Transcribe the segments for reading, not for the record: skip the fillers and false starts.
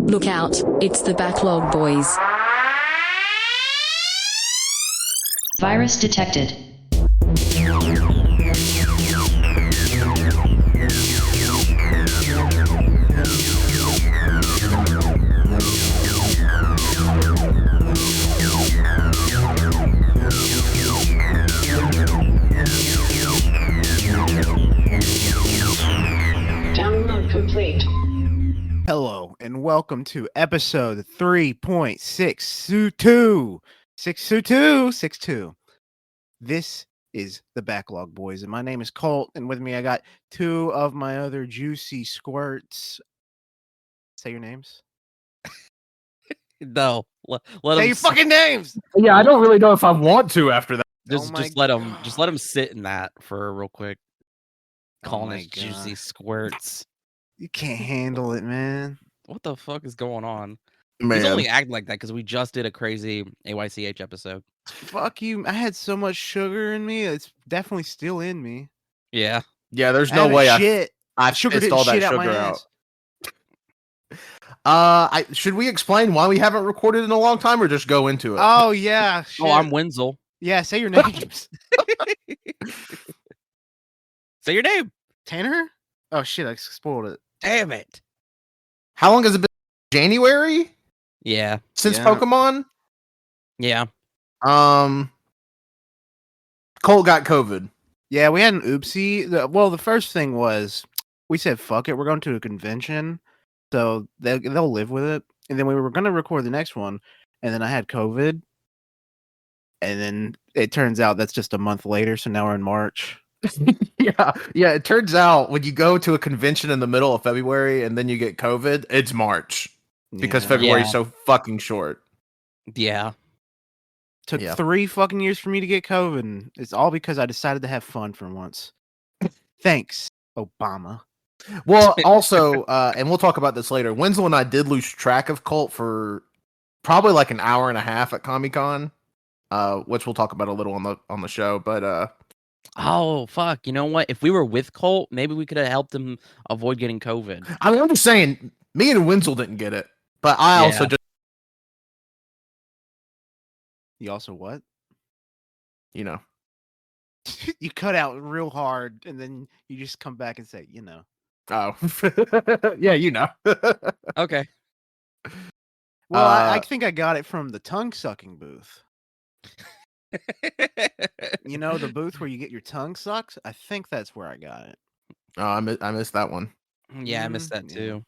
Look out, it's the Backlog BoyZ. Virus detected. Download complete. Hello, and welcome to episode 3.622. 622. This is the Backlog BoyZ, and my name is Colt, and with me I got two of my other juicy squirts. Say your names. No, let Say him your fucking names! Yeah, I don't really know if I want to after that. just Oh my let him God. let him sit in that for real quick. Oh Calling my us juicy God. squirts. You can't handle it, man. What the fuck is going on? Man, He's only acting like that because we just did a crazy AYCH episode. Fuck you. I had so much sugar in me. It's definitely still in me. Yeah. yeah, there's I no haven't way shit. I Sugar spiced didn't all that shit out my sugar ass. out. Should we explain why we haven't recorded in a long time, or just go into it? Oh, yeah. Shit. Oh, I'm Wenzel. Yeah, say your names. Say your name. Tanner? Oh, shit. I spoiled it. Damn it. How long has it been? January Yeah. since Yeah. Pokemon. Yeah. Colt got COVID. Yeah, we had an oopsie. The first thing was we said, fuck it. We're going to a convention. So they'll live with it. And then we were going to record the next one. And then I had COVID. And then it turns out that's just a month later. So now we're in March. yeah. It turns out when you go to a convention in the middle of February and then you get COVID, it's March because Yeah. February Yeah. is so fucking short. Yeah. Took Yeah. 3 fucking years for me to get COVID. And it's all because I decided to have fun for once. Thanks, Obama. Well, also, and we'll talk about this later. Wenzel and I did lose track of Colt for probably like an hour and a half at Comic-Con, which we'll talk about a little on the show. But Oh, fuck. You know what? If we were with Colt, maybe we could have helped him avoid getting COVID. I mean, I'm just saying, me and Wenzel didn't get it, but I also Yeah. just, You also what? you know, You cut out real hard. And then you just come back and say, you know. oh, yeah, you know. Okay. Well, I think I got it from the tongue sucking booth. You know, the booth where you get your tongue sucked? I think that's where I got it. Oh, I missed that one. Yeah, I missed that Yeah. too.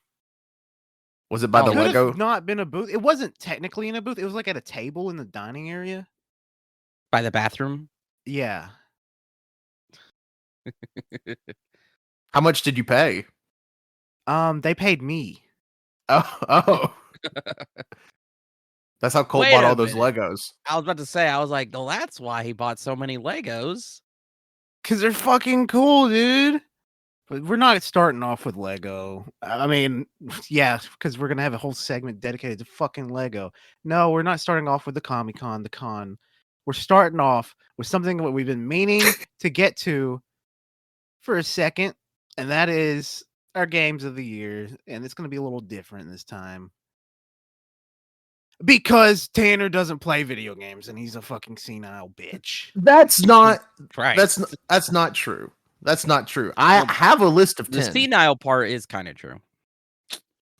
Was it by Oh, the Could Lego? have not been a booth. It wasn't technically in a booth. It was like at a table in the dining area. By the bathroom. Yeah. How much did you pay? They paid me. Oh. That's how Colt Wait bought a all those minute. Legos. I was about to say, I was like, well, that's why he bought so many Legos. Cause they're fucking cool, dude. But we're not starting off with Lego. I mean, yeah, because we're gonna have a whole segment dedicated to fucking Lego. No, we're not starting off with the Comic-Con, the con. We're starting off with something that we've been meaning to get to for a second, and that is our games of the year. And it's gonna be a little different this time. Because Tanner doesn't play video games and he's a fucking senile bitch. That's not. Right. That's not true. That's not true. I have a list of The 10. senile part is kind of true.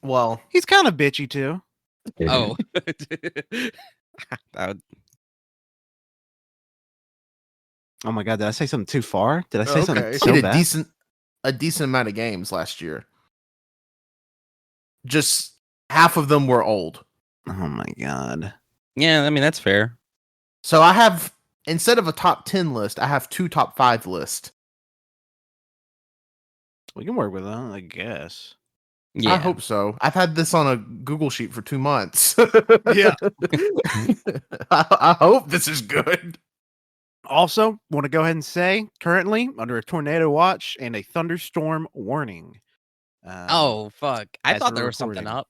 Well, He's kind of bitchy too. Oh. That would- Oh my god, did I say something too far? Did I say something okay. so Played bad? a decent amount of games last year. Just half of them were old. Oh my god. yeah, I mean, that's fair. So I have, instead of a top 10 list, I have 2 top 5 lists. We can work with that, I guess. Yeah. I hope so. I've had this on a Google sheet for 2 months. Yeah. I hope this is good. Also, want to go ahead and say, currently under a tornado watch and a thunderstorm warning. Oh, fuck. I as thought we're there was something recording. up.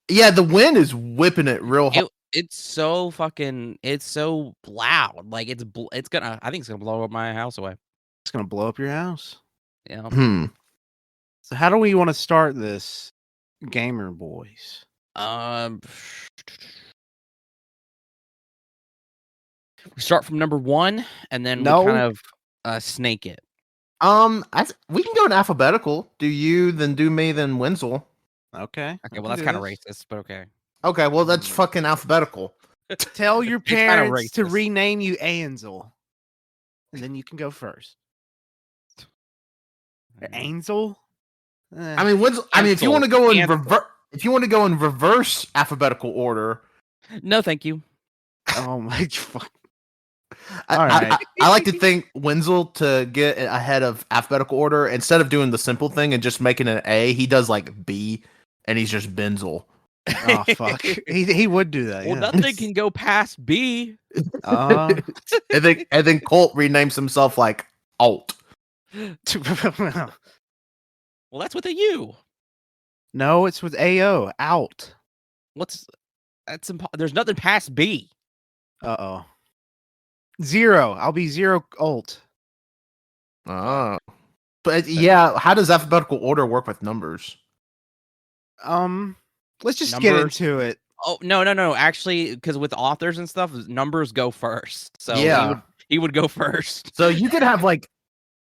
Yeah, the wind is whipping it real hard. It's so fucking, it's so loud. Like, I think it's gonna blow up my house away. It's gonna blow up your house. Yeah. Hmm. So how do we want to start this, gamer boys? We start from number 1, and then we kind No. of snake it. We can go in alphabetical. Do you, then do me, then Wenzel. Okay. Okay, well that's kind of racist, but okay. Okay, well that's fucking alphabetical. Tell your It's kinda parents to racist. rename you Ansel, and then you can go first. Ansel. I mean, Wenzel. I mean, if you want to go in Ansel. reverse alphabetical order, No, thank you. Oh my fuck. I, All right. I like to think Wenzel to get ahead of alphabetical order instead of doing the simple thing and just making an A. He does like B, and he's just Benzel. Oh fuck. He would do that. Well, Yeah. nothing can go past B. and then Colt renames himself like Alt. Well, that's with a U. No, it's with AO. Out. There's nothing past B. Uh-oh. 0. I'll be 0 alt. Oh, but yeah, how does alphabetical order work with numbers? Let's just get Numbers. into it. Oh, no. Actually, because with authors and stuff, numbers go first. So Yeah. he would go first. So you could have like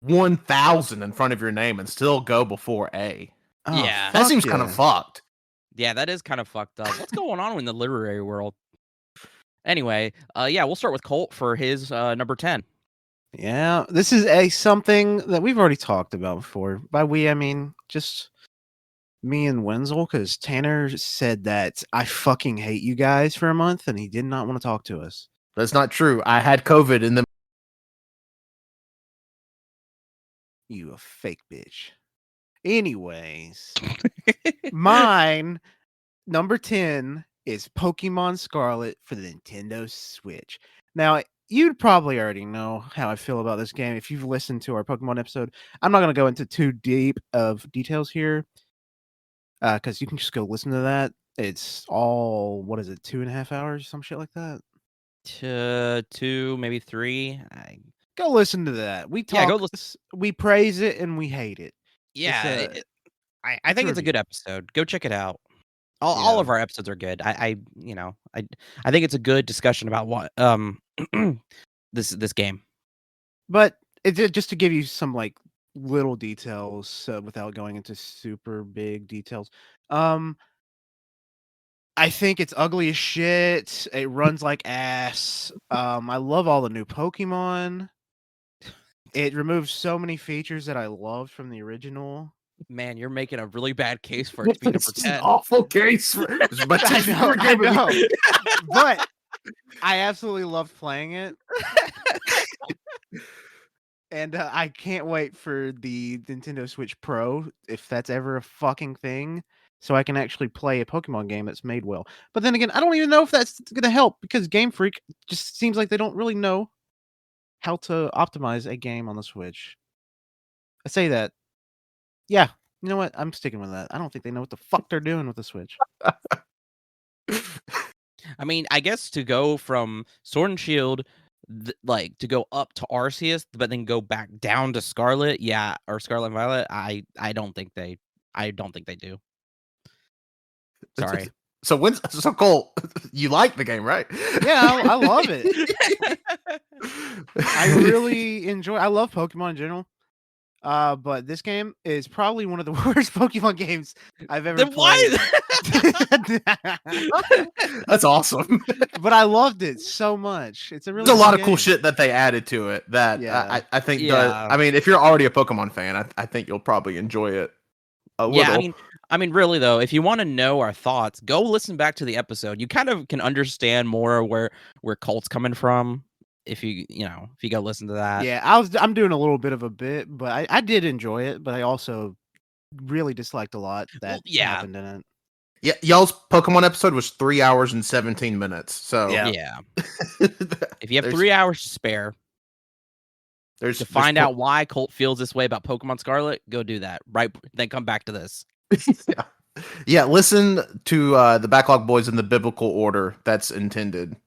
1,000 in front of your name and still go before A. Oh, Yeah. That fuck seems kind yeah. of fucked. Yeah, that is kind of fucked up. What's going on in the literary world? Anyway, yeah, we'll start with Colt for his number 10. Yeah, this is something that we've already talked about before. By we, I mean just me and Wenzel, because Tanner said that I fucking hate you guys for a month, and he did not want to talk to us. That's not true. I had COVID and then You a fake bitch. Anyways, mine number 10 is Pokemon Scarlet for the Nintendo Switch. Now, you'd probably already know how I feel about this game if you've listened to our Pokemon episode. I'm not going to go into too deep of details here, because you can just go listen to that. It's all, what is it, 2.5 hours, some shit like that. 2, maybe 3. Go listen to that. We talk, Yeah, go listen. we praise it and we hate it. Yeah, I it's think a it's a review. good episode. Go check it out. All of our episodes are good. I think it's a good discussion about what this game. But just to give you some like little details without going into super big details. I think it's ugly as shit. It runs like ass. I love all the new Pokemon. It removes so many features that I loved from the original. Man, you're making a really bad case for it to be number it's an 10. awful case. But I know. But I absolutely love playing it. And I can't wait for the Nintendo Switch Pro, if that's ever a fucking thing, so I can actually play a Pokemon game that's made well. But then again, I don't even know if that's going to help, because Game Freak just seems like they don't really know how to optimize a game on the Switch. I say that. Yeah, you know what? I'm sticking with that. I don't think they know what the fuck they're doing with the Switch. I mean, I guess to go from Sword and Shield, to go up to Arceus, but then go back down to Scarlet, yeah, or Scarlet and Violet, I don't think they do. Sorry. So Cole, you like the game, right? Yeah, I love it. I really enjoy. I love Pokemon in general. But this game is probably one of the worst Pokemon games I've ever Then played. That's awesome. But I loved it so much. It's a really There's a lot good of cool game. shit that they added to it that Yeah. I think Yeah. I mean, if you're already a Pokemon fan, I think you'll probably enjoy it a little. Yeah, I mean, really though, if you want to know our thoughts, go listen back to the episode. You kind of can understand more where Colt's coming from if you go listen to that. Yeah, I'm doing a little bit of a bit, but I did enjoy it, but I also really disliked a lot that happened in it. Yeah, y'all's Pokemon episode was 3 hours and 17 minutes. So Yeah. If you have 3 hours to spare there's to find out why Colt feels this way about Pokemon Scarlet, go do that. Right, then come back to this. Yeah, listen to the Backlog Boys in the biblical order that's intended.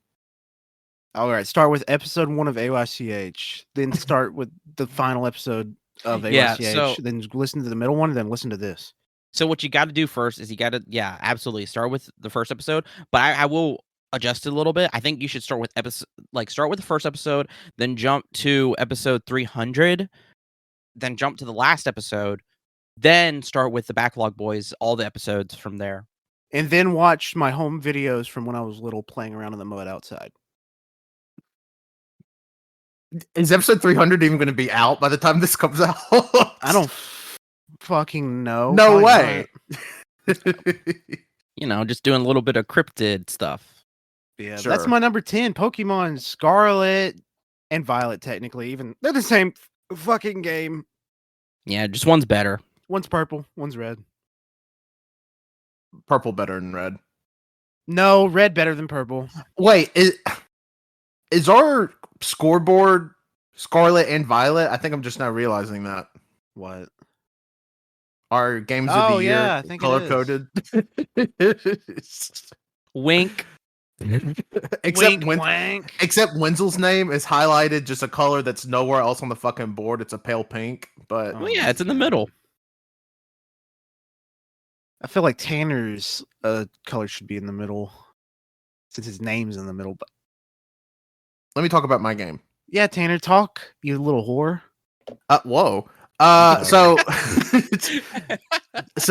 All right, start with episode 1 of AYCH, then start with the final episode of AYCH, Yeah, so- then listen to the middle one, and then listen to this. So what you got to do first is you got to, absolutely start with the first episode. But I will adjust it a little bit. I think you should start with start with the first episode, then jump to episode 300, then jump to the last episode, then start with the Backlog BoyZ, all the episodes from there. And then watch my home videos from when I was little playing around in the mud outside. Is episode 300 even going to be out by the time this comes out? I don't fucking know. No Probably way. Just doing a little bit of cryptid stuff. Yeah, Sure. that's my number 10. Pokemon Scarlet and Violet, technically. Even they're the same fucking game. Yeah, just one's better. One's purple, one's red. Purple better than red. No, red better than purple. Wait, is our scoreboard Scarlet and Violet? I think I'm just now realizing that. What? Our games of the year yeah, I think it color coded. Wink. Except Wink, wank. except Wenzel's name is highlighted just a color that's nowhere else on the fucking board. It's a pale pink, but Well, yeah, it's in the middle. I feel like Tanner's color should be in the middle, since his name's in the middle. But let me talk about my game. yeah, Tanner, talk, you little whore. Whoa. So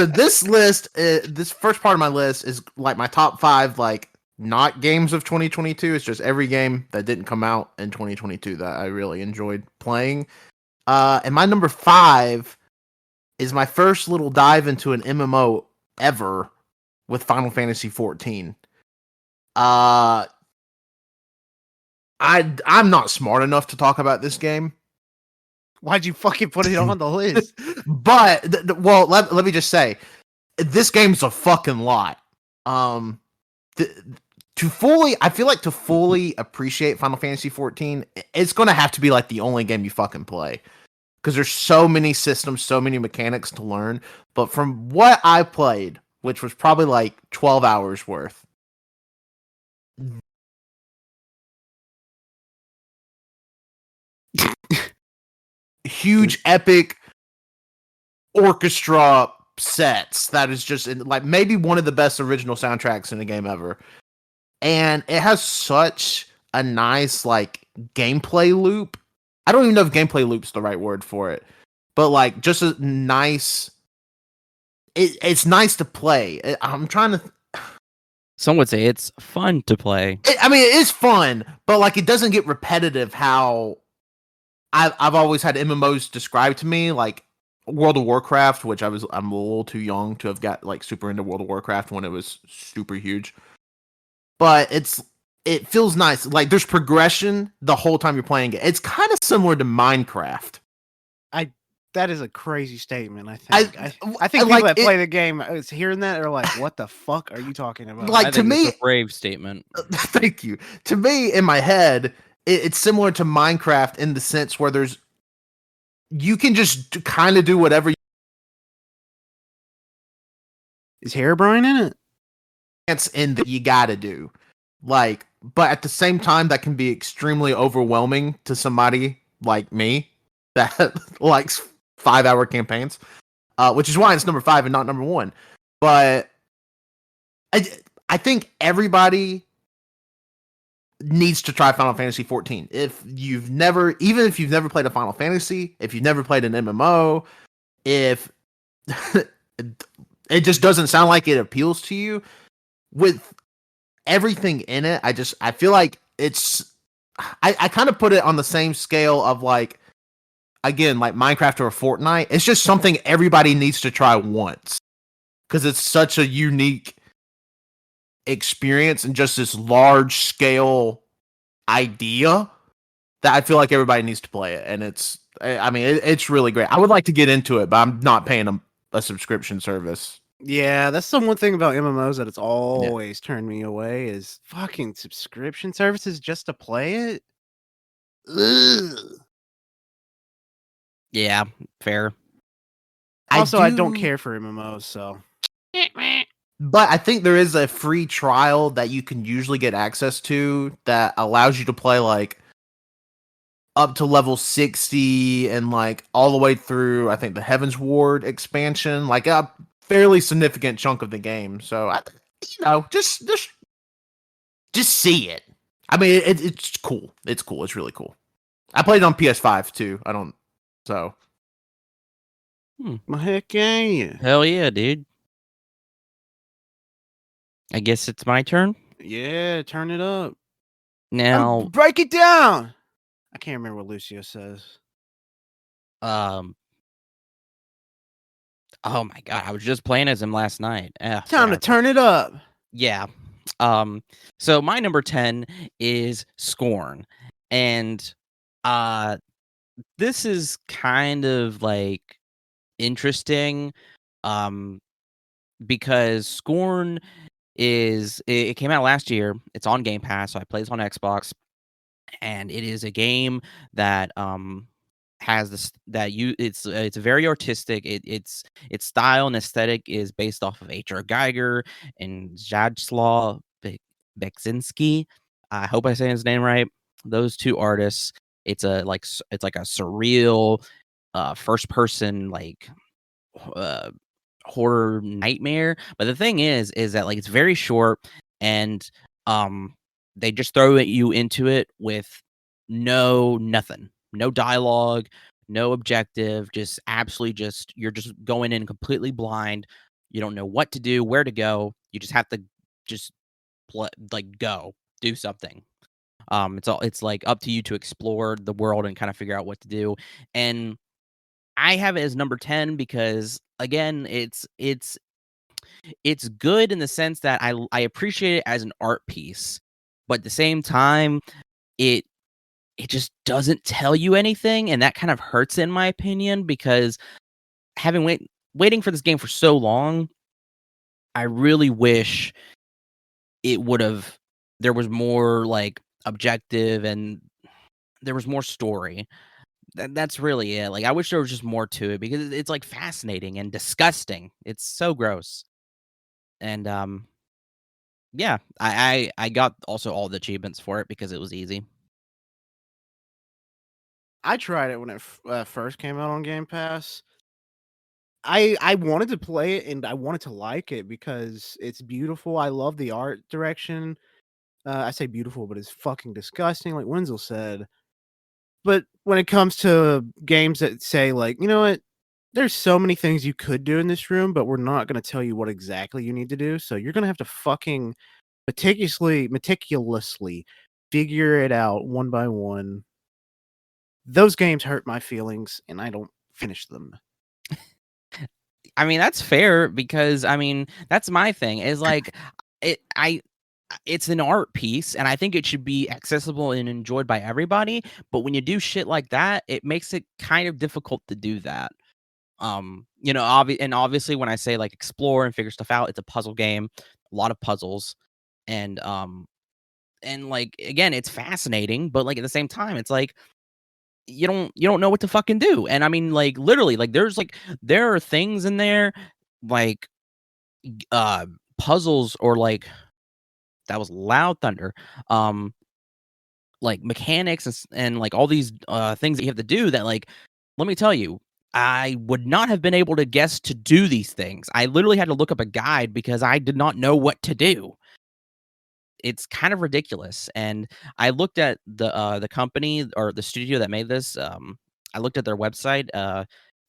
this list, this first part of my list is like my top 5, like not games of 2022. It's just every game that didn't come out in 2022 that I really enjoyed playing. And my number 5 is my first little dive into an MMO ever with Final Fantasy 14. I'm not smart enough to talk about this game. Why'd you fucking put it on the list? But let me just say, this game's a fucking lot. I feel like to fully appreciate Final Fantasy 14, it's gonna have to be like the only game you fucking play, because there's so many systems, so many mechanics to learn. But from what I played, which was probably like 12 hours worth, huge epic orchestra sets that is just like maybe one of the best original soundtracks in a game ever, and it has such a nice like gameplay loop. I don't even know if gameplay loop's the right word for it, but like just a nice, it's nice to play. I'm trying to Some would say it's fun to play. I mean, it is fun, but like it doesn't get repetitive how I've always had MMOs described to me, like World of Warcraft, which I'm a little too young to have got like super into World of Warcraft when it was super huge. But it feels nice. Like there's progression the whole time you're playing it. It's kind of similar to Minecraft. That is a crazy statement. I think I people like that play it, the game is hearing that are like, "What the fuck are you talking about?" Like, I to think it's me- a brave statement. Thank you. To me, in my head, it's similar to Minecraft in the sense where you can just kind of do whatever Is Herobrine in it? it's in that you gotta do. Like, but at the same time, that can be extremely overwhelming to somebody like me that likes 5-hour campaigns, which is why it's number 5 and not number 1. But I think everybody needs to try Final Fantasy 14. Even if you've never played a Final Fantasy, if you've never played an MMO, if it just doesn't sound like it appeals to you, with everything in it, I feel like I kind of put it on the same scale of like, again, like Minecraft or Fortnite. It's just something everybody needs to try once, because it's such a unique experience and just this large scale idea that I feel like everybody needs to play it. And it's really great. I would like to get into it, but I'm not paying a subscription service. Yeah, that's the one thing about MMOs that it's always turned me away is fucking subscription services just to play it. Ugh. Yeah, fair. Also, I don't care for MMOs, so. But I think there is a free trial that you can usually get access to that allows you to play like up to level 60 and like all the way through, I think, the Heaven's Ward expansion, like fairly significant chunk of the game. So just see it. I mean, it's cool. It's cool. It's really cool. I played it on PS5 too. My heck yeah. Hell yeah, dude. I guess it's my turn Yeah, turn it up. now. Break it down. I can't remember what Lucio says. Oh my god, I was just playing as him last night. Time to turn it up. Yeah. So my number 10 is Scorn. And this is kind of like interesting because Scorn it came out last year. It's on Game Pass, so I play it on Xbox, and it is a game that has this that you it's very artistic. Its style and aesthetic is based off of H.R. Geiger and Zdzisław Beksinski. I hope I say his name right. Those two artists. It's like a surreal first person like horror nightmare. But the thing is that like it's very short, and they just throw you into it with nothing, no dialogue, no objective, just absolutely you're just going in completely blind. You don't know what to do, where to go. You just have to just go do something. It's like up to you to explore the world and kind of figure out what to do. And I have it as number 10 because again, it's good in the sense that I appreciate it as an art piece, but at the same time, it just doesn't tell you anything, and that kind of hurts in my opinion because having waiting for this game for so long, I really wish there was more like objective and there was more story. That's really it. Like I wish there was just more to it because it's like fascinating and disgusting. It's so gross. And yeah, I got also all the achievements for it because it was easy. I tried it when it first came out on Game Pass. I wanted to play it and I wanted to like it because it's beautiful. I love the art direction. I say beautiful, but it's fucking disgusting, like Wenzel said. But when it comes to games that say, like, you know what, there's so many things you could do in this room, but we're not going to tell you what exactly you need to do. So you're going to have to fucking meticulously figure it out one by one. Those games hurt my feelings, and I don't finish them. I mean, that's fair because I mean, that's my thing. Is like it's an art piece and I think it should be accessible and enjoyed by everybody, but when you do shit like that, it makes it kind of difficult to do that. You know, obviously when I say like explore and figure stuff out, it's a puzzle game, a lot of puzzles, and like again, it's fascinating, but like at the same time, it's like you don't know what to fucking do. And I mean, like literally, like there are things in there like puzzles or like that was loud thunder. Like mechanics and like all these things that you have to do that like let me tell you, I would not have been able to guess to do these things. I literally had to look up a guide because I did not know what to do. It's kind of ridiculous. And I looked at the company or the studio that made this. I looked at their website,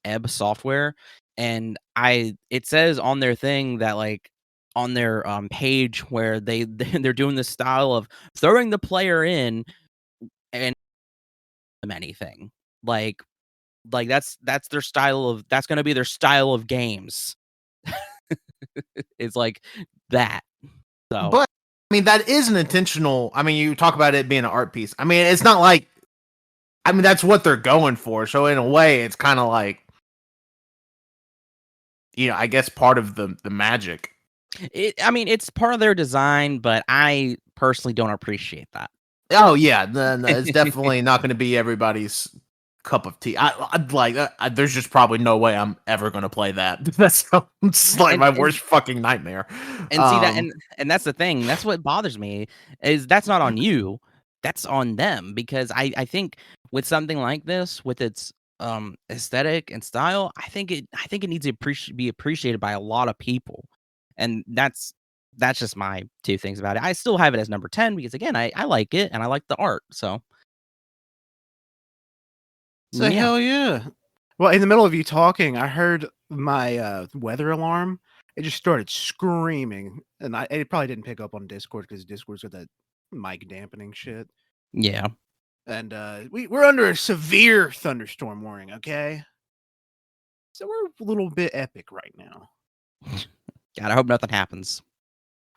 Ebb Software, and it says on their thing that like on their page where they're doing this style of throwing the player in and anything like that's their style of that's going to be their style of games. It's like that. So But I mean, that is an intentional. I mean, you talk about it being an art piece. I mean, it's not like. I mean, that's what they're going for. So in a way, it's kind of like, you know, I guess part of the magic. I mean, it's part of their design, but I personally don't appreciate that. Oh yeah, then it's definitely not going to be everybody's cup of tea. I'd like. There's just probably no way I'm ever going to play that. That sounds like my worst fucking nightmare. And see that, and that's the thing. That's what bothers me is that's not on you. That's on them because I think with something like this, with its aesthetic and style, I think it needs to be appreciated by a lot of people, and that's just my two things about it. I still have it as number 10 because again, I like it and I like the art. So So yeah, hell yeah. Well, in the middle of you talking, I heard my weather alarm. It just started screaming, and it probably didn't pick up on Discord because Discord's got that mic dampening shit. yeah. And we're under a severe thunderstorm warning. Okay, so we're a little bit epic right now. God, I hope nothing happens.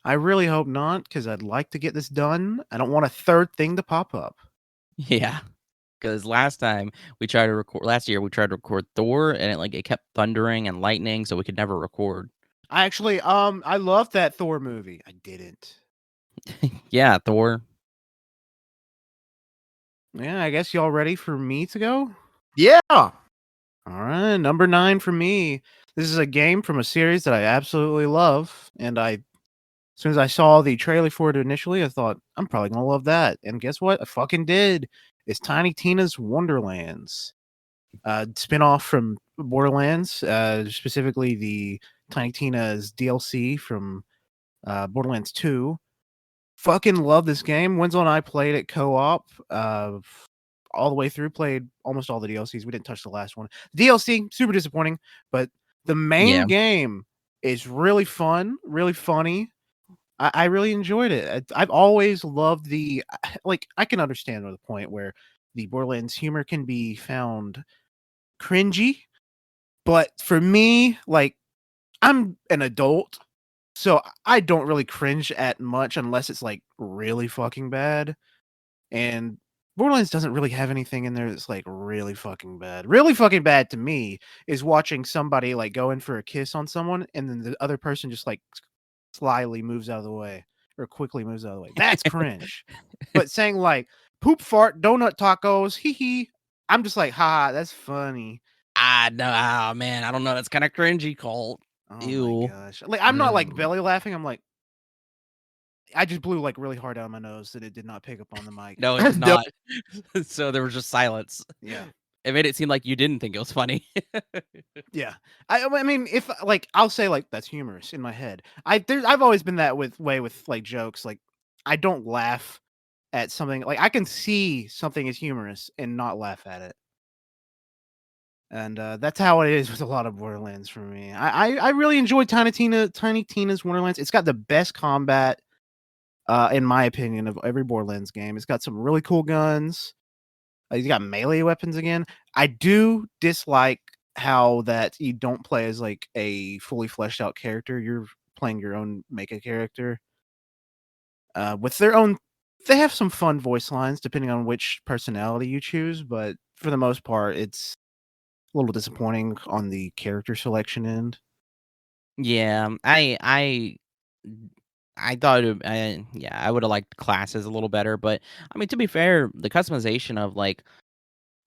I really hope not, because I'd like to get this done. I don't want a third thing to pop up. Yeah, because last year we tried to record Thor, and it kept thundering and lightning, so we could never record. I actually, I love that Thor movie. I didn't. Yeah, Thor. Yeah, I guess y'all ready for me to go? Yeah. All right, number 9 for me. This is a game from a series that I absolutely love, and as soon as I saw the trailer for it initially, I thought I'm probably gonna love that. And guess what? I fucking did. It's Tiny Tina's Wonderlands, spinoff from Borderlands, specifically the Tiny Tina's DLC from Borderlands 2. Fucking love this game. Wenzel and I played it co-op all the way through, played almost all the DLCs. We didn't touch the last one. DLC, super disappointing, but the main Yeah. game is really fun, really funny. I really enjoyed it. I've always loved I can understand the point where the Borderlands humor can be found cringy, but for me, I'm an adult, so I don't really cringe at much unless it's really fucking bad. And Borderlands doesn't really have anything in there that's really fucking bad. Really fucking bad to me is watching somebody go in for a kiss on someone and then the other person just slyly moves out of the way or quickly moves out of the way. That's cringe. But saying poop fart donut tacos, hee hee, I'm just ha, that's funny. No, oh, man, I don't know. That's kind of cringy, Colt. Oh Ew. my gosh. I'm not Mm. belly laughing. I just blew really hard out of my nose that it did not pick up on the mic. No, it did not. So there was just silence. Yeah. It made it seem like you didn't think it was funny. Yeah. I mean, if I'll say that's humorous in my head. I've always been that way with jokes. I don't laugh at something. I can see something is humorous and not laugh at it. And that's how it is with a lot of Borderlands for me. I really enjoyed Tiny Tina's Wonderlands. It's got the best combat, in my opinion, of every Borderlands game. It's got some really cool guns. You got melee weapons again. I do dislike how that you don't play as a fully fleshed out character. You're playing your own mecha character. With their own, they have some fun voice lines depending on which personality you choose, but for the most part, it's a little disappointing on the character selection end. Yeah, I thought I would have liked classes a little better, but I mean to be fair, the customization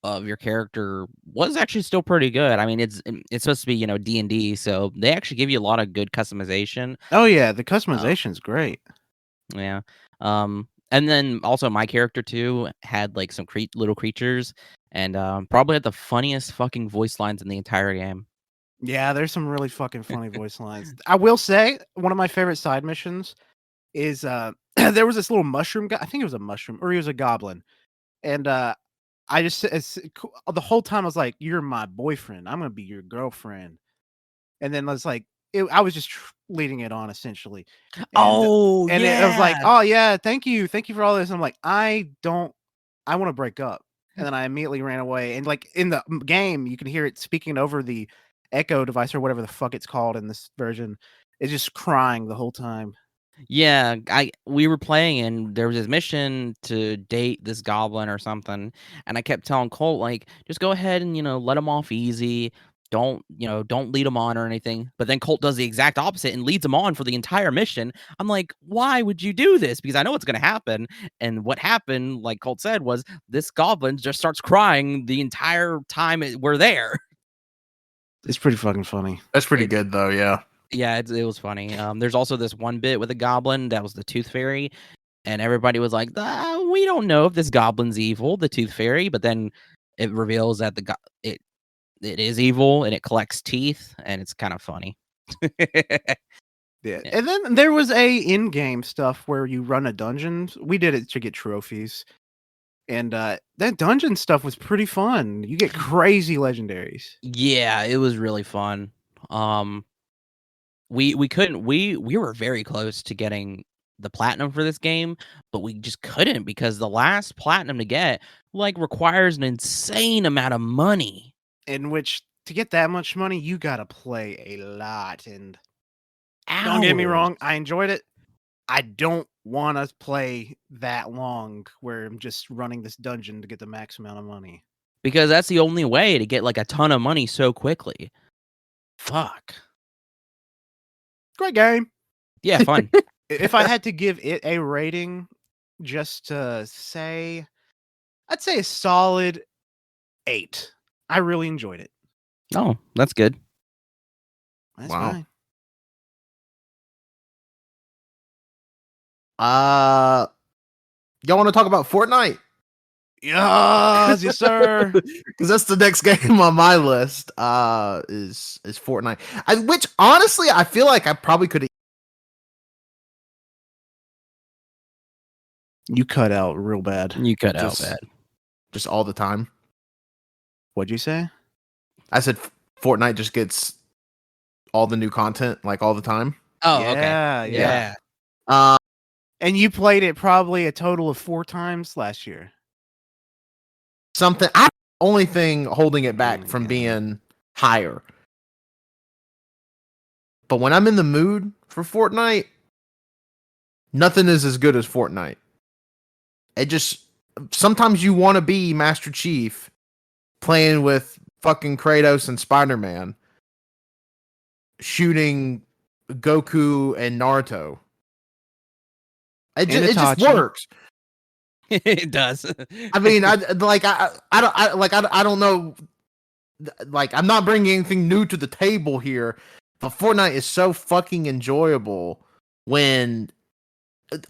of your character was actually still pretty good. I mean, it's supposed to be, D&D, so they actually give you a lot of good customization. Oh yeah, the customization's great. Yeah. And then also my character too had some little creatures and probably had the funniest fucking voice lines in the entire game. Yeah, there's some really fucking funny voice lines. I will say one of my favorite side missions is there was this little mushroom guy. I think it was a mushroom or he was a goblin. And I just the whole time I was like, "You're my boyfriend. I'm gonna be your girlfriend." And then I was I was just leading it on essentially. And, Oh, and it was like, "Oh yeah, thank you for all this." I'm like, I want to break up. And then I immediately ran away. And in the game, you can hear it speaking over the Echo device or whatever the fuck it's called in this version. It's just crying the whole time. Yeah, we were playing and there was this mission to date this goblin or something, and I kept telling Colt just go ahead and let him off easy. Don't lead him on or anything. But then Colt does the exact opposite and leads him on for the entire mission. I'm like, why would you do this? Because I know what's gonna happen. And what happened, like Colt said, was this goblin just starts crying the entire time we're there. It's pretty fucking funny. That's pretty good though, yeah. Yeah, it was funny. There's also this one bit with a goblin that was the Tooth Fairy, and everybody was like, we don't know if this goblin's evil, the Tooth Fairy, but then it reveals that it is evil and it collects teeth and it's kind of funny. Yeah. And then there was a in-game stuff where you run a dungeon. We did it to get trophies. And that dungeon stuff was pretty fun. You get crazy legendaries. Yeah, it was really fun. We were very close to getting the platinum for this game, but we just couldn't because the last platinum to get like requires an insane amount of money. In which to get that much money, you gotta play a lot. And Hours. don't get me wrong, I enjoyed it. I don't want to play that long where I'm just running this dungeon to get the max amount of money. Because that's the only way to get like a ton of money so quickly. Fuck. Great game. Yeah, fun. If I had to give it a rating, just to say, I'd say a solid 8. I really enjoyed it. Oh, that's good. That's Wow. fine. Y'all want to talk about Fortnite? Yes, yes, sir. Because that's the next game on my list. Is Fortnite? Which honestly, I feel like I probably could. You cut out real bad. You cut out Just- bad. Just all the time. What'd you say? I said Fortnite just gets all the new content like all the time. Oh, yeah, okay. yeah. Yeah. And you played it probably a total of 4 times last year. Something. Only thing holding it back from being higher. But when I'm in the mood for Fortnite, nothing is as good as Fortnite. It just sometimes you want to be Master Chief playing with fucking Kratos and Spider-Man, shooting Goku and Naruto. It just Itachi. works. It does. I mean, I don't know. Like, I'm not bringing anything new to the table here, but Fortnite is so fucking enjoyable when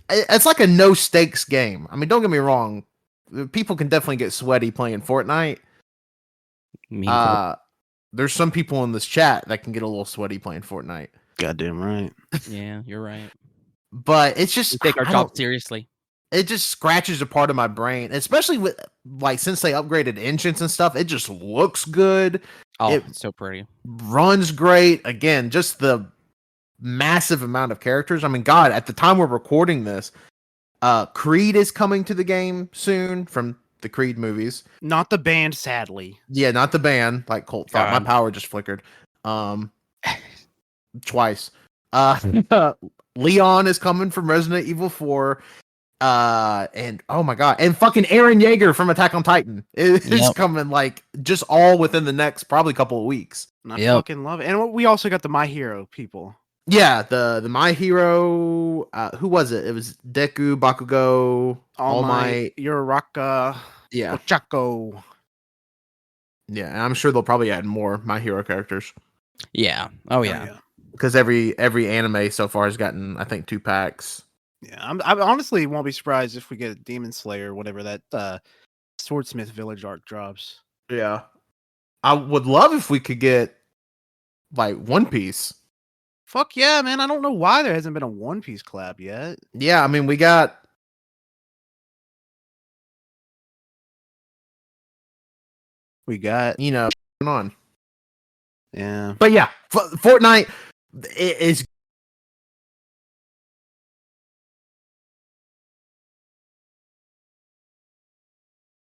it's like a no stakes game. I mean, don't get me wrong. People can definitely get sweaty playing Fortnite. There's some people in this chat that can get a little sweaty playing Fortnite. Goddamn right. Yeah, you're right. But it's just We take our I job don't- seriously. It just scratches a part of my brain, especially with like since they upgraded engines and stuff. It just looks good. Oh, It- it's so pretty. Runs great. Again, just the massive amount of characters. I mean, God, at the time we're recording this, Creed is coming to the game soon from the Creed movies. Not the band, sadly. Yeah, not the band, like Colt thought. My God. power just flickered. Twice. Leon is coming from Resident Evil 4. And oh my god, and fucking Eren Yeager from Attack on Titan is Yep. coming like just all within the next probably couple of weeks. And I Yep. fucking love it. And we also got the My Hero people. Yeah, the My Hero, who was it? It was Deku, Bakugo, All Might. Uraraka, Yeah, Ochako. yeah, and I'm sure they'll probably add more My Hero characters Yeah. Oh, yeah. because every anime so far has gotten I think 2 packs. Yeah, I honestly won't be surprised if we get a Demon Slayer, whatever that Swordsmith Village arc drops. Yeah, I would love if we could get like One Piece. Fuck yeah, man! I don't know why there hasn't been a One Piece collab yet. Yeah, I mean we got. We got, You know, going on. yeah. But yeah, Fortnite is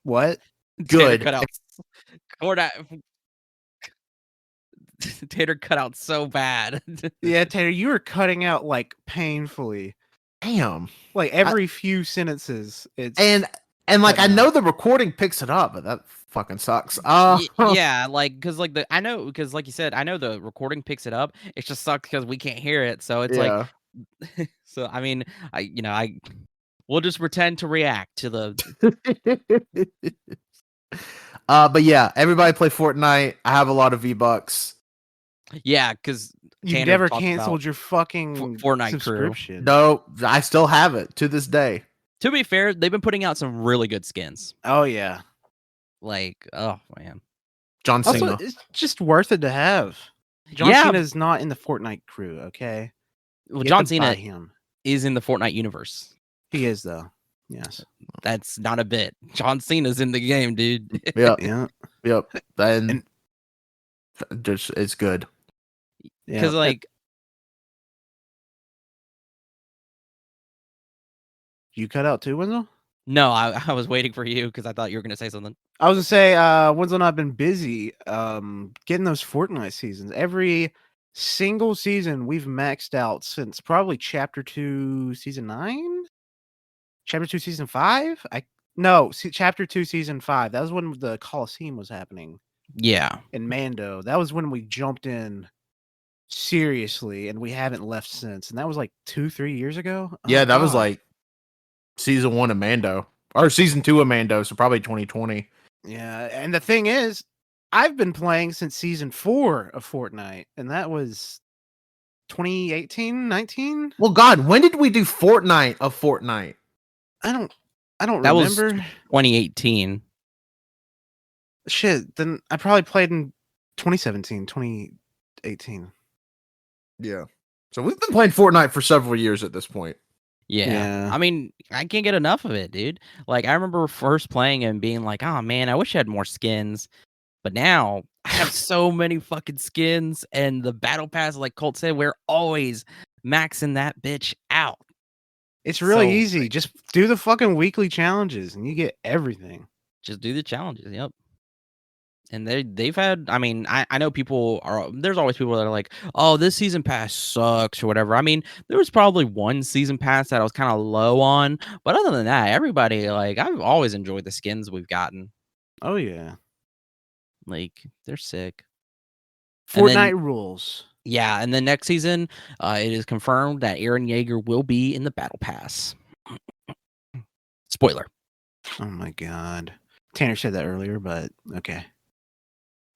What? good. Tater cut out. Tater cut out so bad. Yeah, Taylor, you were cutting out like painfully, Damn. like every few sentences. It's And like I Cutting know the recording picks it up, but that fucking sucks. Yeah, like because like I know because like you said, I know the recording picks it up. It just sucks because we can't hear it. So it's yeah. like, so I mean, we'll just pretend to react to the. But yeah, everybody play Fortnite. I have a lot of V-Bucks. Yeah, because you Tanner never talked canceled about your fucking Fortnite crew. subscription. No, I still have it to this day. To be fair, they've been putting out some really good skins. Oh yeah. Like, oh man, John Also, Cena. it's just worth it to have. John Yeah. Cena's not in the Fortnite crew, okay? Well, You John have to buy Cena him. is in the Fortnite universe. He is though. Yes. That's not a bit. John Cena's in the game, dude. Yeah, Yeah. yep. And And- just it's good. Because Yeah. like You cut out too, Wenzel? no, I was waiting for you because I thought you were gonna say something. I was gonna say, Wenzel and I've been busy getting those Fortnite seasons. Every single season we've maxed out since probably chapter 2, season 9? Chapter 2, season 5? Chapter 2, season 5. That was when the Coliseum was happening Yeah. in Mando. That was when we jumped in seriously, and we haven't left since. And that was like 2-3 years ago. Yeah, Oh, that was God. like season 1 of Mando. Or season 2 of Mando, so probably 2020. Yeah, and the thing is, I've been playing since season 4 of Fortnite, and that was 2018, 19? Well, God, when did we do Fortnite of Fortnite? I don't That was remember. 2018. Shit, then I probably played in 2017, 2018. Yeah. So we've been playing Fortnite for several years at this point. Yeah. Yeah. I mean, I can't get enough of it, dude. Like, I remember first playing and being like, oh man, I wish I had more skins. But now I have so many fucking skins, and the battle pass, like Colt said, we're always maxing that bitch out. It's really So, easy. like- Just do the fucking weekly challenges and you get everything. Just do the challenges. Yep. And they've had, I mean, I know people are, there's always people that are like, oh, this season pass sucks or whatever. I mean, there was probably one season pass that I was kind of low on, but other than that, everybody, like, I've always enjoyed the skins we've gotten. Oh yeah. Like, they're sick. And Fortnite then- rules. Yeah, and then next season, it is confirmed that Eren Yeager will be in the battle pass. Spoiler. Oh my god. Tanner said that earlier, but okay.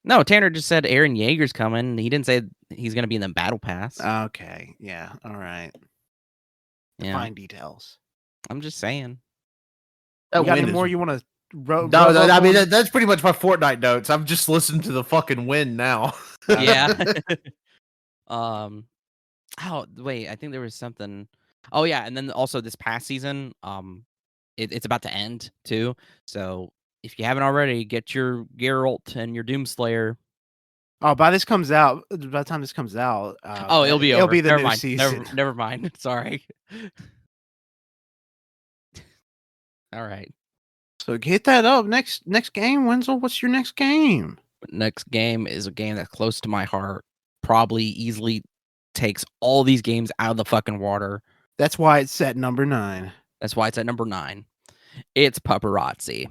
No, Tanner just said Eren Yeager's coming. He didn't say he's going to be in the battle pass. Okay. Yeah. All right. Yeah, Fine details. I'm just saying. That You got win any is- more you want to No, I mean that's pretty much my Fortnite notes. I'm just listening to the fucking win now. Yeah. Oh wait, I think there was something. Oh yeah, and then also this past season, it's about to end too. So if you haven't already, get your Geralt and your Doomslayer. Oh, by the time this comes out, It'll be over. It'll be the never new mind. season. Never mind. Sorry. All right. So get that up. Next game, Wenzel. What's your next game? Next game is a game that's close to my heart. Probably easily takes all these games out of the fucking water. That's why it's at number 9. That's why it's at number 9. It's Paparazzi.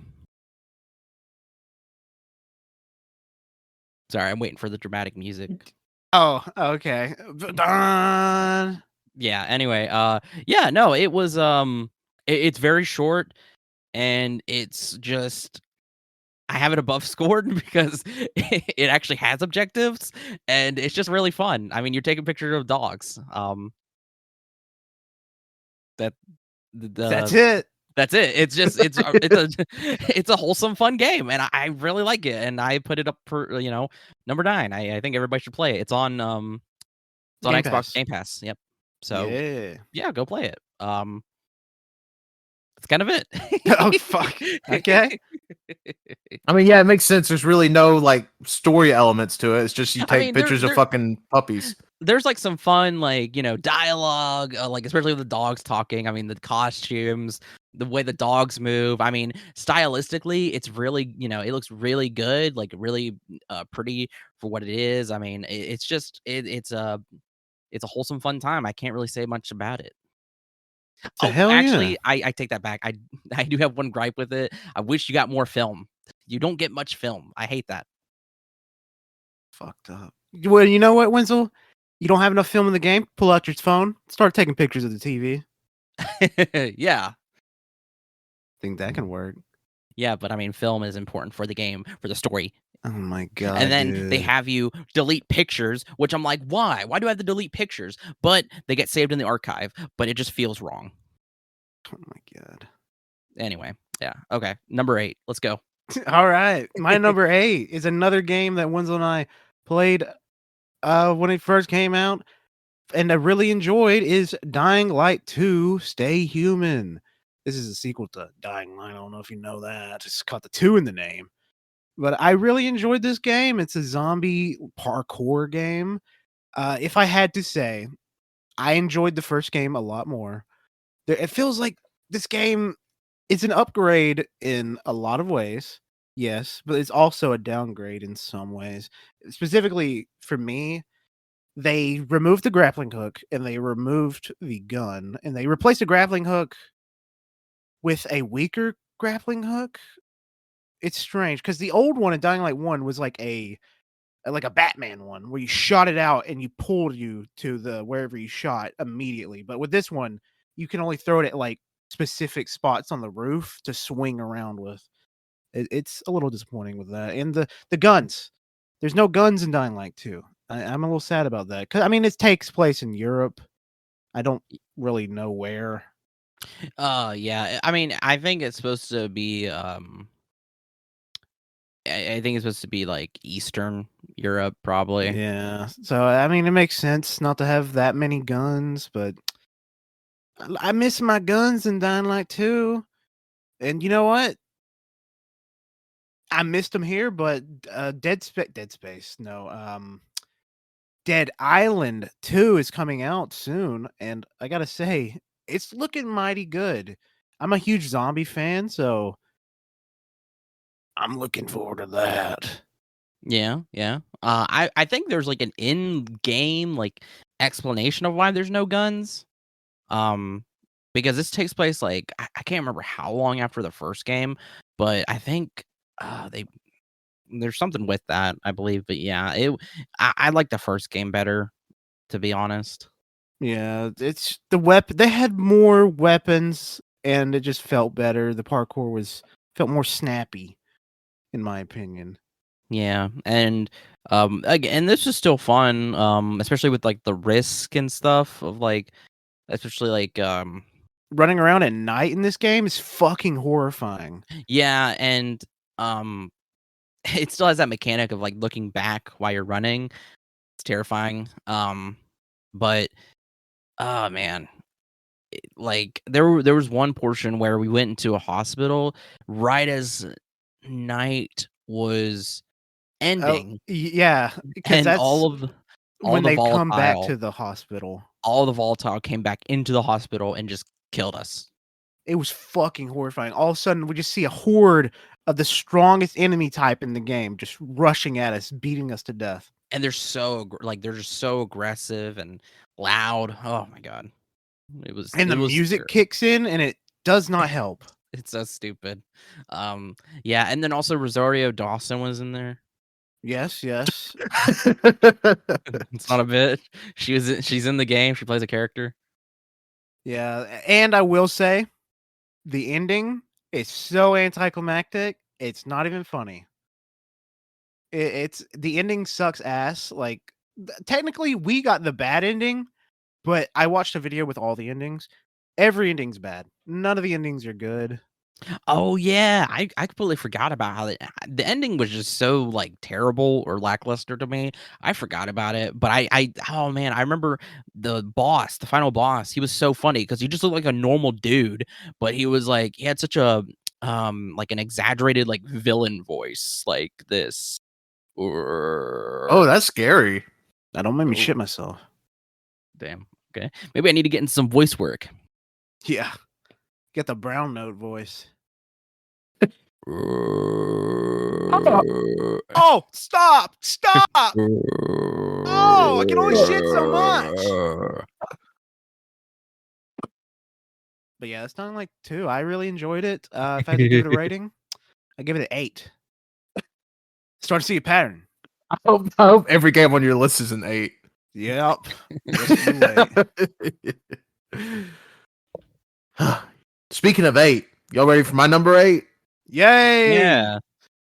Sorry, I'm waiting for the dramatic music. Oh, okay. Dun. Yeah, anyway, yeah, no, it was it's very short, and it's just I have it above scored because it actually has objectives, and it's just really fun. I mean, you're taking pictures of dogs. That's it. That's it. It's just it's it's a wholesome, fun game, and I really like it. And I put it up for number 9. I think everybody should play it. It's on Game Xbox Pass. Game Pass. Yep. So Yeah. go play it. That's kind of it. Oh, fuck. Okay. I mean, yeah, it makes sense. There's really no like story elements to it. It's just you I take mean, pictures there- of fucking puppies. There's like some fun, like, dialogue, like especially with the dogs talking. I mean, the costumes, the way the dogs move. I mean, stylistically, it's really, it looks really good, like really pretty for what it is. I mean, it's just it's a wholesome, fun time. I can't really say much about it. So hell yeah. Actually, I take that back. I do have one gripe with it. I wish you got more film. You don't get much film. I hate that. Fucked up. Well, you know what, Wenzel? You don't have enough film in the game? Pull out your phone. Start taking pictures of the TV. Yeah. Think that can work. Yeah, but I mean, film is important for the game, for the story. Oh my god. And then they dude. have you delete pictures, which I'm like, why? Why do I have to delete pictures? But they get saved in the archive, but it just feels wrong. Oh my god. Anyway, yeah. Okay. Number 8. Let's go. All right. My number 8 is another game that Wenzel and I played when it first came out and I really enjoyed is Dying Light 2 Stay Human. This is a sequel to Dying Light. I don't know if you know that. It's got the 2 in the name. But I really enjoyed this game. It's a zombie parkour game. If I had to say, I enjoyed the first game a lot more. It feels like this game is an upgrade in a lot of ways. Yes, but it's also a downgrade in some ways. Specifically for me, they removed the grappling hook and they removed the gun and they replaced the grappling hook with a weaker grappling hook. It's strange because the old one in Dying Light 1 was like a Batman one where you shot it out and you pulled you to the wherever you shot immediately. But with this one, you can only throw it at like specific spots on the roof to swing around with. It's a little disappointing with that. And the guns. There's no guns in Dying Light 2. I'm a little sad about that. 'Cause I mean it takes place in Europe. I don't really know where. Yeah. I mean, I think it's supposed to be I think it's supposed to be like Eastern Europe, probably. Yeah. So I mean it makes sense not to have that many guns, but I miss my guns in Dying Light 2. And you know what? I missed them here, but Dead Space. No, Dead Island 2 is coming out soon, and I gotta say, it's looking mighty good. I'm a huge zombie fan, so I'm looking forward to that. Yeah, yeah. I think there's like an in-game like explanation of why there's no guns. Because this takes place like I can't remember how long after the first game, but I think there's something with that, I believe. But yeah, I like the first game better, to be honest. Yeah, it's the weapon. They had more weapons, and it just felt better. The parkour felt more snappy, in my opinion. Yeah, and again, this is still fun, especially with like the risk and stuff of like, especially like Running around at night in this game is fucking horrifying. yeah, and it still has that mechanic of like looking back while you're running. It's terrifying. But oh man, like there was one portion where we went into a hospital right as night was ending, Yeah, because and that's all when the they come back volatile to the hospital. all the volatile came back into the hospital and just killed us. It was fucking horrifying. All of a sudden, we just see a horde of the strongest enemy type in the game just rushing at us, beating us to death. And they're just so aggressive and loud. Oh my god. And the music terrible. kicks in, and it does not help. It's so stupid. Yeah, and then also Rosario Dawson was in there. Yes, yes. It's not a bit. She's in the game. She plays a character. Yeah, and I will say, the ending is so anticlimactic, it's not even funny. It's the ending sucks ass. Like, technically, we got the bad ending, but I watched a video with all the endings. Every ending's bad. None of the endings are good. Oh yeah, I completely forgot about how the ending was just so like terrible or lackluster to me. I forgot about it, but I oh man, I remember the final boss. He was so funny because he just looked like a normal dude, but he was like he had such a like an exaggerated like villain voice like this. Oh, that's scary. That don't make me shit myself. Damn. Okay, maybe I need to get into some voice work. Yeah. Get the brown note voice. Oh, stop! Stop! Oh, I can only shit so much. But yeah, it's not like 2. I really enjoyed it. If I had to give it a rating, I give it an 8. Start to see a pattern. I hope every game on your list is an 8. Yep. Just you wait. Speaking of 8, y'all ready for my number 8? Yay! Yeah.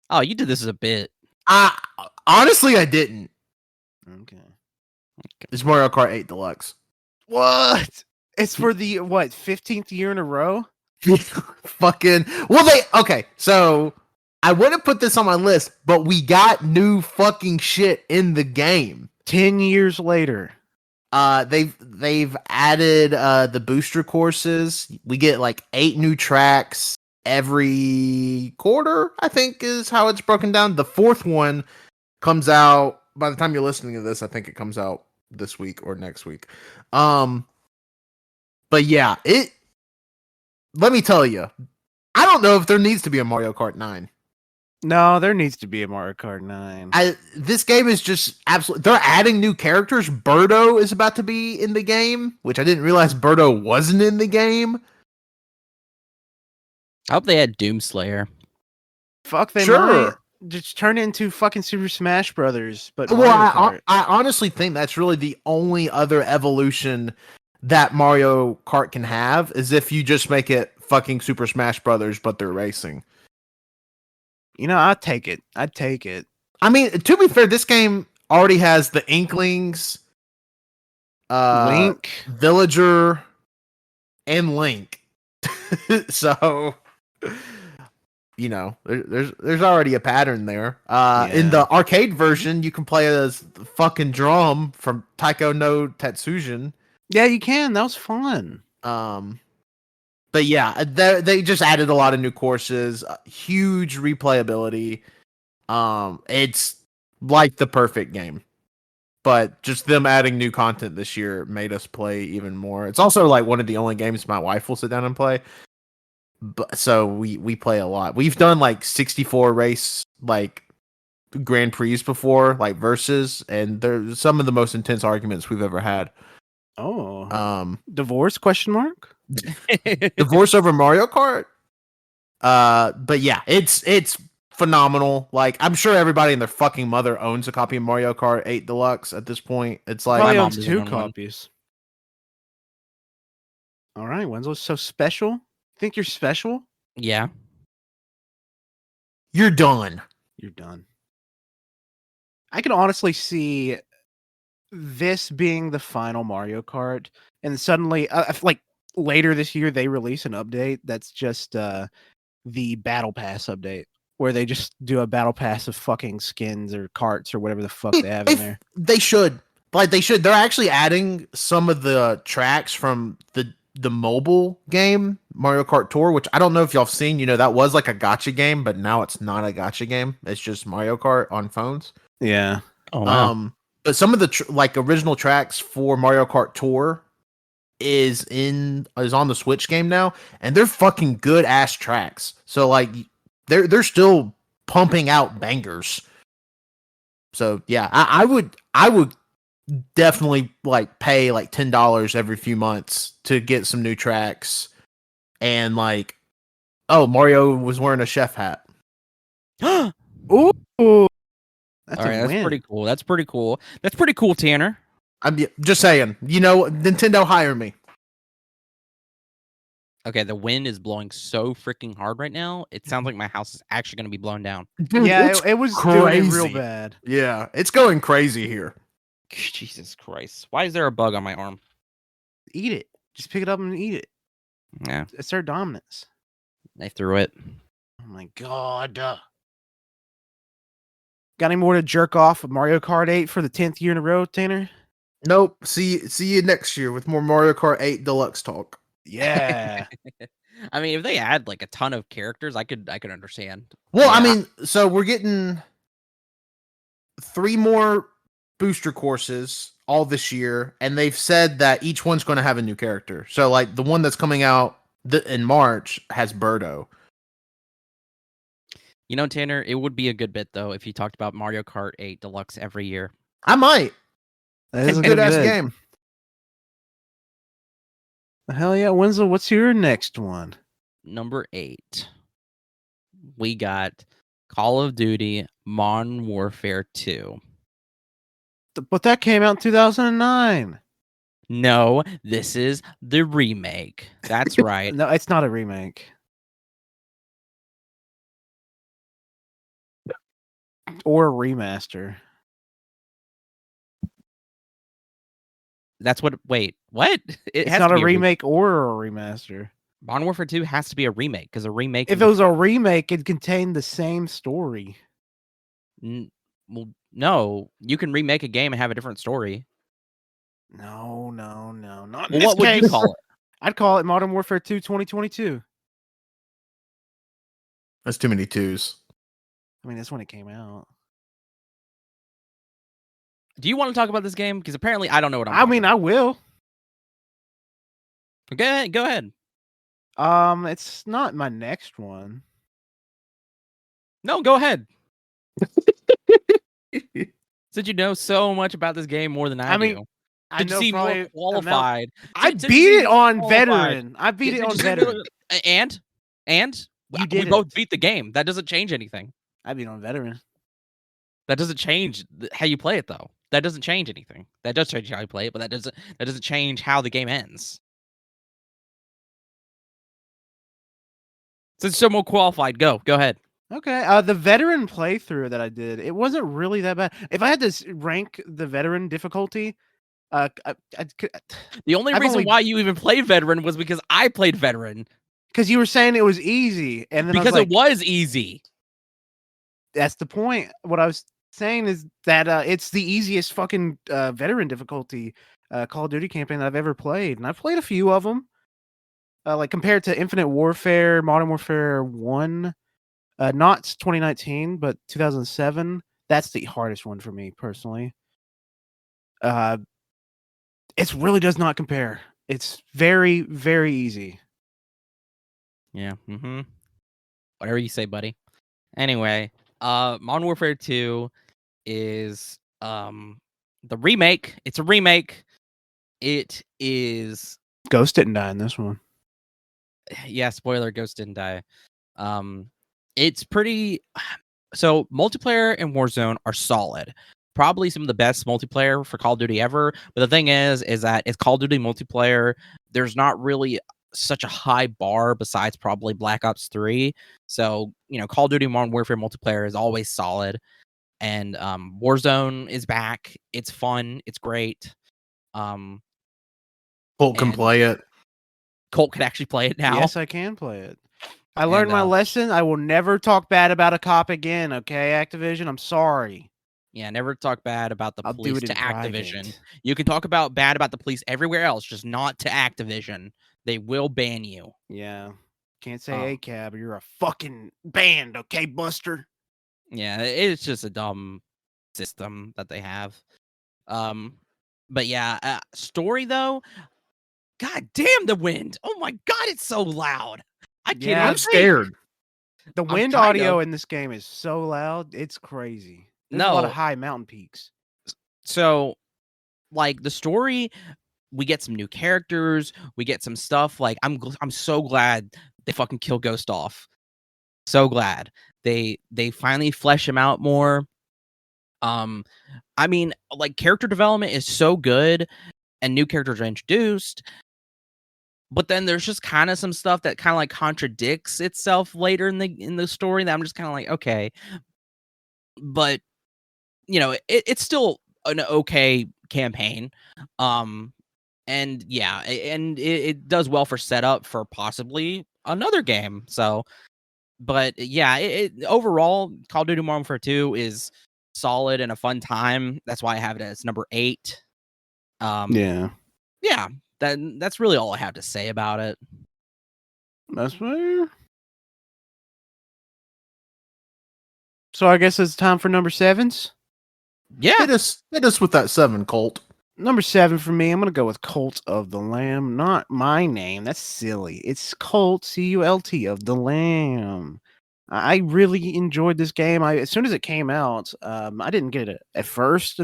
Oh, you did this as a bit. Honestly, I didn't. Okay. It's Mario Kart 8 Deluxe. What? It's for the 15th year in a row? Fucking okay. So I wouldn't put this on my list, but we got new fucking shit in the game. 10 years later. They've added the booster courses. We get like 8 new tracks every quarter, I think is how it's broken down. The 4th one comes out by the time you're listening to this. I think it comes out this week or next week. But yeah, let me tell you, I don't know if there needs to be a Mario Kart 9. No, there needs to be a Mario Kart 9. This game is just absolutely. They're adding new characters. Birdo is about to be in the game, which I didn't realize Birdo wasn't in the game. I hope they had Doomslayer. Fuck, they Sure. might just turn it into fucking Super Smash Brothers. But Well, Mario Kart. I honestly think that's really the only other evolution that Mario Kart can have is if you just make it fucking Super Smash Brothers, but they're racing. You know, I'd take it. I'd take it. I mean, to be fair, this game already has the Inklings, Link. Villager, and Link. So, you know, there's already a pattern there. In the arcade version, you can play as the fucking Drum from Taiko no Tatsujin. Yeah, you can. That was fun. But yeah, they just added a lot of new courses, huge replayability. It's like the perfect game, but just them adding new content this year made us play even more. It's also like one of the only games my wife will sit down and play. But so we play a lot. We've done like 64 race like Grand Prix before, like versus, and they're some of the most intense arguments we've ever had. Oh. Divorce question mark? Divorce over Mario Kart. But yeah, it's phenomenal. Like I'm sure everybody and their fucking mother owns a copy of Mario Kart 8 Deluxe at this point. It's like Probably mom owns doesn't 2 own one. copies. All right, Wenzel's so special. Think you're special? Yeah. you're done. You're done. I can honestly see this being the final Mario Kart, and suddenly, like later this year, they release an update that's just the Battle Pass update, where they just do a Battle Pass of fucking skins or carts or whatever the fuck they have in there. They should. Like they should. They're actually adding some of the tracks from the mobile game Mario Kart Tour, which I don't know if y'all have seen. You know, that was like a gacha game, but now it's not a gacha game. It's just Mario Kart on phones. Yeah. Oh wow. But some of the like original tracks for Mario Kart Tour is on the Switch game now, and they're fucking good ass tracks. So like they're still pumping out bangers. So yeah, I would definitely like pay like $10 every few months to get some new tracks, and like, oh, Mario was wearing a chef hat. Ooh. That's All right, a that's win. pretty cool. That's pretty cool. That's pretty cool, Tanner. I'm just saying, you know, Nintendo hire me. Okay, the wind is blowing so freaking hard right now. It sounds like my house is actually going to be blown down. Dude, Yeah, it's it was doing it real crazy. bad. Yeah, it's going crazy here. Jesus Christ. Why is there a bug on my arm? Eat it. Just pick it up and eat it. Yeah, It's their dominance. I threw it. Oh my god. Got any more to jerk off with Mario Kart 8 for the 10th year in a row, Tanner? Nope. See you next year with more Mario Kart 8 Deluxe talk. Yeah. I mean, if they add like a ton of characters, I could understand. Well, I Yeah. mean, so we're getting 3 more booster courses all this year, and they've said that each one's going to have a new character. So, like the one that's coming out in March has Birdo. You know, Tanner, it would be a good bit though if you talked about Mario Kart 8 Deluxe every year. I might. That is It's a a good ass bit. game. Hell yeah, Wenzel, what's your next one? Number 8, we got Call of Duty Modern Warfare 2. But that came out in 2009. No, this is the remake. That's right. No, it's not a remake. Or a remaster. That's what. Wait, what? It It's has not to a be remake or a remaster. Modern Warfare 2 has to be a remake because a remake. If it was a remake, it contained the same story. Well, no, you can remake a game and have a different story. No, not Well, in this what would case. you call it? I'd call it Modern Warfare 2 2022. That's too many twos. I mean, that's when it came out. Do you want to talk about this game? Because apparently I don't know what I'm I mean, I will. Okay, go ahead. It's not my next one. No, go ahead. Since you know so much about this game more than I mean, do. I Did you know seem more probably qualified? I Since you beat seem it more on qualified, veteran. I beat it on veteran. And You we did both it. beat the game. That doesn't change anything. I beat it on veteran. That doesn't change how you play it, though. That doesn't change anything. That does change how you play it, but that doesn't change how the game ends. Since you're more qualified, go ahead. Okay. The veteran playthrough that I did, it wasn't really that bad. If I had to rank the veteran difficulty, The only reason why you even played veteran was because I played veteran. Because you were saying it was easy, and then because it was easy. That's the point. What I was saying is that it's the easiest fucking veteran difficulty Call of Duty campaign that I've ever played, and I've played a few of them. Like compared to Infinite Warfare, Modern Warfare 1, not 2019, but 2007. That's the hardest one for me personally. It really does not compare. It's very, very easy. Yeah. Mm-hmm. Whatever you say, buddy. Anyway, Modern Warfare 2 is the remake. It's a remake. It is Ghost didn't die in this one. Yeah, spoiler, Ghost didn't die. It's pretty so multiplayer and Warzone are solid. Probably some of the best multiplayer for Call of Duty ever. But the thing is that it's Call of Duty multiplayer. There's not really such a high bar besides probably Black Ops 3. So, Call of Duty Modern Warfare multiplayer is always solid. And Warzone is back. It's fun. It's great. Colt can play it. Colt can actually play it now. Yes, I can play it. I learned my lesson. I will never talk bad about a cop again, okay, Activision? I'm sorry. Yeah, never talk bad about the police to Activision. Private. You can talk bad about the police everywhere else, just not to Activision. They will ban you. Yeah. Can't say ACAB or you're a fucking banned, okay, Buster? Yeah, it's just a dumb system that they have. But yeah, story though, god damn the wind. Oh my god, it's so loud. I'm scared. The wind audio in this game is so loud, it's crazy. There's a lot of high mountain peaks. So, like the story, we get some new characters, we get some stuff. Like I'm so glad they fucking kill Ghost off. So glad they finally flesh him out more. I mean, like character development is so good, and new characters are introduced. But then there's just kind of some stuff that kind of like contradicts itself later in the story that I'm just kind of like, okay. But it's still an okay campaign. And yeah, and it does well for setup for possibly another game. So, but yeah, overall, Call of Duty Modern Warfare 2 is solid and a fun time. That's why I have it as number 8. Yeah, that's really all I have to say about it. That's fair. So I guess it's time for number 7s. Yeah, hit us with that 7, Colt. Number 7 for me, I'm gonna go with Colt of the Lamb. Not my name. That's silly. It's Colt, Cult of the Lamb. I really enjoyed this game. As soon as it came out, I didn't get it at first,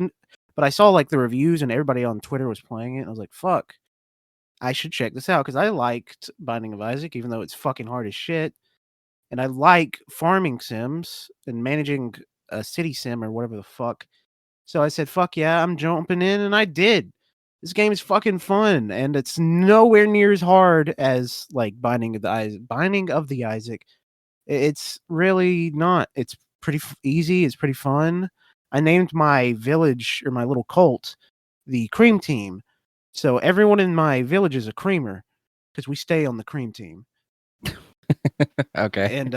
but I saw like the reviews and everybody on Twitter was playing it. And I was like, "Fuck, I should check this out," because I liked Binding of Isaac, even though it's fucking hard as shit. And I like farming sims and managing a city sim or whatever the fuck. So I said, fuck yeah, I'm jumping in, and I did. This game is fucking fun, and it's nowhere near as hard as like Binding of the Isaac. It's really not. It's pretty easy. It's pretty fun. I named my village or my little cult the Cream Team. So everyone in my village is a creamer. because we stay on the cream team. Okay. And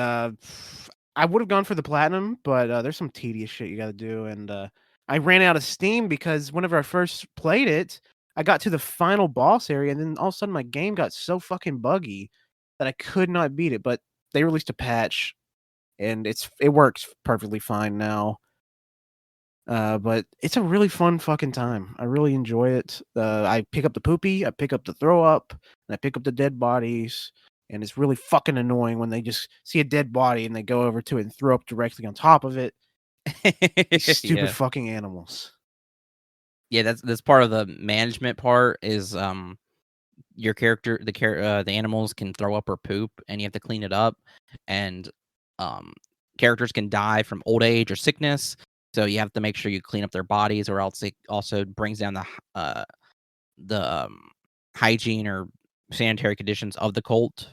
I would have gone for the platinum, but there's some tedious shit you got to do. And I ran out of steam because whenever I first played it, I got to the final boss area, and then all of a sudden my game got so fucking buggy that I could not beat it. But they released a patch, and it works perfectly fine now. But it's a really fun fucking time. I really enjoy it. I pick up the poopy, I pick up the throw up, and I pick up the dead bodies. And it's really fucking annoying when they just see a dead body and they go over to it and throw up directly on top of it. These stupid fucking animals. Yeah, that's part of the management part is your character, the animals can throw up or poop, and you have to clean it up. And characters can die from old age or sickness, so you have to make sure you clean up their bodies, or else it also brings down the hygiene or sanitary conditions of the Colt.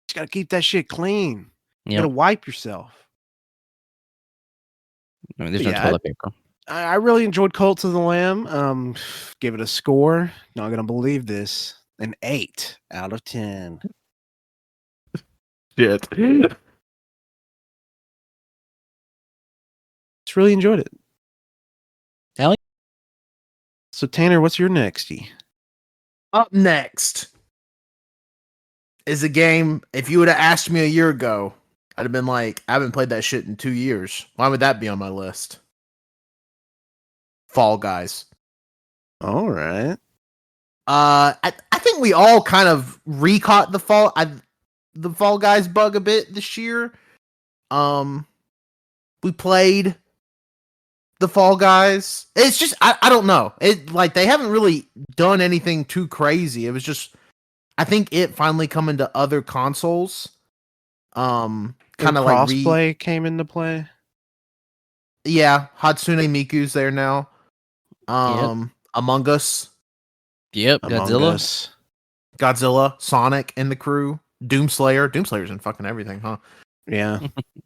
Just gotta keep that shit clean. You Yep. gotta wipe yourself. I mean, there's But no yeah, toilet paper. I really enjoyed Cult of the Lamb. Give it a score. Not gonna believe this. An 8 out of 10. Shit. Just really enjoyed it. Hell yeah. So Tanner, what's your nexty? Up next is a game. If you would have asked me a year ago, I'd have been like, I haven't played that shit in 2 years. Why would that be on my list? Fall Guys. All right. I think we all kind of recaught the Fall Guys bug a bit this year. We played the Fall Guys. It's just I don't know. It like they haven't really done anything too crazy. It was just I think it finally come into other consoles. Kind of like crossplay came into play. Yeah, Hatsune Miku's there now. Yep. Among Us. Yep, Godzilla, Sonic and the crew, Doomslayer. Doomslayer's in fucking everything, huh? Yeah.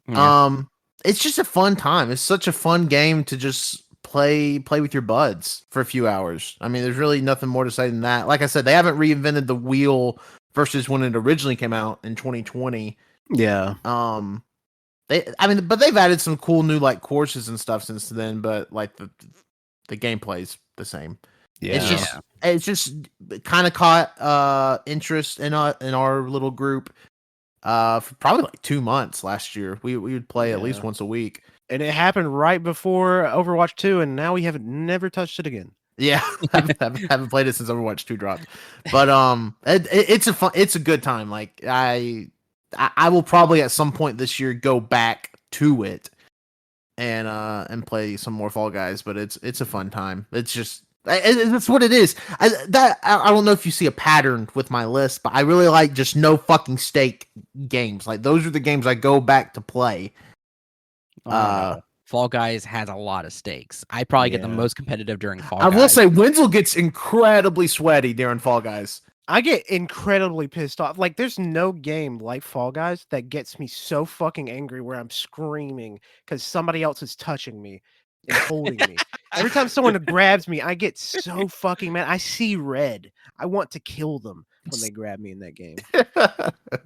Yeah. It's just a fun time. It's such a fun game to just play with your buds for a few hours. I mean, there's really nothing more to say than that. Like I said, they haven't reinvented the wheel versus when it originally came out in 2020. Yeah. But they've added some cool new like courses and stuff since then, but like the gameplay's the same. Yeah. It's just kind of caught interest in our little group for probably like 2 months last year. We would play at least once a week. And it happened right before Overwatch 2, and now we haven't never touched it again. Yeah, haven't played it since Overwatch 2 dropped. But it's a good time. Like I will probably at some point this year go back to it and play some more Fall Guys. But it's a fun time. It's just that's what it is. I don't know if you see a pattern with my list, but I really like just no fucking stake games. Like those are the games I go back to play. Fall Guys has a lot of stakes. I probably get the most competitive during Fall Guys. I will say Wenzel gets incredibly sweaty during Fall Guys. I get incredibly pissed off. Like, there's no game like Fall Guys that gets me so fucking angry where I'm screaming because somebody else is touching me and holding me. Every time someone grabs me, I get so fucking mad. I see red. I want to kill them when they grab me in that game.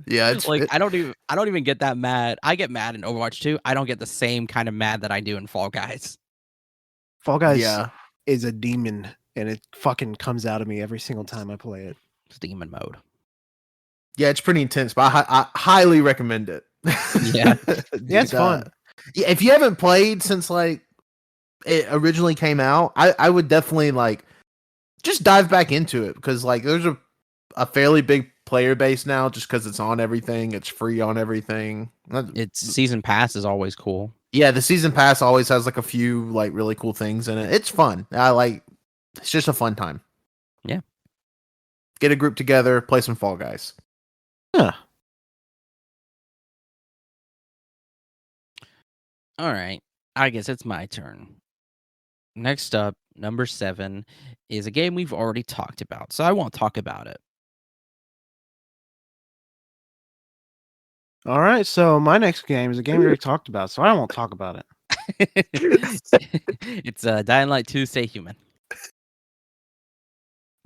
Yeah, it's like I don't even get that mad. I get mad in Overwatch 2. I don't get the same kind of mad that I do in Fall Guys. Fall Guys is a demon, and it fucking comes out of me every single time I play it. It's demon mode. Yeah, it's pretty intense, but I highly recommend it. Yeah, yeah, it's fun. Yeah, if you haven't played since like it originally came out, I would definitely like just dive back into it because like there's a fairly big player base now just because it's on everything. It's free on everything. Its season pass is always cool. Yeah, the season pass always has like a few like really cool things in it. It's fun. It's just a fun time. Yeah. Get a group together, play some Fall Guys. Yeah. All right. I guess it's my turn. Next up, number 7 is a game we've already talked about, so I won't talk about it. All right, so my next game is a game we already talked about, so I won't talk about it. It's Dying Light 2 Stay Human.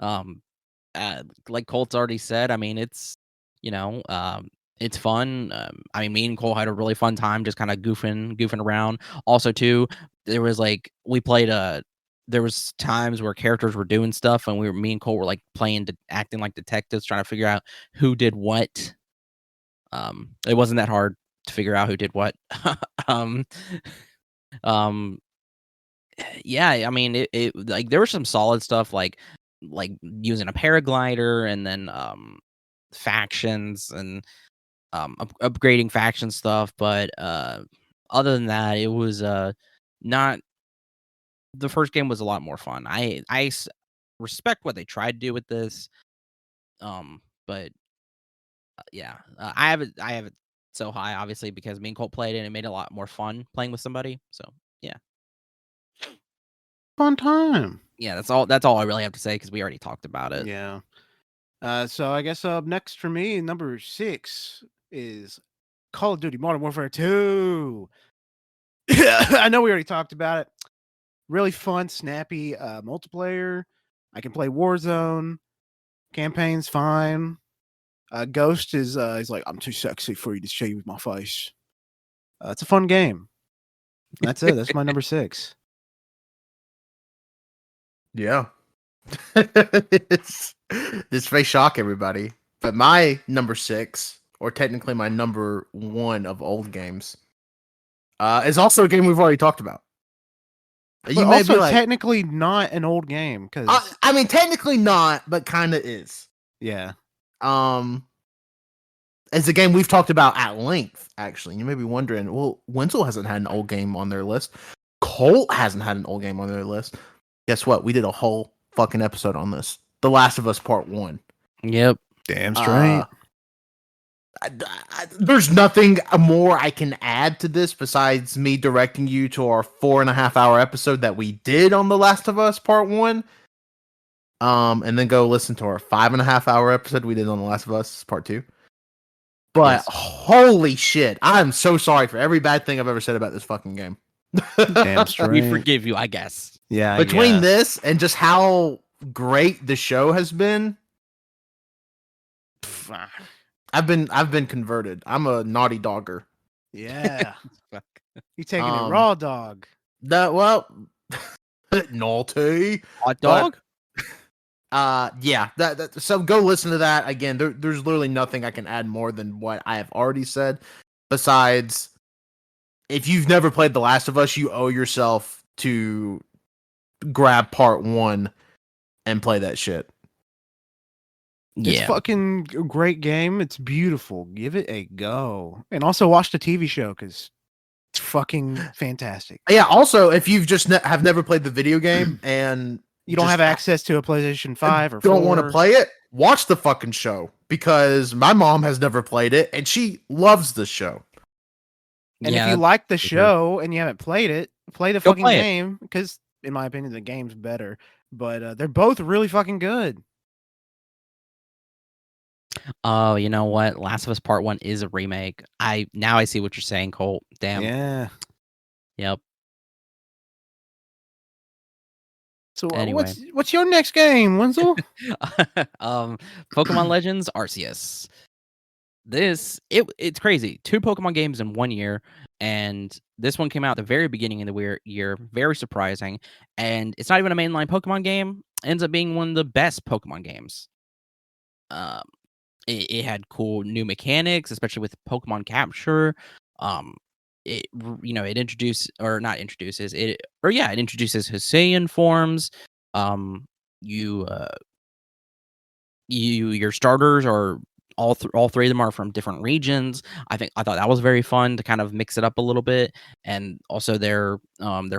Like Colt's already said, I mean, it's it's fun. I mean, me and Cole had a really fun time just kind of goofing around. Also, too, there was like we played there was times where characters were doing stuff, and me and Cole were like playing, acting like detectives, trying to figure out who did what. It wasn't that hard to figure out who did what. um, um, yeah, I mean, it like there was some solid stuff like using a paraglider and then factions and upgrading faction stuff, but other than that, it was not. The first game was a lot more fun. Respect what they tried to do with this, but yeah, I have it so high, obviously, because me and Colt played it and it made it a lot more fun playing with somebody. So yeah, Fun time. yeah, that's all I really have to say because we already talked about it. Yeah. So I guess up next for me, number 6 is Call of Duty Modern Warfare 2. I know we already talked about it. Really fun, snappy multiplayer. I can play Warzone. Campaign's fine. Ghost is he's like, I'm too sexy for you to shave my face. It's a fun game. That's it. That's my number 6. Yeah. This may shock everybody, but my number 6, or technically my number 1 of old games, is also a game we've already talked about. But also technically not an old game because I mean technically not, but kind of is. Yeah. It's a game we've talked about at length. Actually, you may be wondering, well, Wenzel hasn't had an old game on their list. Colt hasn't had an old game on their list. Guess what? We did a whole fucking episode on this. The Last of Us Part 1. Yep. Damn straight. There's nothing more I can add to this besides me directing you to our 4.5 hour episode that we did on The Last of Us Part 1. And then go listen to our 5.5 hour episode we did on The Last of Us Part 2. But holy shit, I'm so sorry for every bad thing I've ever said about this fucking game. Damn straight. We forgive you, I guess. Yeah. Between this and just how great the show has been, I've been converted. I'm a naughty dogger. Yeah. You taking it raw dog. Well, naughty hot dog. Yeah. So go listen to that again. There's literally nothing I can add more than what I have already said. Besides, if you've never played The Last of Us, you owe yourself to grab Part 1 and play that shit. Yeah. It's fucking great game. It's beautiful. Give it a go. And also watch the TV show because it's fucking fantastic. Yeah, also, if you've just have never played the video game and you don't have access to a PlayStation 5 or don't want to play it, watch the fucking show because my mom has never played it and she loves the show. And if you like the show and you haven't played it, play the fucking game because, in my opinion, the game's better. But they're both really fucking good. Oh, you know what? Last of Us Part 1 is a remake. I see what you're saying, Colt. Damn. Yeah. Yep. So anyway. What's your next game, Wenzel? Pokemon Legends Arceus. It's crazy. 2 Pokemon games in 1 year, and this one came out at the very beginning of the year. Very surprising, and it's not even a mainline Pokemon game. Ends up being one of the best Pokemon games. It had cool new mechanics, especially with Pokemon capture. It introduces Hisuian forms. Your starters are all 3 of them are from different regions. I thought that was very fun to kind of mix it up a little bit, and also their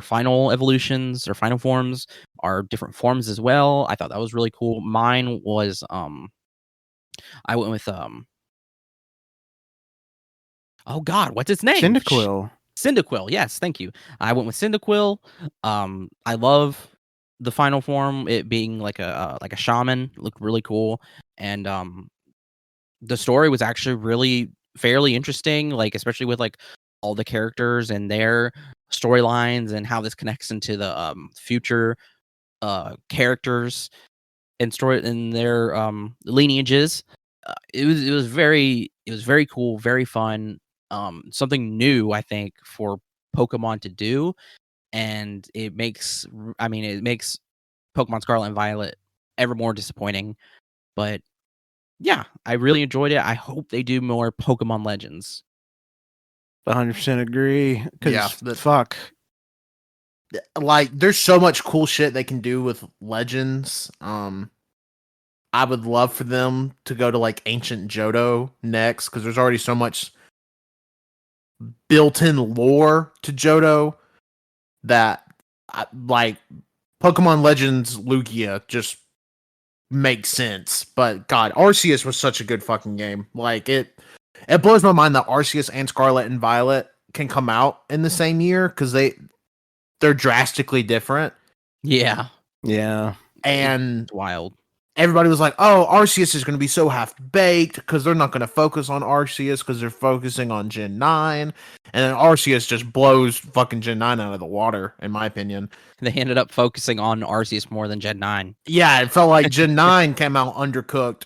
final evolutions or final forms are different forms as well. I thought that was really cool. Mine was I went with oh god, what's its name? Cyndaquil, yes, thank you. I went with Cyndaquil. I love the final form, it being like a shaman. It looked really cool, and the story was actually really fairly interesting, like especially with like all the characters and their storylines and how this connects into the future characters. in their lineages. It was very cool, very fun. Something new, I think, for Pokemon to do, and it makes Pokemon Scarlet and Violet ever more disappointing. But yeah, I really enjoyed it. I hope they do more Pokemon Legends. 100% agree. Yeah, Because fuck. Like, there's so much cool shit they can do with Legends. I would love for them to go to like Ancient Johto next, because there's already so much built-in lore to Johto that like Pokemon Legends Lugia just makes sense. But God, Arceus was such a good fucking game. Like, it blows my mind that Arceus and Scarlet and Violet can come out in the same year, because they're drastically different. Yeah, And it's wild. everybody was like, oh, Arceus is going to be so half-baked because they're not going to focus on Arceus because they're focusing on Gen 9. And then Arceus just blows fucking Gen 9 out of the water, in my opinion. They ended up focusing on Arceus more than Gen 9. Yeah, it felt like Gen 9 came out undercooked,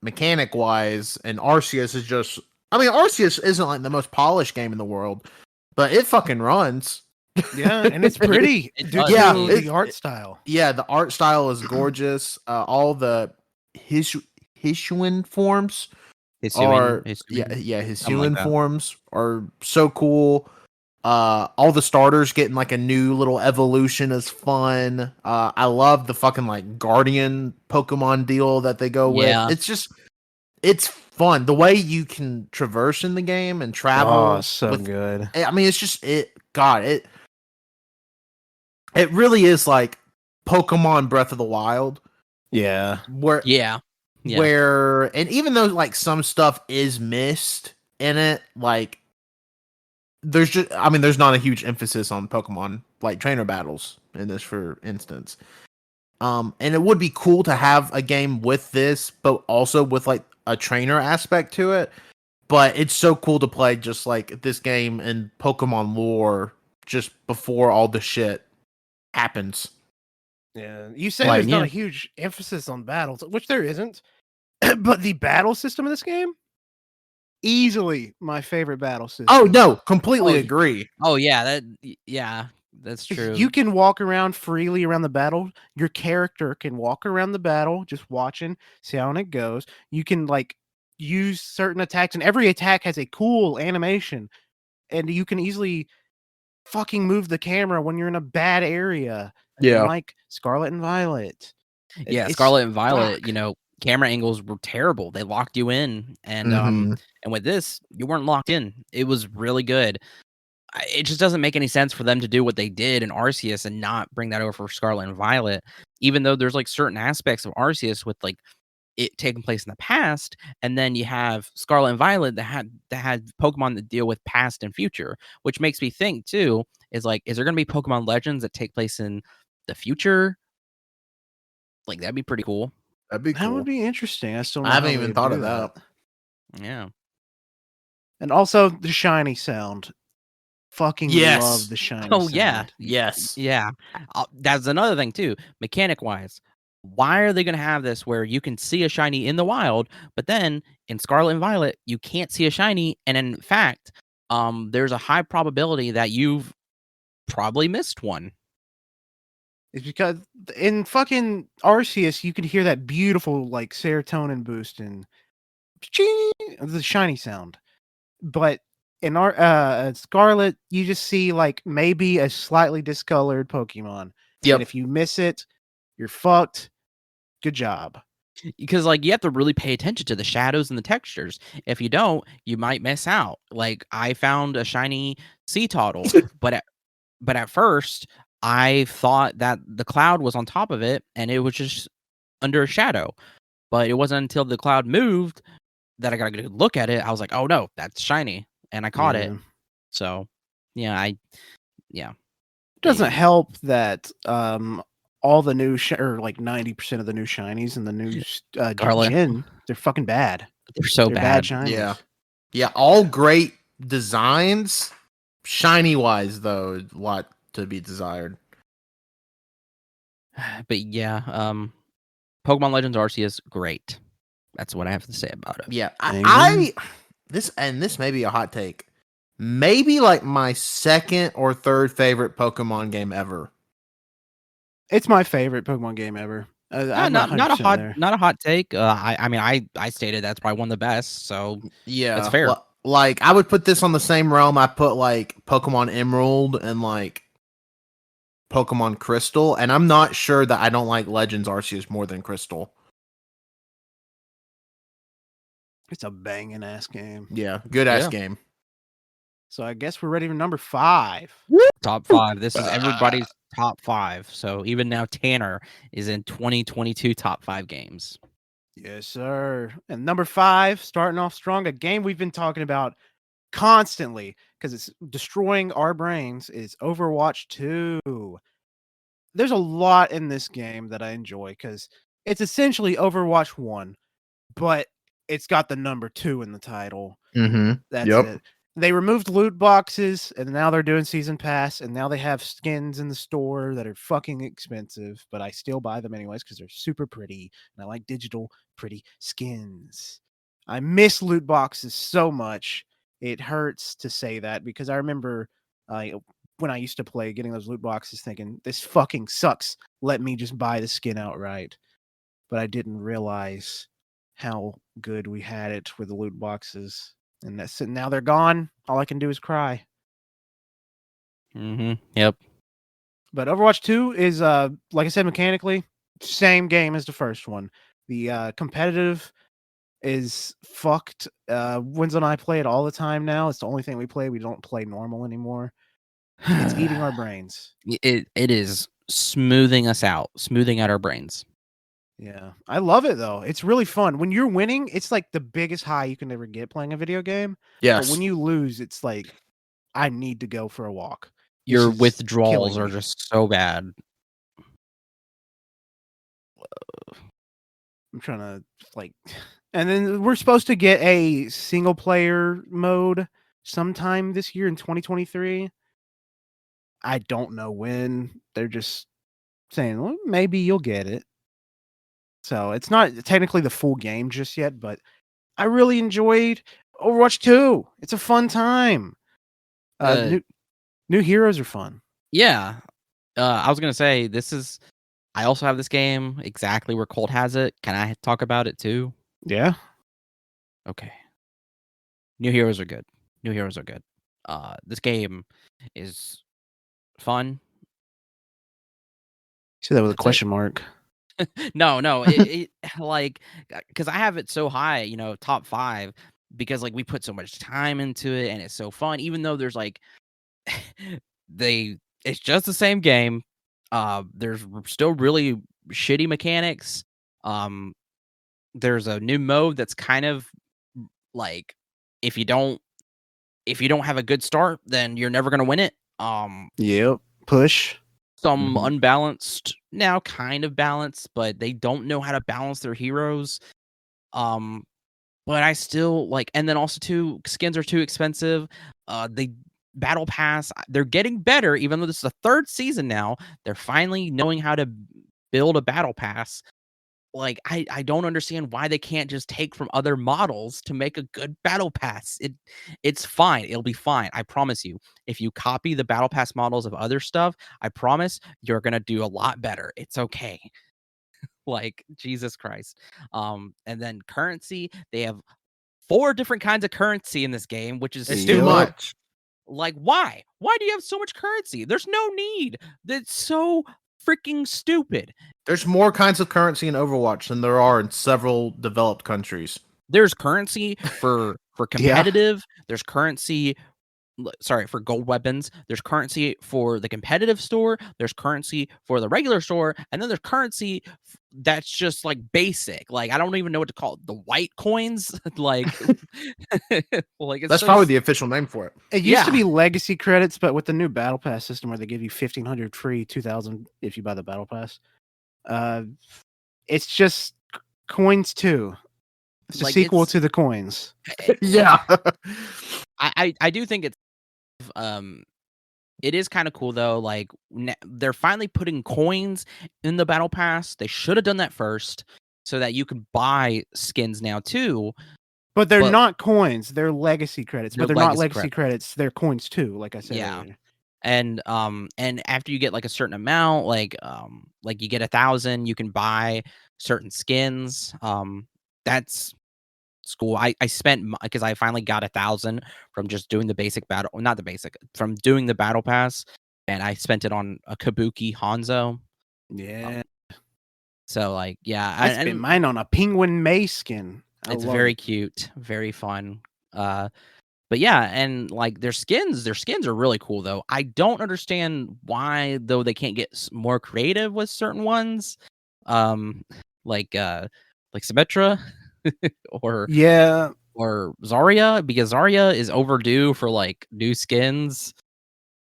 mechanic-wise, and Arceus is just... I mean, Arceus isn't like the most polished game in the world, but it fucking runs. Yeah, and it's pretty. It Dude, does. Yeah, the art style. Yeah, the art style is gorgeous. All the Hisuian forms are Hisuian that. forms are so cool. All the starters getting like a new little evolution is fun. I love the fucking like Guardian Pokemon deal that they go with. Yeah. It's fun. The way you can traverse in the game and travel. Oh, so good. I mean, it's just it really is like Pokemon Breath of the Wild. Yeah. Yeah. Where, and even though like some stuff is missed in it, like there's not a huge emphasis on Pokemon like trainer battles in this, for instance. And it would be cool to have a game with this, but also with like a trainer aspect to it. But it's so cool to play just like this game and Pokemon lore just before all the shit happens. Yeah, you say there's not a huge emphasis on battles, which there isn't, but the battle system in this game, easily my favorite battle system. Oh no, completely agree. Oh yeah, that's true. You can walk around freely around the battle. Your character can walk around the battle, just watching, see how it goes. You can like use certain attacks, and every attack has a cool animation, and you can easily fucking move the camera when you're in a bad area. Yeah, like Scarlet and Violet. Yeah, Scarlet and Violet, camera angles were terrible. They locked you in, and and with this, you weren't locked in. It was really good. It just doesn't make any sense for them to do what they did in Arceus and not bring that over for Scarlet and Violet, even though there's like certain aspects of Arceus with like it taking place in the past, and then you have Scarlet and Violet that had Pokemon that deal with past and future, which makes me think too, is like, is there going to be Pokemon Legends that take place in the future? Like, that'd be pretty cool. That'd be cool. That would be interesting. I haven't even thought of that. Yeah. And also the shiny sound. Fucking love the shiny sound. Oh yeah. Yes. Yeah. That's another thing too. Mechanic wise, why are they going to have this where you can see a shiny in the wild, but then in Scarlet and Violet you can't see a shiny, and in fact, there's a high probability that you've probably missed one. It's because in fucking Arceus you can hear that beautiful like serotonin boost and the shiny sound, but in our Scarlet you just see like maybe a slightly discolored Pokemon. Yep. And if you miss it, you're fucked. Good job. Because like you have to really pay attention to the shadows and the textures. If you don't, you might miss out. Like I found a shiny sea turtle, but at first I thought that the cloud was on top of it and it was just under a shadow. But it wasn't until the cloud moved that I got a good look at it. I was like, oh no, that's shiny. And I caught it. So yeah, It doesn't help that all the new or like 90% of the new shinies and the new gen, they're fucking bad. They're bad shinies. Yeah, all great designs. Shiny wise though, a lot to be desired. But yeah, Pokemon Legends Arceus, great. That's what I have to say about it. Yeah, Amen. this may be a hot take. Maybe like my second or third favorite Pokemon game ever. It's my favorite Pokemon game ever. I'm not a 100% hot there. not a hot take. I mean I stated that's probably one of the best. So Yeah, that's fair. Like I would put this on the same realm I put like Pokemon Emerald and like Pokemon Crystal, and I'm not sure that I don't like Legends Arceus more than Crystal. It's a banging ass game. Yeah, good ass Yeah. game. So I guess we're ready for number 5. Top 5. This is everybody's top 5. So even now Tanner is in 2022 top 5 games. Yes, sir. And number 5, starting off strong, a game we've been talking about constantly because it's destroying our brains, is Overwatch 2. There's a lot in this game that I enjoy because it's essentially Overwatch 1, but it's got the number 2 in the title. Mm-hmm. That's Yep. it. They removed loot boxes, and now they're doing season pass, and now they have skins in the store that are fucking expensive, but I still buy them anyways because they're super pretty, and I like digital pretty skins. I miss loot boxes so much. It hurts to say that because I remember when I used to play getting those loot boxes thinking, this fucking sucks. Let me just buy the skin outright. But I didn't realize how good we had it with the loot boxes. And now they're gone. All I can do is cry. Yep. But Overwatch 2 is like I said, mechanically, same game as the first one. The competitive is fucked. Wenzel and I play it all the time now. It's the only thing we play. We don't play normal anymore. It's eating our brains. It is smoothing us out, smoothing out our brains. Yeah. I love it though. It's really fun. When you're winning, it's like the biggest high you can ever get playing a video game. Yes. But when you lose, it's like I need to go for a walk. Your This is withdrawals killing are me. just so bad. I'm trying to like, and then we're supposed to get a single player mode sometime this year in 2023. I don't know when. They're just saying, well, maybe you'll get it. So it's not technically the full game just yet, but I really enjoyed Overwatch 2. It's a fun time. New heroes are fun. Yeah. I was gonna say I also have this game exactly where Colt has it. Can I talk about it too? Yeah. Okay. New heroes are good. New heroes are good. This game is fun. See that with a That's it. question mark. No, it like because I have it so high, top 5 because like we put so much time into it and it's so fun. Even though there's like it's just the same game. There's still really shitty mechanics. There's a new mode that's kind of like if you don't have a good start, then you're never gonna win it. Yep. Push. Some Mhm. unbalanced, now kind of balanced, but they don't know how to balance their heroes. But I still like, and then also too, skins are too expensive. They battle pass, they're getting better, even though this is the 3rd season now. They're finally knowing how to build a battle pass. Like, I don't understand why they can't just take from other models to make a good battle pass. It's fine. It'll be fine. I promise you. If you copy the battle pass models of other stuff, I promise you're gonna do a lot better. It's okay. Like, Jesus Christ. And then currency, they have 4 different kinds of currency in this game, which is It's Yep. too much. like, why? Why do you have so much currency? There's no need. That's so freaking stupid. There's more kinds of currency in Overwatch than there are in several developed countries. There's currency for competitive. There's currency for gold weapons. There's currency for the competitive store. There's currency for the regular store, and then there's currency that's just like basic. Like I don't even know what to call it. The white coins, like, like it's That's so probably the official name for it. It used to Yeah. be legacy credits, but with the new battle pass system where they give you 1,500 free, 2,000 if you buy the battle pass, it's just coins too. It's a Like, sequel it's- to the coins. Yeah. I do think it's It is kind of cool though. Like they're finally putting coins in the battle pass. They should have done that first, so that you can buy skins now too. But they're But not coins. They're legacy credits. they're But they're not legacy legacy credits. They're coins too, like I said Yeah. earlier. And after you get like a certain amount, like you get 1,000, you can buy certain skins. That's cool. I spent because I finally got 1,000 from just doing the basic battle, not the basic, from doing the battle pass, and I spent it on a Kabuki Hanzo. Yeah. So like, yeah, I spent mine on a Penguin May skin. It's very cute, very fun. But yeah, and like their skins are really cool though. I don't understand why though they can't get more creative with certain ones, like Symmetra or Yeah. or Zarya, because Zarya is overdue for like new skins.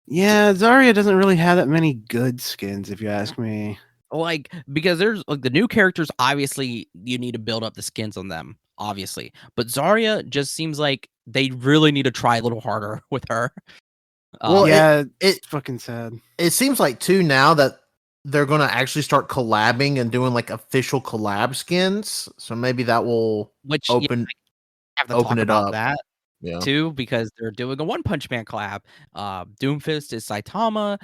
Yeah, Zarya doesn't really have that many good skins, if you ask me. Like because there's like the new characters, obviously you need to build up the skins on them, obviously. But Zarya just seems like they really need to try a little harder with her. Well, Yeah, it's fucking sad. It seems like too now that they're gonna actually start collabing and doing like official collab skins. So maybe that will Which open have to open talk it about up. that Yeah. too, because they're doing a One Punch Man collab. Doomfist is Saitama,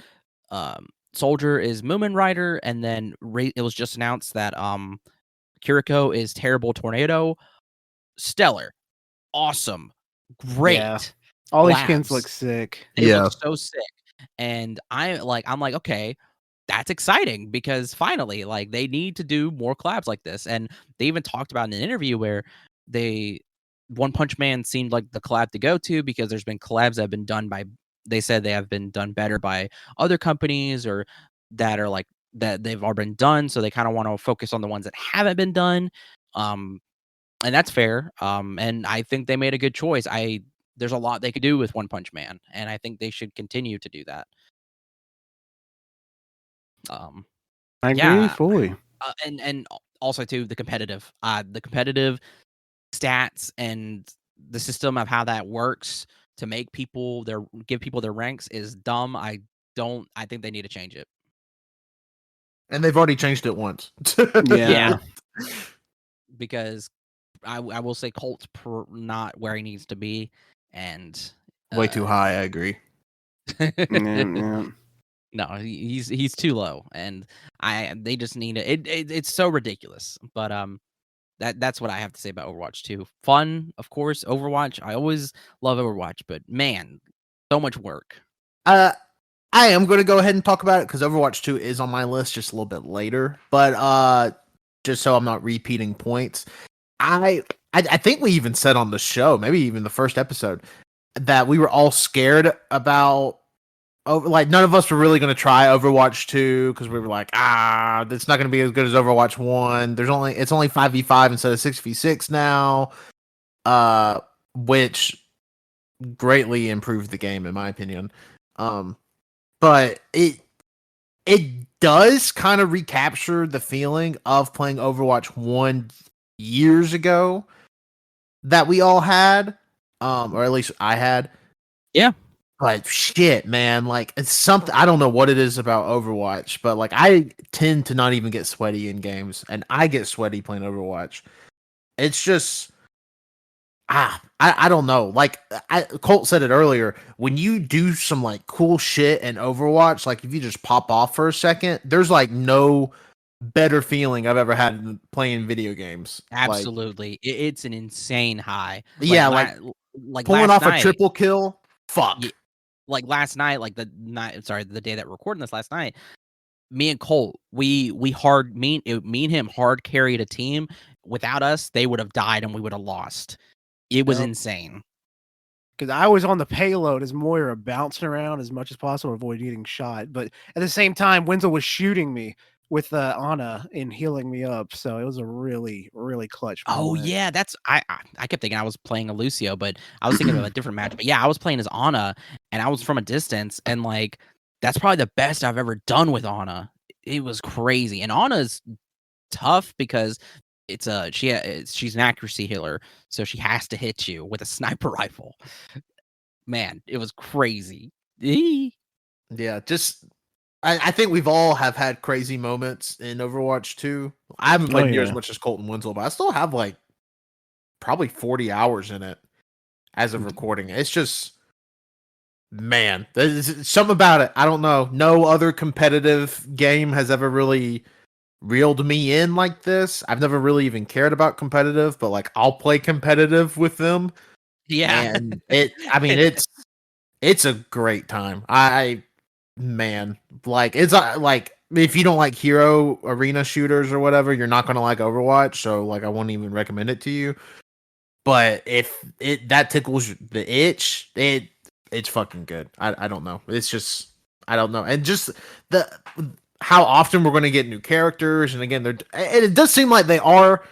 Soldier is Moomin Rider, and then it was just announced that Kiriko is Terrible Tornado. Stellar, awesome, great. Yeah. All these skins collabs. look sick. They look so sick, and I'm like, okay, that's exciting because finally, like, they need to do more collabs like this. And they even talked about in an interview where One Punch Man seemed like the collab to go to because there's been collabs that have been done by, they said they have been done better by other companies or that are like that they've all been done. So they kind of want to focus on the ones that haven't been done. And that's fair. And I think they made a good choice. There's a lot they could do with One Punch Man, and I think they should continue to do that. I agree fully. And also too the competitive stats and the system of how that works to make people give people their ranks is dumb. I think they need to change it. And they've already changed it once. Yeah. Because I will say Colt's not where he needs to be, and way too high. I agree. Yeah. No, he's too low, and they just need it's so ridiculous. But that's what I have to say about Overwatch 2. Fun, of course. Overwatch, I always love Overwatch, but man, so much work. I am going to go ahead and talk about it because Overwatch 2 is on my list just a little bit later. But just so I'm not repeating points, I think we even said on the show, maybe even the first episode, that we were all scared about. Like none of us were really going to try Overwatch 2 because we were like, it's not going to be as good as Overwatch 1. It's only 5v5 instead of 6v6 now, which greatly improved the game in my opinion. But it does kind of recapture the feeling of playing Overwatch 1 years ago that we all had, or at least I had. Yeah. But shit, man, like it's something, I don't know what it is about Overwatch, but like I tend to not even get sweaty in games, and I get sweaty playing Overwatch. It's just, I don't know. Like Colt said it earlier, when you do some like cool shit in Overwatch, like if you just pop off for a second, there's like no better feeling I've ever had in playing video games. Absolutely, like, it's an insane high. Like pulling off a triple kill. Fuck. Yeah, like last night, like the day that we're recording this last night, me and Colt, me and him hard carried a team. Without us, they would have died and we would have lost. It was insane. Because I was on the payload as Moira, bouncing around as much as possible to avoid getting shot. But at the same time, Wenzel was shooting me with Ana and healing me up. So it was a really, really clutch moment. Oh, yeah. I kept thinking I was playing a Lucio, but I was thinking of a different match. But yeah, I was playing as Ana, and I was from a distance. And like, that's probably the best I've ever done with Ana. It was crazy. And Ana's tough because she's an accuracy healer, so she has to hit you with a sniper rifle. Man, it was crazy. Yeah, just I think we've all have had crazy moments in Overwatch 2. I haven't played near as much as Colt and Wenzel, but I still have like probably 40 hours in it as of recording. It's just, man, there's something about it. I don't know. No other competitive game has ever really reeled me in like this. I've never really even cared about competitive, but like I'll play competitive with them. Yeah. And it's a great time. Man, like it's like if you don't like hero arena shooters or whatever, you're not gonna like Overwatch. So like I won't even recommend it to you. But if that tickles the itch, it's fucking good. I don't know. It's just I don't know, and just the how often we're gonna get new characters, and again, it does seem like they are.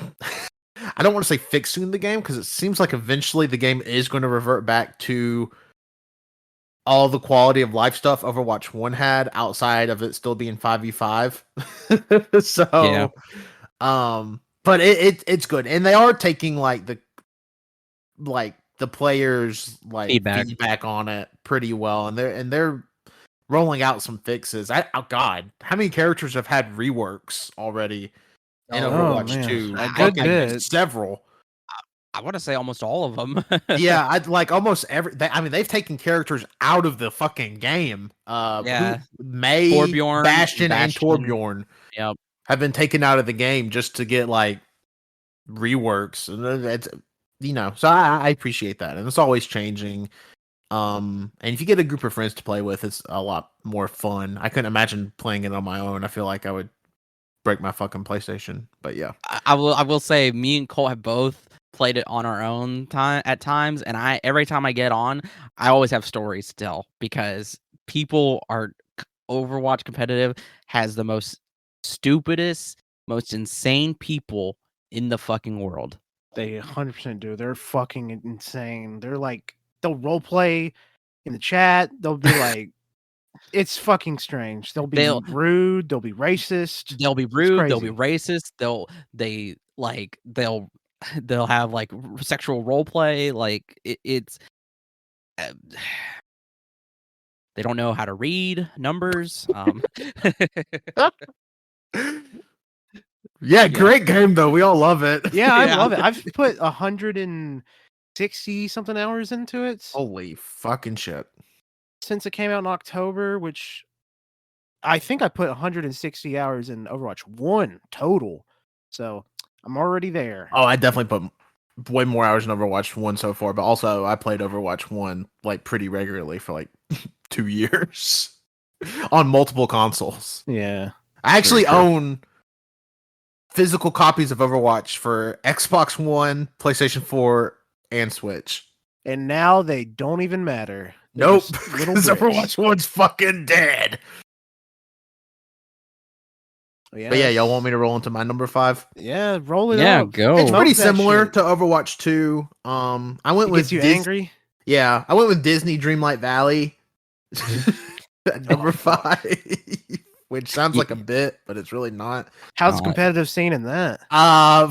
I don't want to say fixing the game because it seems like eventually the game is going to revert back to all the quality of life stuff Overwatch 1 had outside of it still being 5v5. So, Yeah. But it's good. And they are taking like the players like feedback on it pretty well, and they're rolling out some fixes. Oh god, how many characters have had reworks already in Overwatch 2? A good bit. Several. I want to say almost all of them. Yeah, I'd like almost every. They've taken characters out of the fucking game. May, Torbjorn, Bastion, and Torbjorn. Yep, have been taken out of the game just to get like reworks, and it's So I appreciate that, and it's always changing. And if you get a group of friends to play with, it's a lot more fun. I couldn't imagine playing it on my own. I feel like I would break my fucking PlayStation. But yeah, I will say, me and Colt have both played it on our own time at times, and every time I get on, I always have stories to tell because people are Overwatch competitive has the most stupidest, most insane people in the fucking world. They 100% do. They're fucking insane. They're like, they'll role play in the chat. They'll be like, it's fucking strange. They'll be rude. They'll be racist. They'll be rude. They'll be racist. They'll have like sexual role play. Like it's they don't know how to read numbers. Yeah, great game though. We all love it. Yeah, I love it. I've put 160 something hours into it. Holy fucking shit. Since it came out in October, which I think I put 160 hours in Overwatch 1 total. So I'm already there. Oh, I definitely put way more hours in Overwatch 1 so far, but also I played Overwatch 1 like pretty regularly for like 2 years on multiple consoles. Yeah. I actually own physical copies of Overwatch for Xbox One, PlayStation 4, and Switch. And now they don't even matter. Nope. Because Overwatch 1's fucking dead. Yeah. But yeah, y'all want me to roll into my number 5? Yeah, roll it up. Yeah, go. It's pretty similar to Overwatch 2. I went with you angry? Yeah, I went with Disney Dreamlight Valley at number 5. Which sounds like a bit, but it's really not. How's the competitive scene in that?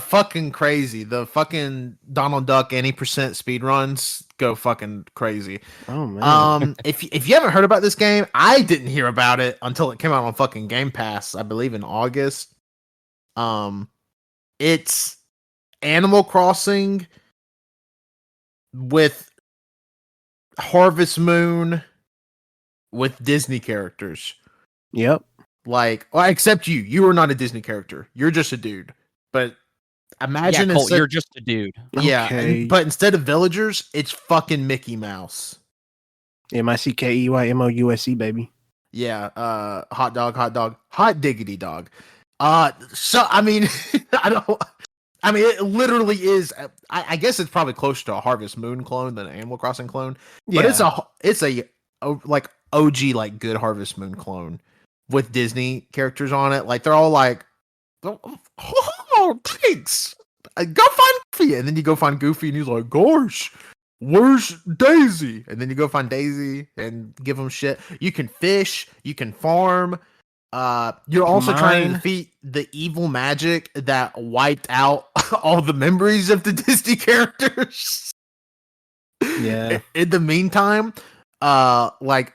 Fucking crazy. The fucking Donald Duck any percent speed runs go fucking crazy. Oh man. If you haven't heard about this game, I didn't hear about it until it came out on fucking Game Pass, I believe in August. It's Animal Crossing with Harvest Moon with Disney characters. Yep. Like, well, except you are not a Disney character. You're just a dude. But imagine Colt, you're just a dude. Yeah, Okay. but instead of villagers, it's fucking Mickey Mouse. MICKEYMOUSE, baby. Yeah, hot dog, hot diggity dog. So I mean, it literally is. I guess it's probably closer to a Harvest Moon clone than an Animal Crossing clone. But it's a like OG like good Harvest Moon clone with Disney characters on it. Like they're all like, oh, thanks. Go find Goofy, and then you go find Goofy, and he's like, gosh, where's Daisy? And then you go find Daisy and give him shit. You can fish, you can farm. You're also trying to defeat the evil magic that wiped out all the memories of the Disney characters. Yeah. In the meantime, like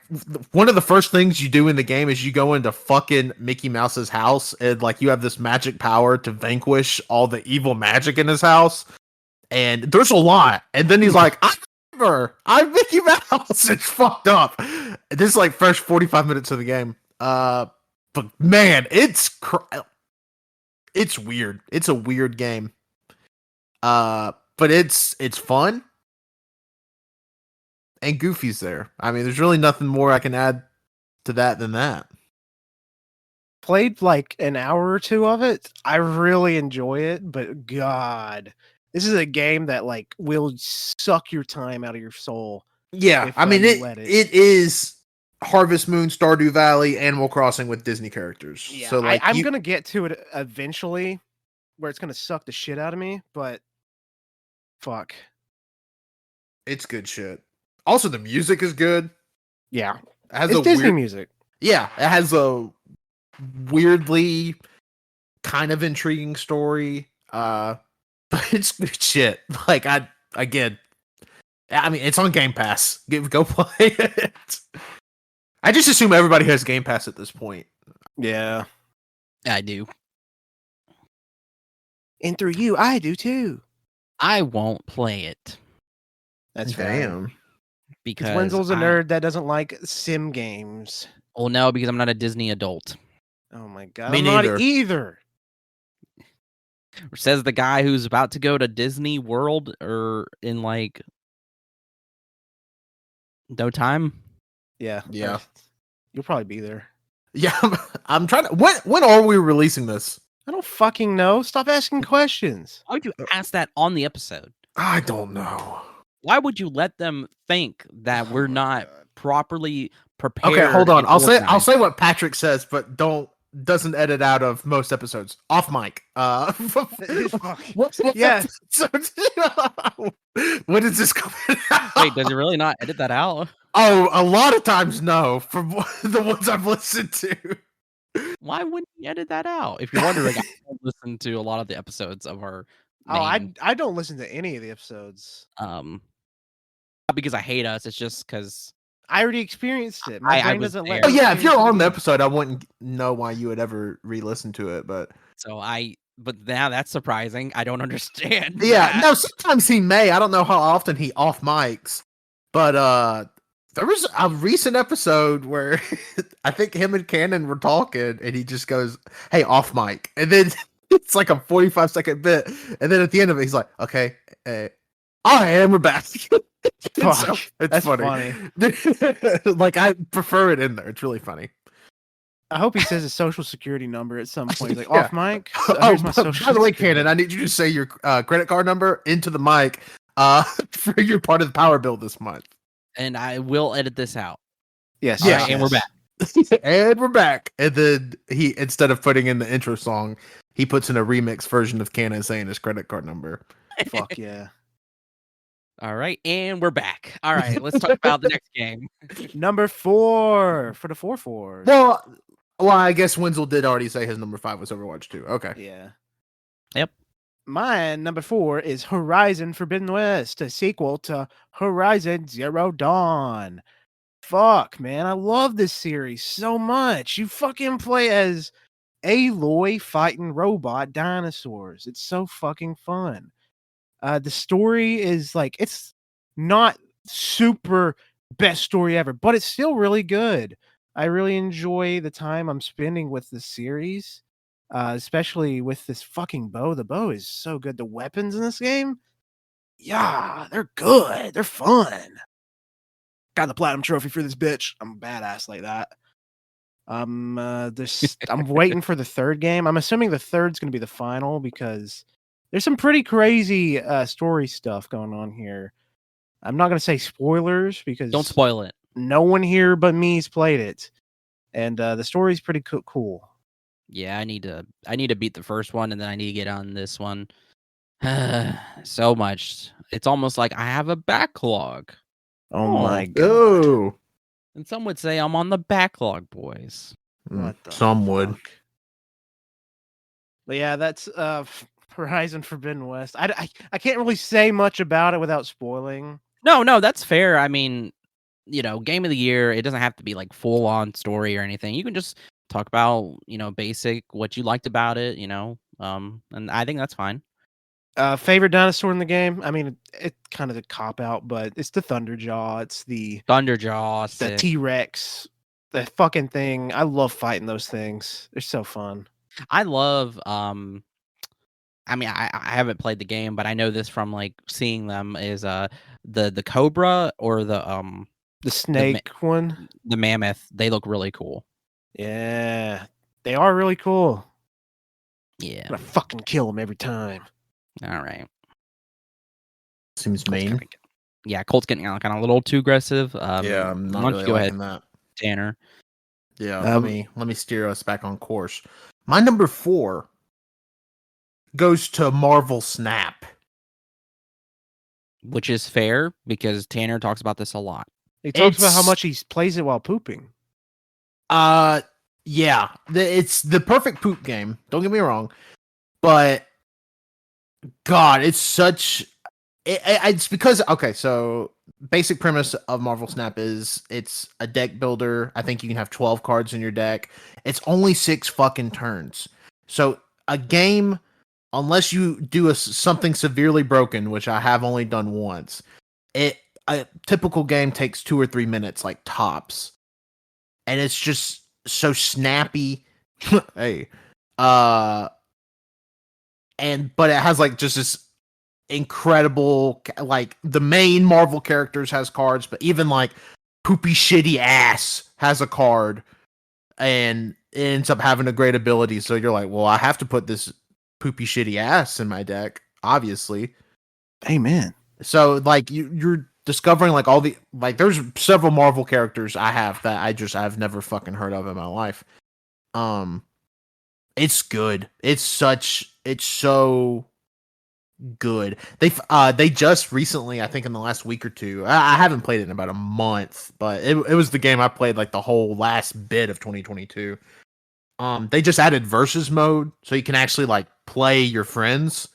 one of the first things you do in the game is you go into fucking Mickey Mouse's house and like you have this magic power to vanquish all the evil magic in his house. And there's a lot. And then he's like, I'm Mickey Mouse. It's fucked up. This is like first 45 minutes of the game. But man, it's weird. It's a weird game. But it's fun. And Goofy's there. I mean, there's really nothing more I can add to that than that. Played like an hour or two of it. I really enjoy it, but God, this is a game that like will suck your time out of your soul. Yeah, if, I mean you let it. It is Harvest Moon, Stardew Valley, Animal Crossing with Disney characters. Yeah, so like I'm gonna get to it eventually, where it's gonna suck the shit out of me. But fuck, it's good shit. Also, the music is good. Yeah, It has it's a Disney weird, music. Yeah, it has a weirdly kind of intriguing story. But it's good shit. Like I mean, it's on Game Pass. Go play it. I just assume everybody has Game Pass at this point. Yeah, I do. and through you, I do too. I won't play it That's fine. Damn. because Wenzel's a nerd that doesn't like sim games. Oh no, because I'm not a Disney adult. Oh my god, Me I'm not neither. either. Says the guy who's about to go to Disney World or in like no time. Yeah, Yeah. you'll probably be there. Yeah, I'm trying to. When are we releasing this? I don't fucking know. Stop asking questions. Why would you ask that on the episode? I don't know. Why would you let them think that we're not properly prepared? Okay, hold on. and I'll organized? say what Patrick says, but doesn't edit out of most episodes. Off mic. What's Yes. When is this coming out? Wait, does it really not edit that out? Oh, a lot of times no. From the ones I've listened to. Why wouldn't you edit that out? If you're wondering, I don't listen to a lot of the episodes of our main, I don't listen to any of the episodes. not because I hate us. It's just because I already experienced it. My I brain was doesn't there. let. Oh me yeah, if you're experience it on the again. episode, I wouldn't know why you would ever re-listen to it, but but now that's surprising. I don't understand. yeah, that. no, sometimes he may. I don't know how often he off mics, but there was a recent episode where I think him and Cannon were talking, and he just goes, "Hey, off mic," and then it's like a 45-second bit, and then at the end of it, he's like, "Okay, all right, and we're back." Fuck, it's that's funny. Like I prefer it in there. It's really funny. I hope he says his social security number at some point. He's like, Yeah. off mic. So Oh, here's my by social the way, security. Cannon, I need you to say your credit card number into the mic for your part of the power bill this month. And I will edit this out. Yes. Yeah, Alright, and we're back. And we're back. And then he, instead of putting in the intro song, he puts in a remix version of Cannon saying his credit card number. Fuck yeah. All right, and we're back. All right, let's talk about the next game. Number 4 for the 4-4. Well, I guess Wenzel did already say his number 5 was Overwatch 2. Okay. Yeah. Yep. Mine, number 4, is Horizon Forbidden West, a sequel to Horizon Zero Dawn. Fuck, man. I love this series so much. You fucking play as Aloy fighting robot dinosaurs. It's so fucking fun. The story is like, it's not super best story ever, but it's still really good. I really enjoy the time I'm spending with the series, especially with this fucking bow. The bow is so good. The weapons in this game, yeah, they're good. They're fun. Got the platinum trophy for this bitch. I'm a badass like that. I'm waiting for the third game. I'm assuming the third's going to be the final because there's some pretty crazy story stuff going on here. I'm not going to say spoilers because Don't spoil it. no one here but me's played it, and the story's pretty cool. Yeah, I need to beat the first one, and then I need to get on this one. So much. It's almost like I have a backlog. Oh my god! Oh. And some would say I'm on the backlog, boys. What the Some would. fuck? But yeah, that's Horizon Forbidden West. I can't really say much about it without spoiling. No, that's fair. I mean, game of the year. It doesn't have to be like full on story or anything. You can just talk about basic what you liked about it. And I think that's fine. Favorite dinosaur in the game? I mean, it's kind of a cop out, but it's the Thunderjaw. It's the Thunderjaw, sick. T-Rex. The fucking thing. I love fighting those things. They're so fun. I love I mean, I haven't played the game, but I know this from like seeing them is the cobra or The snake one. the mammoth. They look really cool. Yeah, they are really cool. Yeah. I'm gonna fucking kill them every time. All right. Seems mean. Yeah, Colt's getting kind of a little too aggressive. Yeah, I'm why not don't really you go liking ahead, that. Tanner? Yeah, let me steer us back on course. My number 4 goes to Marvel Snap. Which is fair because Tanner talks about this a lot. He talks about how much he plays it while pooping. Yeah, it's the perfect poop game. Don't get me wrong, but God, it's such. It's because so basic premise of Marvel Snap is it's a deck builder. I think you can have 12 cards in your deck. It's only 6 fucking turns. So a game, unless you do something severely broken, which I have only done once, a typical game takes 2 or 3 minutes, like tops, and it's just so snappy. Hey, but it has like just this incredible, like the main Marvel characters has cards, but even like poopy shitty ass has a card and it ends up having a great ability. So you're like, well, I have to put this poopy shitty ass in my deck, obviously. Amen. So like you're discovering like all the like there's several Marvel characters I have that I've never fucking heard of in my life. It's good. It's so good. They just recently, I think in the last week or two, I haven't played it in about a month, but it was the game I played like the whole last bit of 2022. They just added versus mode, so you can actually like play your friends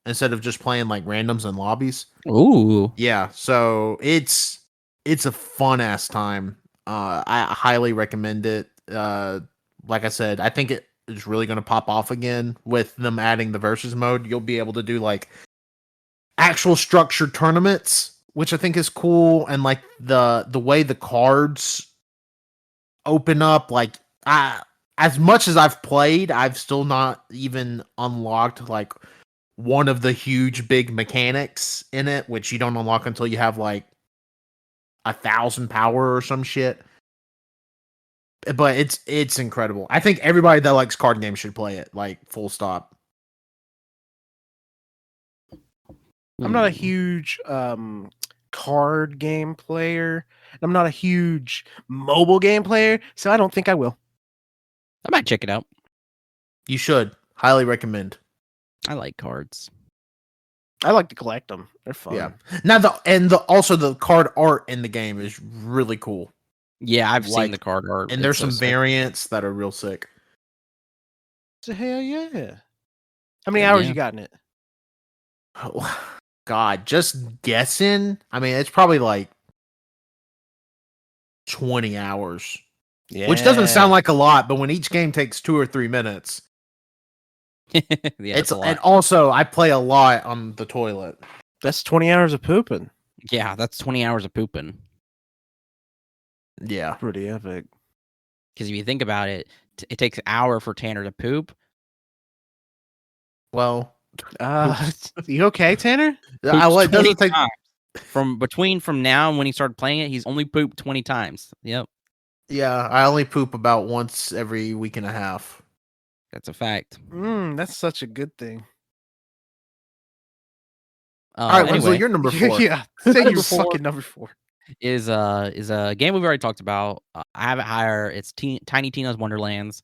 instead of just playing like randoms in lobbies. Ooh. Yeah, so it's a fun ass time. I highly recommend it. Like I said, I think it is really going to pop off again with them adding the versus mode. You'll be able to do like actual structured tournaments, which I think is cool, and like the way the cards open up, like as much as I've played, I've still not even unlocked like one of the huge big mechanics in it, which you don't unlock until you have like 1,000 power or some shit. But it's incredible. I think everybody that likes card games should play it, like full stop. I'm not a huge card game player. I'm not a huge mobile game player, so I don't think I will. I might check it out. You should. Highly recommend. I like cards. I like to collect them. They're fun. Yeah. Now also the card art in the game is really cool. Yeah, I've seen the card art. And there's some variants that are real sick. So hell yeah. How many hours you got in it? Oh, God, just guessing. I mean, it's probably like 20 hours. Yeah. Which doesn't sound like a lot, but when each game takes 2 or 3 minutes. Yeah, it's a lot. And also I play a lot on the toilet. That's 20 hours of pooping. Yeah, that's 20 hours of pooping. Yeah. Pretty epic. Because if you think about it, it takes an hour for Tanner to poop. Well, you okay, Tanner? It doesn't take from now and when he started playing it, he's only pooped 20 times. Yep. Yeah, I only poop about once every week and a half. That's a fact. That's such a good thing. All right, Wenzel, you're number 4. Yeah, say you're fucking number 4. Is a game we've already talked about. I have it higher. It's Tiny Tina's Wonderlands.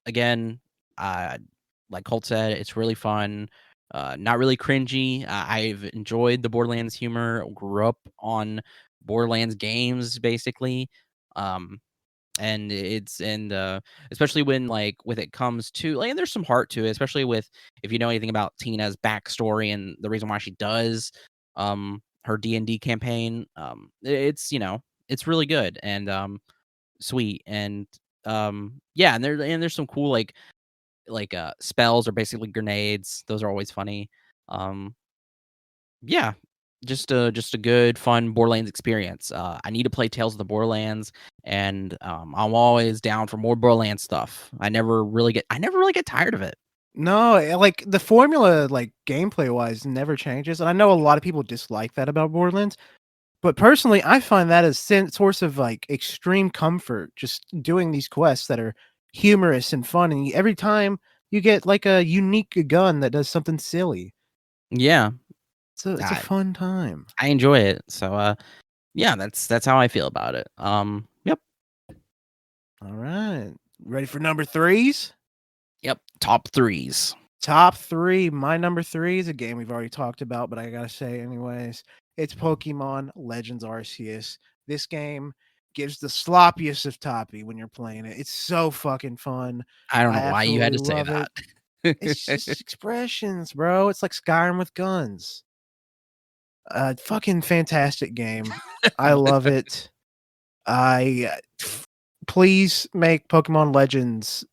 Again, like Colt said, it's really fun. Not really cringy. I've enjoyed the Borderlands humor. Grew up on Borderlands games, basically. And especially when with it comes to and there's some heart to it, especially with if you know anything about Tina's backstory and the reason why she does her D&D campaign. It's it's really good and sweet and yeah, and there's some cool spells are basically grenades. Those are always funny. Um, yeah, just a good fun Borderlands experience. I need to play Tales of the Borderlands, and I'm always down for more Borderlands stuff. I never really get tired of it. No, like the formula, like gameplay wise, never changes, and I know a lot of people dislike that about Borderlands. But personally, I find that a source of like extreme comfort, just doing these quests that are humorous and fun, and every time you get like a unique gun that does something silly. Yeah, It's a I, fun time. I enjoy it. So yeah, that's how I feel about it. Yep. All right, ready for number threes? Yep. Top threes. Top three. My number three is a game we've already talked about, but I gotta say anyways. It's Pokemon Legends Arceus. This game gives the sloppiest of toppy when you're playing it. It's so fucking fun. I don't I know why you had to say absolutely love that. It's just expressions, bro. It's like Skyrim with guns. Fucking fantastic game. I love it. Please make Pokemon Legends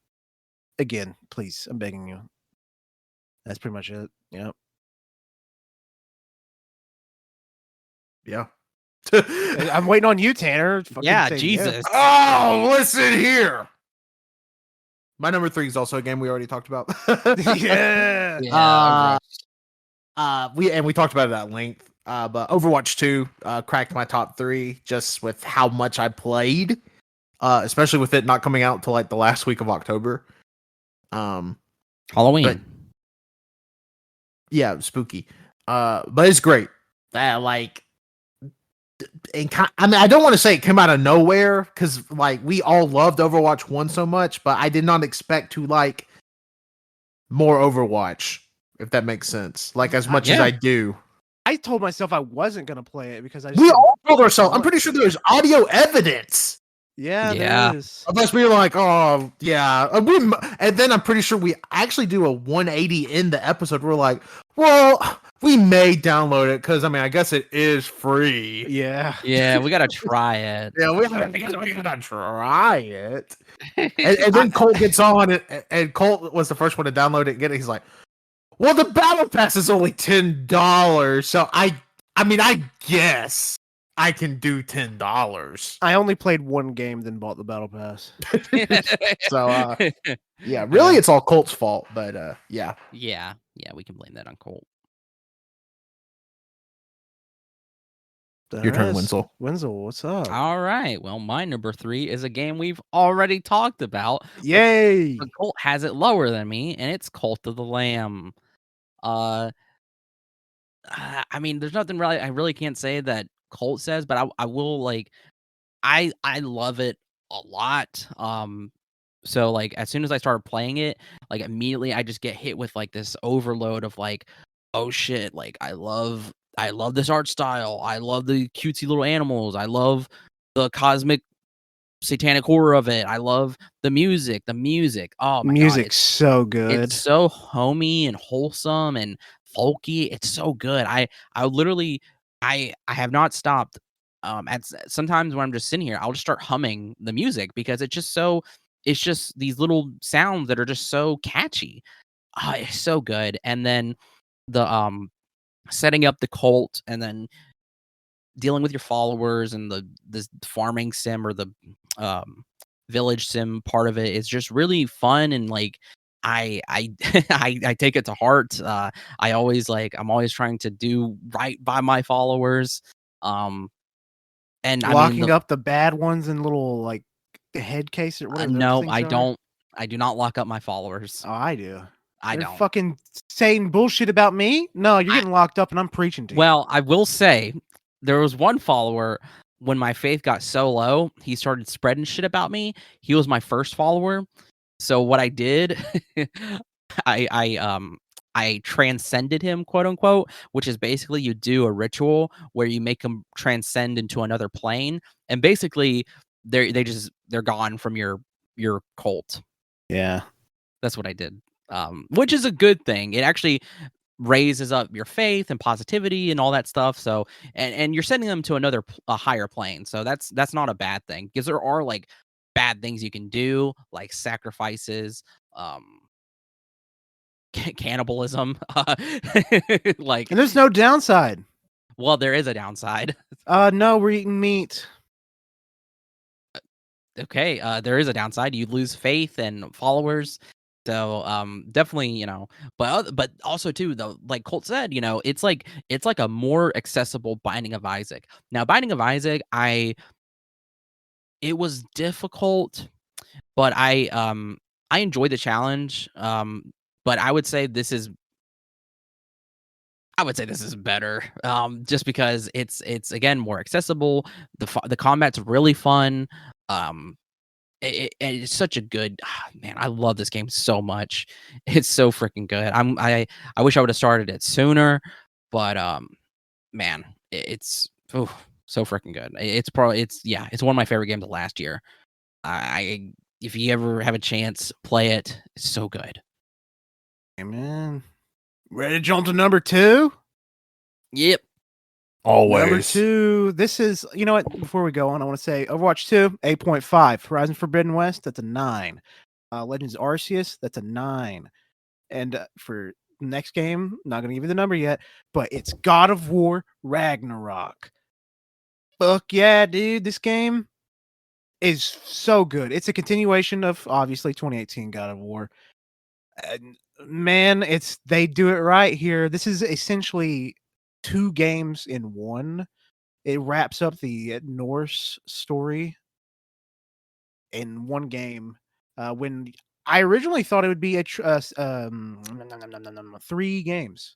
again, please. I'm begging you. That's pretty much it. Yep. Yeah. I'm waiting on you, Tanner. Fucking Yeah, say Jesus. Oh, listen here. My number 3 is also a game we already talked about. Yeah. We talked about it at length. But Overwatch 2 cracked my top 3 just with how much I played. Especially with it not coming out until like the last week of October. Halloween. But, yeah, spooky. But it's great. I don't want to say it came out of nowhere because like we all loved Overwatch 1 so much, but I did not expect to like more Overwatch, if that makes sense. Like as much as I do. I told myself I wasn't gonna play it because We all told ourselves. I'm pretty sure there's audio evidence. Yeah, Yeah. there is. Of us being like, oh yeah, and then I'm pretty sure we actually do a 180 in the episode. We're like, well, we may download it because I mean, I guess it is free. Yeah. Yeah, we gotta try it. Yeah, we gotta try it. And then Colt gets on, and Colt was the first one to download it and get it. He's like, well, the battle pass is only $10, so I mean, I guess I can do $10. I only played one game, then bought the battle pass. So yeah, really it's all Colt's fault, but yeah. Yeah, we can blame that on Colt. Your turn, Wenzel. Wenzel, what's up? All right. Well, my number 3 is a game we've already talked about. Yay! But Colt has it lower than me, and it's Cult of the Lamb. I mean, there's nothing really I really can't say that Colt says, but I will like I love it a lot. So like as soon as I started playing it, like immediately I just get hit with like this overload of like, oh shit, like I love this art style. I love the cutesy little animals. I love the cosmic satanic horror of it. I love the music. Oh my god. Music's so good. It's so homey and wholesome and folky. It's so good. I literally I have not stopped. Sometimes when I'm just sitting here, I'll just start humming the music because it's just these little sounds that are just so catchy. It's so good. And then the setting up the cult and then dealing with your followers and the farming sim or the village sim part of it is just really fun and like I I take it to heart. I'm always trying to do right by my followers. And locking up the bad ones in little like head case or whatever. No, I don't. I do not lock up my followers. Oh, I do. I They're don't. fucking saying bullshit about me. No, you're getting locked up, and I'm preaching to you. Well, I will say there was one follower when my faith got so low, he started spreading shit about me. He was my first follower. So what I did, I transcended him, quote unquote, which is basically you do a ritual where you make him transcend into another plane, and basically they're gone from your cult. Yeah, that's what I did. Which is a good thing. It actually raises up your faith and positivity and all that stuff. So and you're sending them to a higher plane. So that's not a bad thing, because there are like bad things you can do, like sacrifices, cannibalism, like, And there's no downside. well, there is a downside. No, we're eating meat. Okay, there is a downside. You lose faith and followers. So definitely, but also too, though, like Colt said, it's like a more accessible Binding of Isaac. Now, Binding of Isaac, it was difficult, but I enjoyed the challenge. But I would say this is better, just because it's again more accessible. The combat's really fun. Um, it's such a good man. I love this game so much. It's so freaking good. I wish I would have started it sooner, but man, it's so freaking good. It's one of my favorite games of last year. I If you ever have a chance, play it. It's so good. Amen. Ready to jump to number 2? Yep. Number 2. This is, you know what? Before we go on, I want to say Overwatch 2, 8.5. Horizon Forbidden West, that's a 9. Legends Arceus, that's a 9. And for next game, not going to give you the number yet, but it's God of War Ragnarok. Fuck yeah, dude. This game is so good. It's a continuation of obviously 2018 God of War. And man, they do it right here. This is essentially 2 games in one. It wraps up the Norse story in one game. When I originally thought it would be a 3 games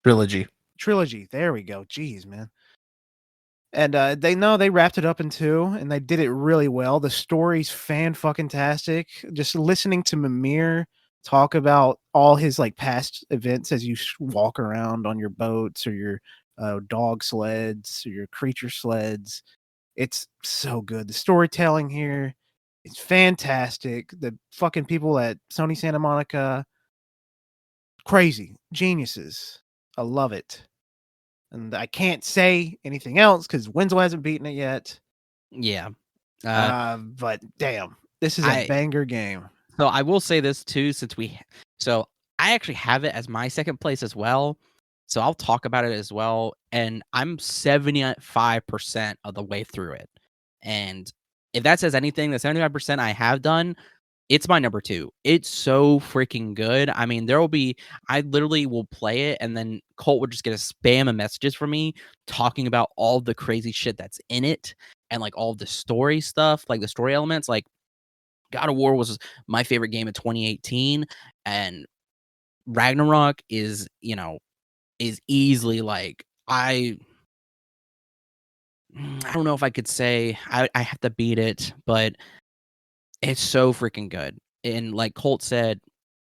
trilogy. There we go. Jeez, man. And they wrapped it up in 2, and they did it really well. The story's fan-fucking-tastic. Just listening to Mimir talk about all his like past events as you walk around on your boats or your dog sleds or your creature sleds. It's so good. The storytelling here is fantastic. The fucking people at Sony Santa Monica, crazy geniuses. I love it. And I can't say anything else because Wenzel hasn't beaten it yet. Yeah. But damn, this is a banger game. So I will say this too, so I actually have it as my second place as well. So I'll talk about it as well. And I'm 75% of the way through it. And if that says anything, the 75% I have done, it's my number 2. It's so freaking good. I mean, I literally will play it, and then Colt would just get a spam of messages from me talking about all the crazy shit that's in it and like all the story stuff, like the story elements. Like God of War was my favorite game of 2018, and Ragnarok is easily like I don't know if I could say I have to beat it, but it's so freaking good. And like Colt said,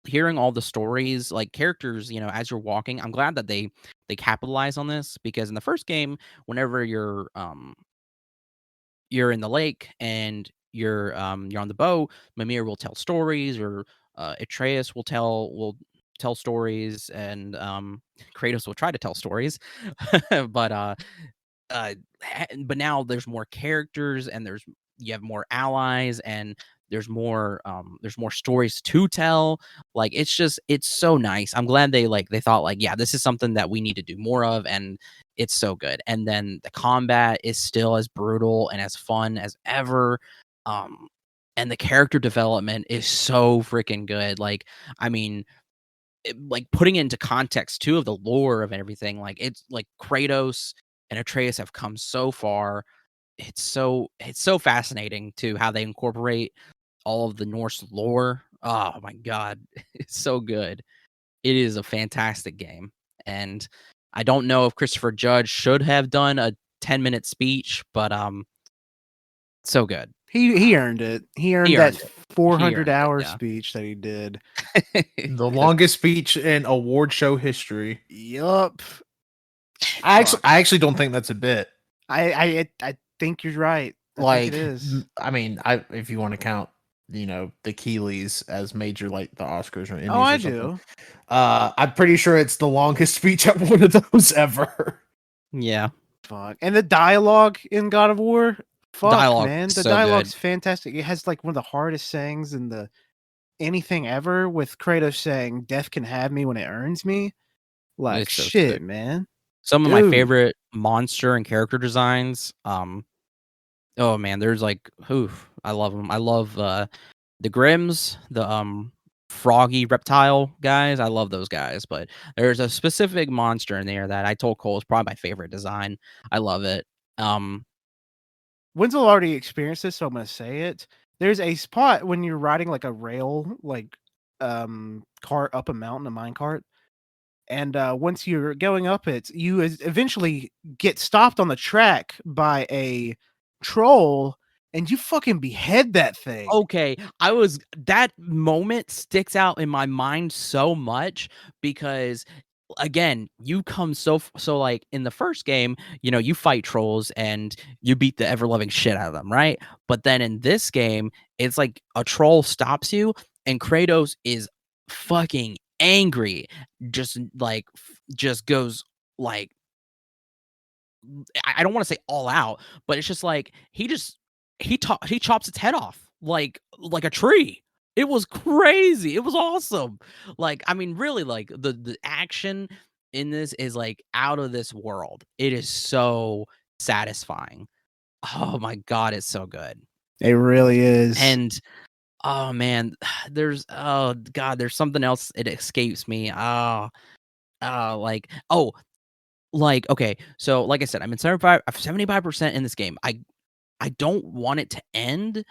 hearing all the stories, like characters, as you're walking, I'm glad that they capitalize on this, because in the first game, whenever you're in the lake and you're on the boat, Mimir will tell stories, or Atreus will tell stories, and Kratos will try to tell stories. but but now there's more characters, and you have more allies, and there's more stories to tell. Like it's so nice. I'm glad they thought like, yeah, this is something that we need to do more of, and it's so good. And then the combat is still as brutal and as fun as ever. And the character development is so freaking good. Like, I mean, like putting it into context too of the lore of everything, like it's like Kratos and Atreus have come so far. It's so fascinating to how they incorporate all of the Norse lore. Oh my god, it's so good. It is a fantastic game. And I don't know if Christopher Judge should have done a 10-minute speech, but so good. He earned it. He earned that 400-hour yeah. speech that he did. The longest speech in award show history. Yup. I actually don't think that's a bit. I think you're right. I think it is. I mean, if you want to count the Keeleys as major like the Oscars or Emmys Oh, I or something. do. I'm pretty sure it's the longest speech at one of those ever. Yeah. Fuck. And the dialogue in God of War, fuck, Dialogue man. is The so dialogue's good. fantastic. It has like one of the hardest sayings in the anything ever, with Kratos saying, "Death can have me when it earns me." Like, It's so shit, sick. man. Some of my Dude. favorite monster and character designs. Oh man, there's like, oof, I love them. I love the Grims, the froggy reptile guys. I love those guys, but there's a specific monster in there that I told Cole is probably my favorite design. I love it. Wenzel already experienced this, so I'm gonna say it. There's a spot when you're riding like a rail, like cart up a mountain, a mine cart, and once you're going up it, you eventually get stopped on the track by a troll, and you fucking behead that thing. Okay, that moment sticks out in my mind so much because again, you come so like in the first game, you fight trolls and you beat the ever loving shit out of them, right? But then in this game, it's like a troll stops you and Kratos is fucking angry, just goes like I don't want to say all out, but it's just like he chops its head off like a tree. It was crazy. It was awesome. Like, I mean, really, like the action in this is like out of this world. It is so satisfying. Oh my god, it's so good. It really is. And oh man, there's something else. It escapes me. Like okay, so like I said, I'm in 75% in this game. I don't want it to end,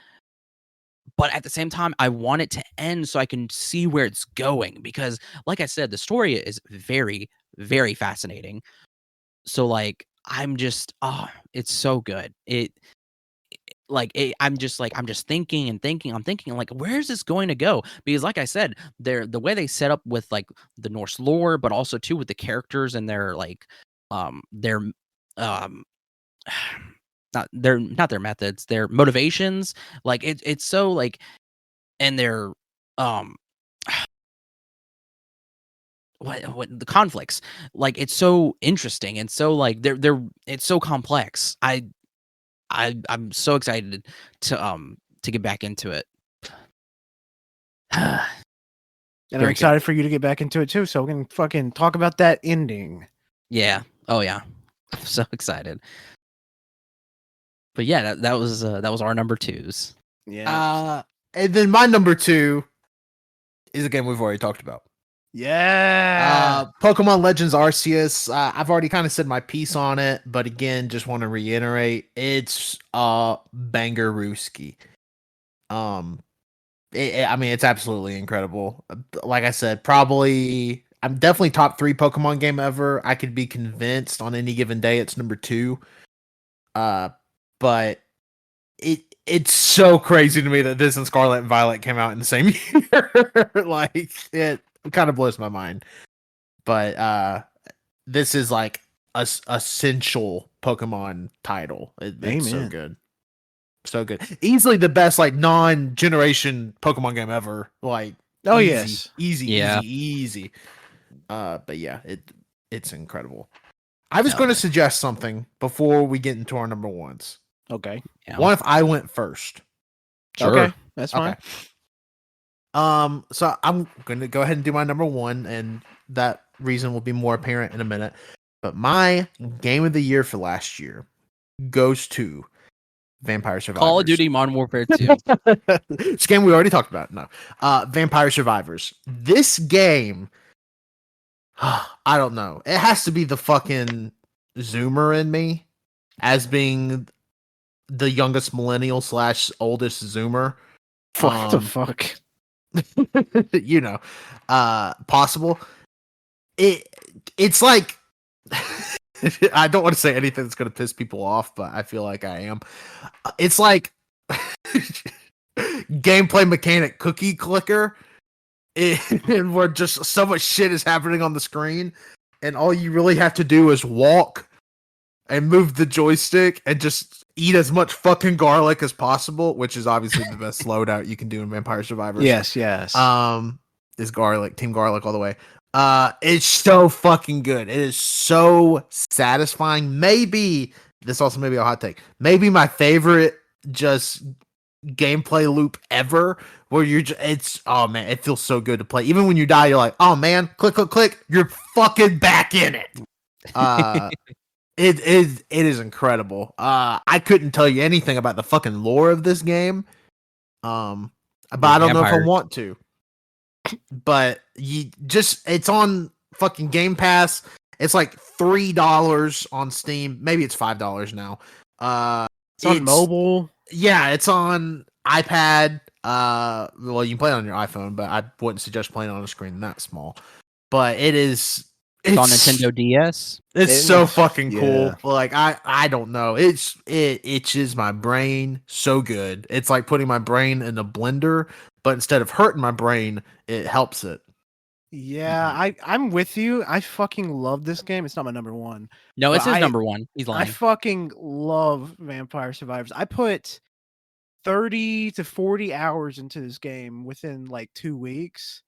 but at the same time, I want it to end so I can see where it's going because, like I said, the story is very, very fascinating. So like, it's so good. I'm just thinking and thinking. I'm thinking like, where is this going to go? Because like I said, the way they set up with like the Norse lore, but also too with the characters and their not their methods, their motivations. Like it's so like and their um what the conflicts. Like it's so interesting and so like they're it's so complex. I'm so excited to get back into it. And I'm Very excited for you to get back into it too, so we can fucking talk about that ending. Yeah. Oh yeah. I'm so excited. But yeah, that was our number twos. Yeah. And then my number 2 is a game we've already talked about. Yeah. Pokemon Legends Arceus. I've already kind of said my piece on it, but again, just want to reiterate, it's bangarooski. I mean, it's absolutely incredible. Like I said, I'm definitely top 3 Pokemon game ever. I could be convinced on any given day it's number 2. But it's so crazy to me that this and Scarlet and Violet came out in the same year. Like it kind of blows my mind. But this is like a essential Pokemon title. It's so good. So good. Easily the best like non-generation Pokemon game ever. Like easy. But yeah, it's incredible. I was going to suggest something before we get into our number ones. Okay. Yeah. What if I went first? Sure. Okay, that's fine. Okay. So I'm going to go ahead and do my number 1, and that reason will be more apparent in a minute. But my game of the year for last year goes to Vampire Survivors. Call of Duty Modern Warfare 2. This game we already talked about. No. Vampire Survivors. This game, I don't know. It has to be the fucking Zoomer in me as being the youngest millennial / oldest Zoomer. What the fuck? Possible. It's like I don't want to say anything that's going to piss people off, but I feel like I am. It's like gameplay mechanic cookie clicker, and where just so much shit is happening on the screen, and all you really have to do is walk and move the joystick and just eat as much fucking garlic as possible, which is obviously the best loadout you can do in Vampire Survivors. Yes. Is garlic, team garlic all the way. It's so fucking good. It is so satisfying. Maybe this also may be a hot take. Maybe my favorite just gameplay loop ever, where it's oh man, it feels so good to play. Even when you die, you're like, oh man, click, click, click, you're fucking back in it. It is incredible. I couldn't tell you anything about the fucking lore of this game. But I don't know if I want to. But it's on fucking Game Pass. It's like $3 on Steam. Maybe it's $5 now. It's on mobile. Yeah, it's on iPad. Well, you can play it on your iPhone, but I wouldn't suggest playing it on a screen that small. But it's on Nintendo DS. It's so fucking cool. Like I don't know. It itches my brain so good. It's like putting my brain in a blender, but instead of hurting my brain, it helps it. Yeah, I'm with you. I fucking love this game. It's not my number one. No, it's his number one. He's lying. I fucking love Vampire Survivors. I put 30 to 40 hours into this game within like 2 weeks.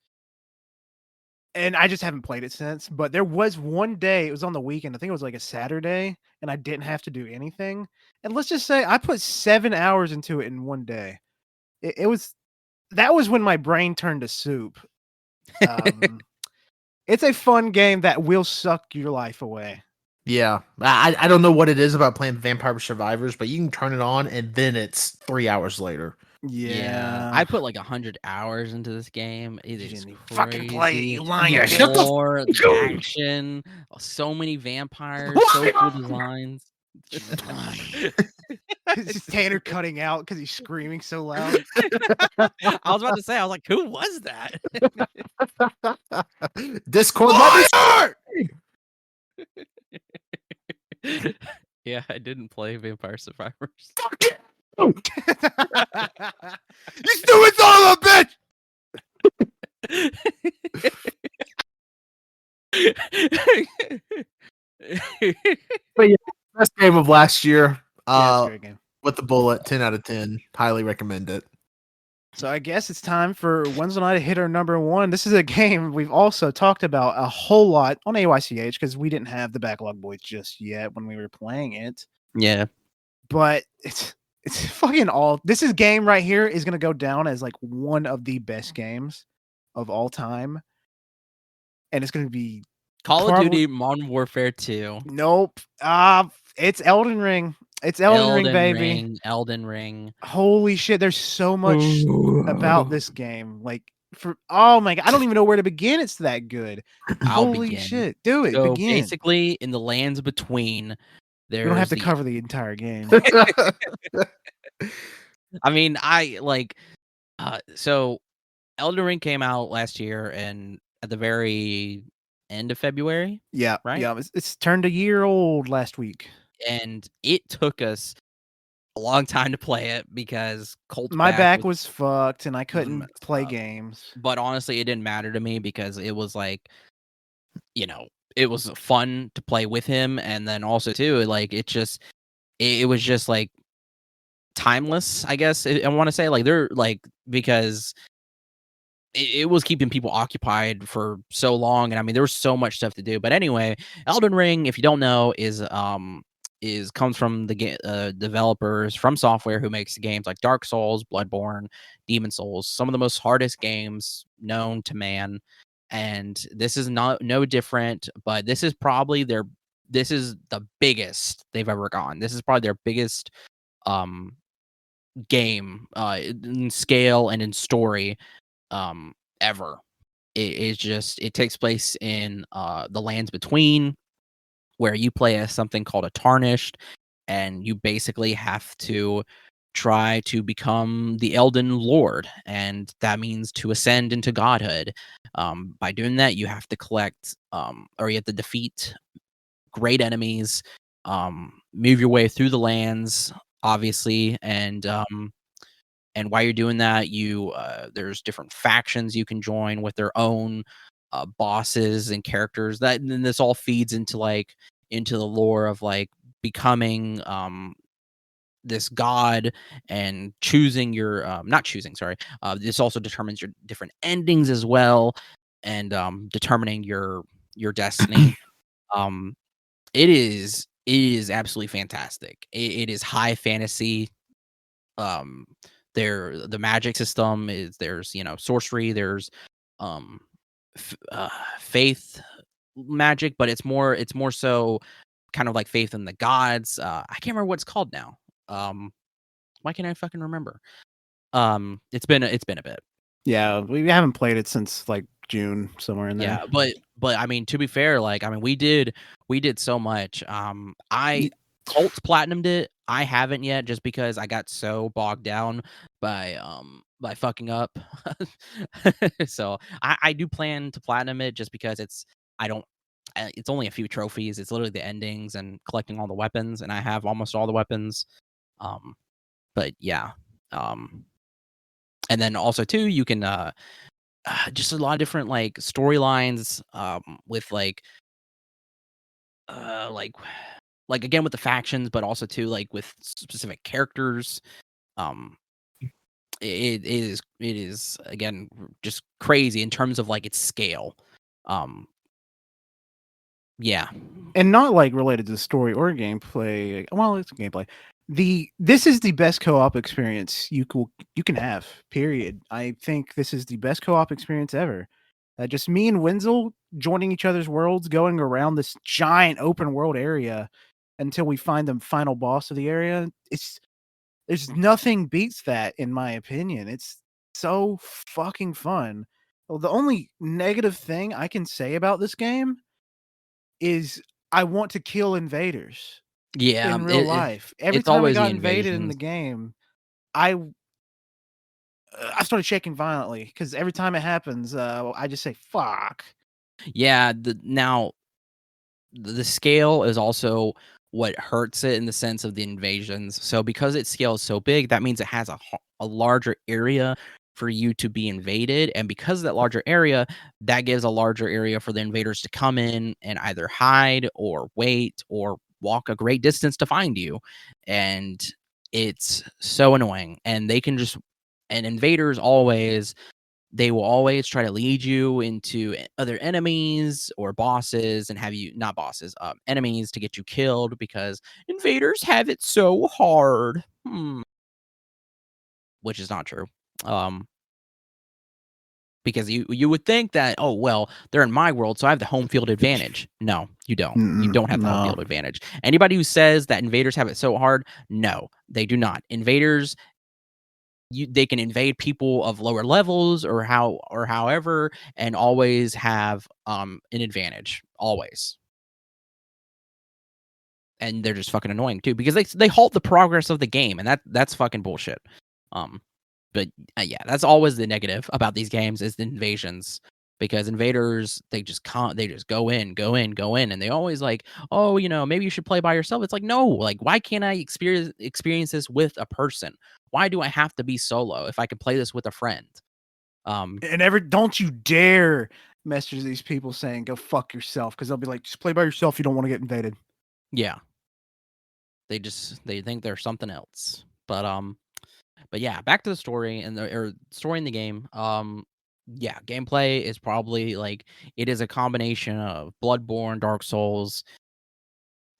And I just haven't played it since. But there was one day, it was on the weekend. I think it was like a Saturday, and I didn't have to do anything. And let's just say I put 7 hours into it in one day. That was when my brain turned to soup. It's a fun game that will suck your life away. Yeah, I don't know what it is about playing Vampire Survivors, but you can turn it on and then it's 3 hours later. Yeah. I put like 100 hours into this game. It is crazy. Fucking play it, you lying. The action, so many vampires, so cool designs. It's Tanner cutting out because he's screaming so loud. I was about to say, I was like, who was that? Discord. Yeah, I didn't play Vampire Survivors. Fuck it! You stupid son of a bitch! But yeah, best game of last year. Great game. With the bullet, 10 out of 10. Highly recommend it. So I guess it's time for Wenzel and I to hit our number one. This is a game we've also talked about a whole lot on AYCH because we didn't have the Backlog BoyZ just yet when we were playing it. Yeah. But it's fucking all. This game right here is going to go down as like one of the best games of all time. And it's going to be Call of Duty Modern Warfare 2. Nope. It's Elden Ring. It's Elden Ring, baby. Elden Ring. Holy shit, there's so much about this game. Like, oh my god, I don't even know where to begin. It's that good. Holy shit. Do it. So begin. Basically, in the lands between, we don't have to cover the entire game. I mean, so Elden Ring came out last year and at the very end of February. Yeah. Right? Yeah. It's turned a year old last week. And it took us a long time to play it because Colt's my back was fucked and I couldn't play games. But honestly, it didn't matter to me because it was like, it was fun to play with him. And then also too, like it was just like timeless, I guess. I want to say like they're like, because it was keeping people occupied for so long. And I mean, there was so much stuff to do. But anyway, Elden Ring, if you don't know, comes from the developers from Software who makes games like Dark Souls, Bloodborne, Demon Souls, some of the most hardest games known to man. And this is no different, but this is probably the biggest they've ever gone. This is probably their biggest game in scale and in story ever. It takes place in the lands between, where you play as something called a Tarnished, and you basically have to try to become the Elden Lord, and that means to ascend into godhood. By doing that, you have to collect, or you have to defeat great enemies, move your way through the lands, obviously, and while you're doing that, there's different factions you can join with their own bosses and characters. And then this all feeds into the lore of like becoming this god and choosing your not choosing, sorry. This also determines your different endings as well, and determining your destiny. It is absolutely fantastic. It is high fantasy. Um, the magic system is there's sorcery, there's um faith magic, but it's more so kind of like faith in the gods. I can't remember what it's called now. Why can't I fucking remember? It's been a bit. Yeah, we haven't played it since like June, somewhere in there. Yeah, but I mean, to be fair, like I mean, we did so much. I Colt's platinumed it. I haven't yet, just because I got so bogged down by fucking up. So I do plan to platinum it, just because I don't it's only a few trophies. It's literally the endings and collecting all the weapons, and I have almost all the weapons. But yeah, and then also too, you can just a lot of different like storylines, with uh like again with the factions, but also too like with specific characters. Um, it is again just crazy in terms of like its scale. Um, yeah, And not like related to the story or gameplay. Well, it's gameplay. This is the best co-op experience you can have. Period. I think this is the best co-op experience ever. Just me and Wenzel joining each other's worlds, going around this giant open world area until we find the final boss of the area. There's nothing beats that, in my opinion. It's so fucking fun. Well, the only negative thing I can say about this game is I want to kill invaders yeah. in real life. Every It's time I always the got invaded in invasions. the game, I started shaking violently because every time it happens, I just say "fuck." Yeah, now the scale is also what hurts it in the sense of the invasions. So because its scale is so big, that means it has a larger area for you to be invaded, and because of that larger area, that gives a larger area for the invaders to come in and either hide or wait or walk a great distance to find you. And it's so annoying, and invaders always they will always try to lead you into other enemies or bosses, and have you not bosses, enemies, to get you killed, because invaders have it so hard. Which is not true. Um, because you would think that, oh well, they're in my world, so I have the home field advantage. No, you don't. You Mm-mm, don't have the home no. field advantage. Anybody who says that invaders have it so hard, no, they do not. Invaders, they can invade people of lower levels or however, and always have an advantage, always. And they're just fucking annoying too, because they halt the progress of the game, and that's fucking bullshit. um but yeah, that's always the negative about these games, is the invasions, because invaders, they just can't, they just go in, and they always like, oh, maybe you should play by yourself. It's like, no, like, why can't I experience this with a person? Why do I have to be solo if I could play this with a friend? And don't you dare message these people saying "go fuck yourself" because they'll be like, "just play by yourself. You don't want to get invaded." Yeah, they think they're something else. But yeah, back to the story and the story in the game. Yeah, gameplay is probably like, it is a combination of Bloodborne, Dark Souls.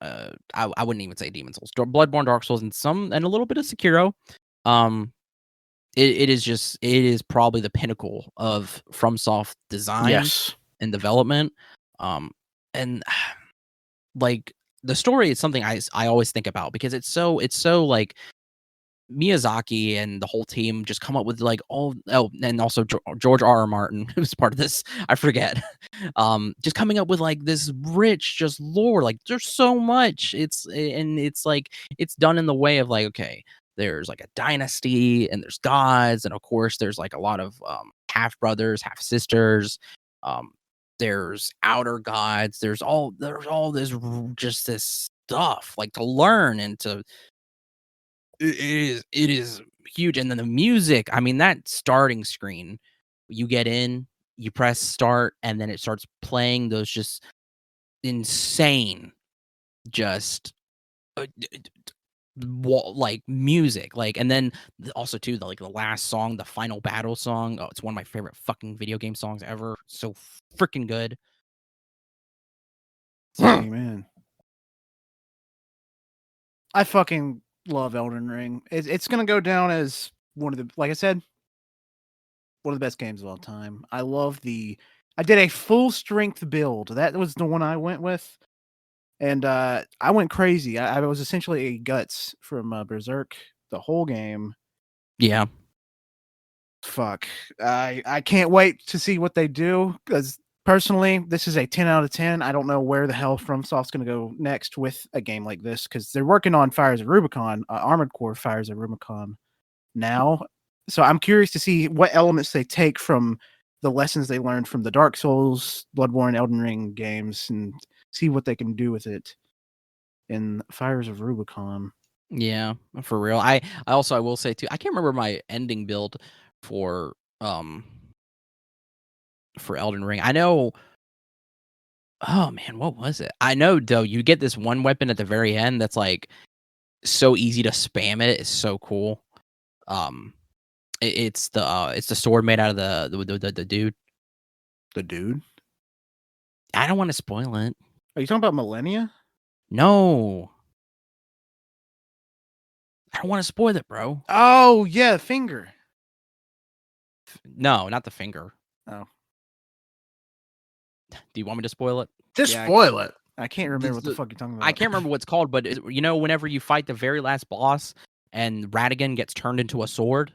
I wouldn't even say Demon Souls, Bloodborne, Dark Souls, and a little bit of Sekiro. Um, it is probably the pinnacle of FromSoft design Yes. and development. And like, the story is something I always think about, because it's so like, Miyazaki and the whole team just come up with like and also George R.R. Martin, who's part of this, I forget. Just coming up with like this rich just lore. Like, there's so much. It's like, it's done in the way of like, okay, there's like a dynasty, and there's gods, and of course there's like a lot of half brothers, half sisters. Um, there's outer gods. There's all this just this stuff like to learn and to it is huge. And then the music, I mean, that starting screen, you get in, you press start, and then it starts playing those just insane, just like music, like, and then also too the last song, the final battle song. Oh, it's one of my favorite fucking video game songs ever. So freaking good. Amen. I fucking love Elden Ring. It's gonna go down as one of the, like I said, one of the best games of all time. I did a full strength build. That was the one I went with. And I went crazy. I was essentially a Guts from Berserk the whole game. Yeah. Fuck. I can't wait to see what they do, because personally, this is a 10 out of 10. I don't know where the hell FromSoft's going to go next with a game like this, because they're working on Fires of Rubicon, Armored Core Fires of Rubicon now. So I'm curious to see what elements they take from the lessons they learned from the Dark Souls, Bloodborne, Elden Ring games, and see what they can do with it in Fires of Rubicon. Yeah, for real. I will say too, I can't remember my ending build for Elden Ring. I know, oh man, what was it? I know though, you get this one weapon at the very end that's like so easy to spam it. It's so cool. It's the sword made out of the dude. The dude? I don't want to spoil it. Are you talking about Millennia? No. I don't want to spoil it, bro. Oh, yeah, finger. No, not the finger. Oh. Do you want me to spoil it? Just Yeah, spoil it. I can't remember what the fuck you're talking about. I can't remember what it's called, but you know, whenever you fight the very last boss and Radigan gets turned into a sword.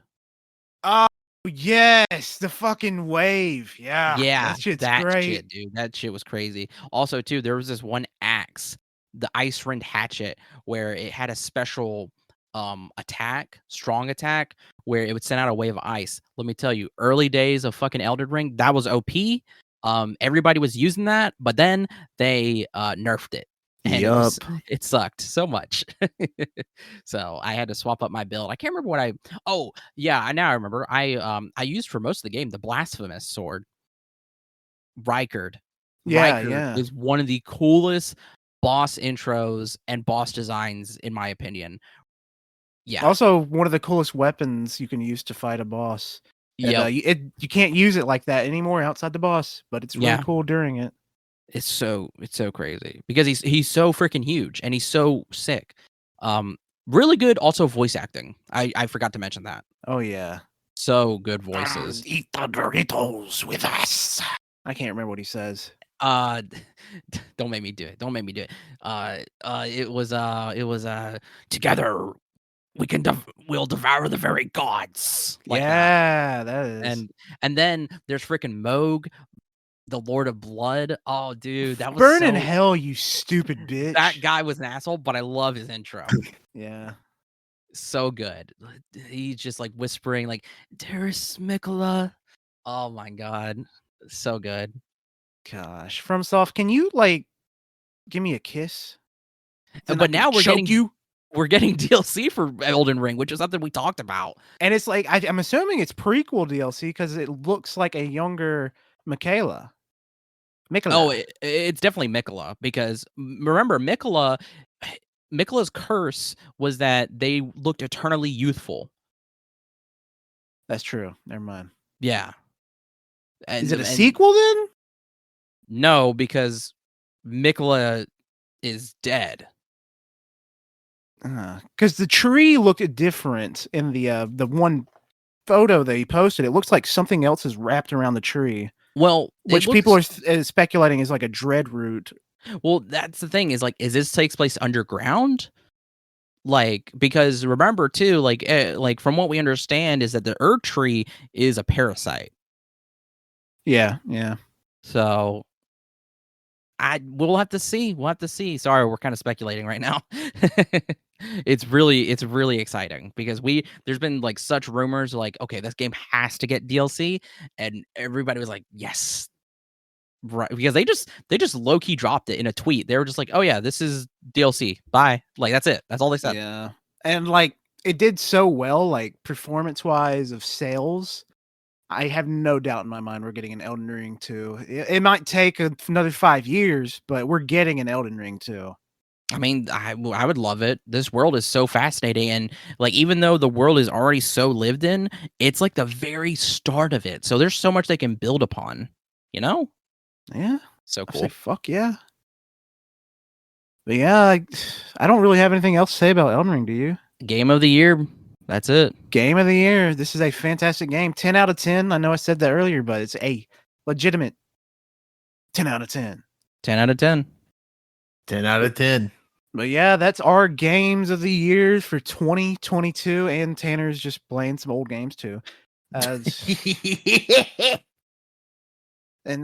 Oh, yes, the fucking wave. Yeah, Yeah, that shit's that great. shit, dude. That shit was crazy. Also, too, there was this one axe, the Ice Rend Hatchet, where it had a special attack, strong attack, where it would send out a wave of ice. Let me tell you, early days of fucking Elden Ring, that was OP. Everybody was using that, but then they nerfed it. And it sucked so much. So I had to swap up my build. I can't remember what oh yeah, now I remember. I used for most of the game the blasphemous sword. Rykard. Yeah, Rykard yeah. is one of the coolest boss intros and boss designs, in my opinion. Yeah. Also, one of the coolest weapons you can use to fight a boss. Yeah. You can't use it like that anymore outside the boss, but it's really cool during it. It's so crazy because he's so freaking huge and he's so sick. Really good also voice acting. I forgot to mention that. Oh yeah. So good voices. Eat the Doritos with us. I can't remember what he says. Don't make me do it. Don't make me do it. It was together we'll devour the very gods. Like yeah, that is. And then there's freaking Moog, the Lord of Blood. Oh, dude, that was burn in hell, you stupid bitch. That guy was an asshole, but I love his intro. Yeah, so good. He's just like whispering, like, "Dearest Nicola." Oh my god, so good. Gosh, FromSoft, can you like give me a kiss? But now we're getting DLC for Elden Ring, which is something we talked about. And it's like I'm assuming it's prequel DLC because it looks like a younger Michaela. Oh, it's definitely Nicola, because remember Nicola's curse was that they looked eternally youthful. That's true. Never mind. Yeah. Is it a sequel then? No, because Nicola is dead. Because the tree looked different in the one photo that he posted. It looks like something else is wrapped around the tree. Well, which people are speculating is like a dread root. Well, that's the thing, is like, is this takes place underground? Like, because remember too, like from what we understand is that the Erd tree is a parasite. Yeah, yeah. So we'll have to see. We'll have to see. Sorry, we're kind of speculating right now. It's really exciting because there's been like such rumors like, okay, this game has to get DLC, and everybody was like, yes. Right, because they just low key dropped it in a tweet. They were just like, "Oh yeah, this is DLC. Bye." Like that's it. That's all they said. Yeah, and like it did so well, like performance wise of sales. I have no doubt in my mind we're getting an Elden Ring 2. It might take another 5 years, but we're getting an Elden Ring 2. I mean, I would love it. This world is so fascinating, and like even though the world is already so lived in, it's like the very start of it. So there's so much they can build upon. You know, Yeah, so I say cool. fuck yeah. But yeah, I don't really have anything else to say about Elden Ring. Do you? Game of the year. That's it. Game of the year. This is a fantastic game. 10 out of 10. I know I said that earlier, but it's a legitimate 10 out of 10. 10 out of 10. 10 out of 10. But yeah, that's our games of the years for 2022. And Tanner's just playing some old games too. And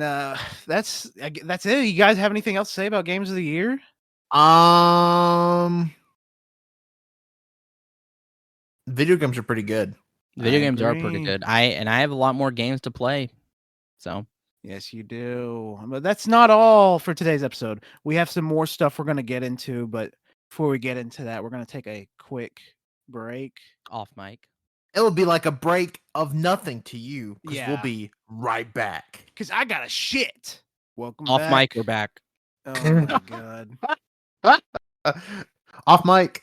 that's it. You guys have anything else to say about games of the year? Video games are pretty good. Video I games are pretty agree. good. I have a lot more games to play. So Yes, you do. But that's not all for today's episode. We have some more stuff we're going to get into, but before we get into that, we're going to take a quick break. off mic. It will be like a break of nothing to you because we'll Yeah. be right back. Because I got a shit. Welcome Off back. mic, we're back. Oh my god. Off mic.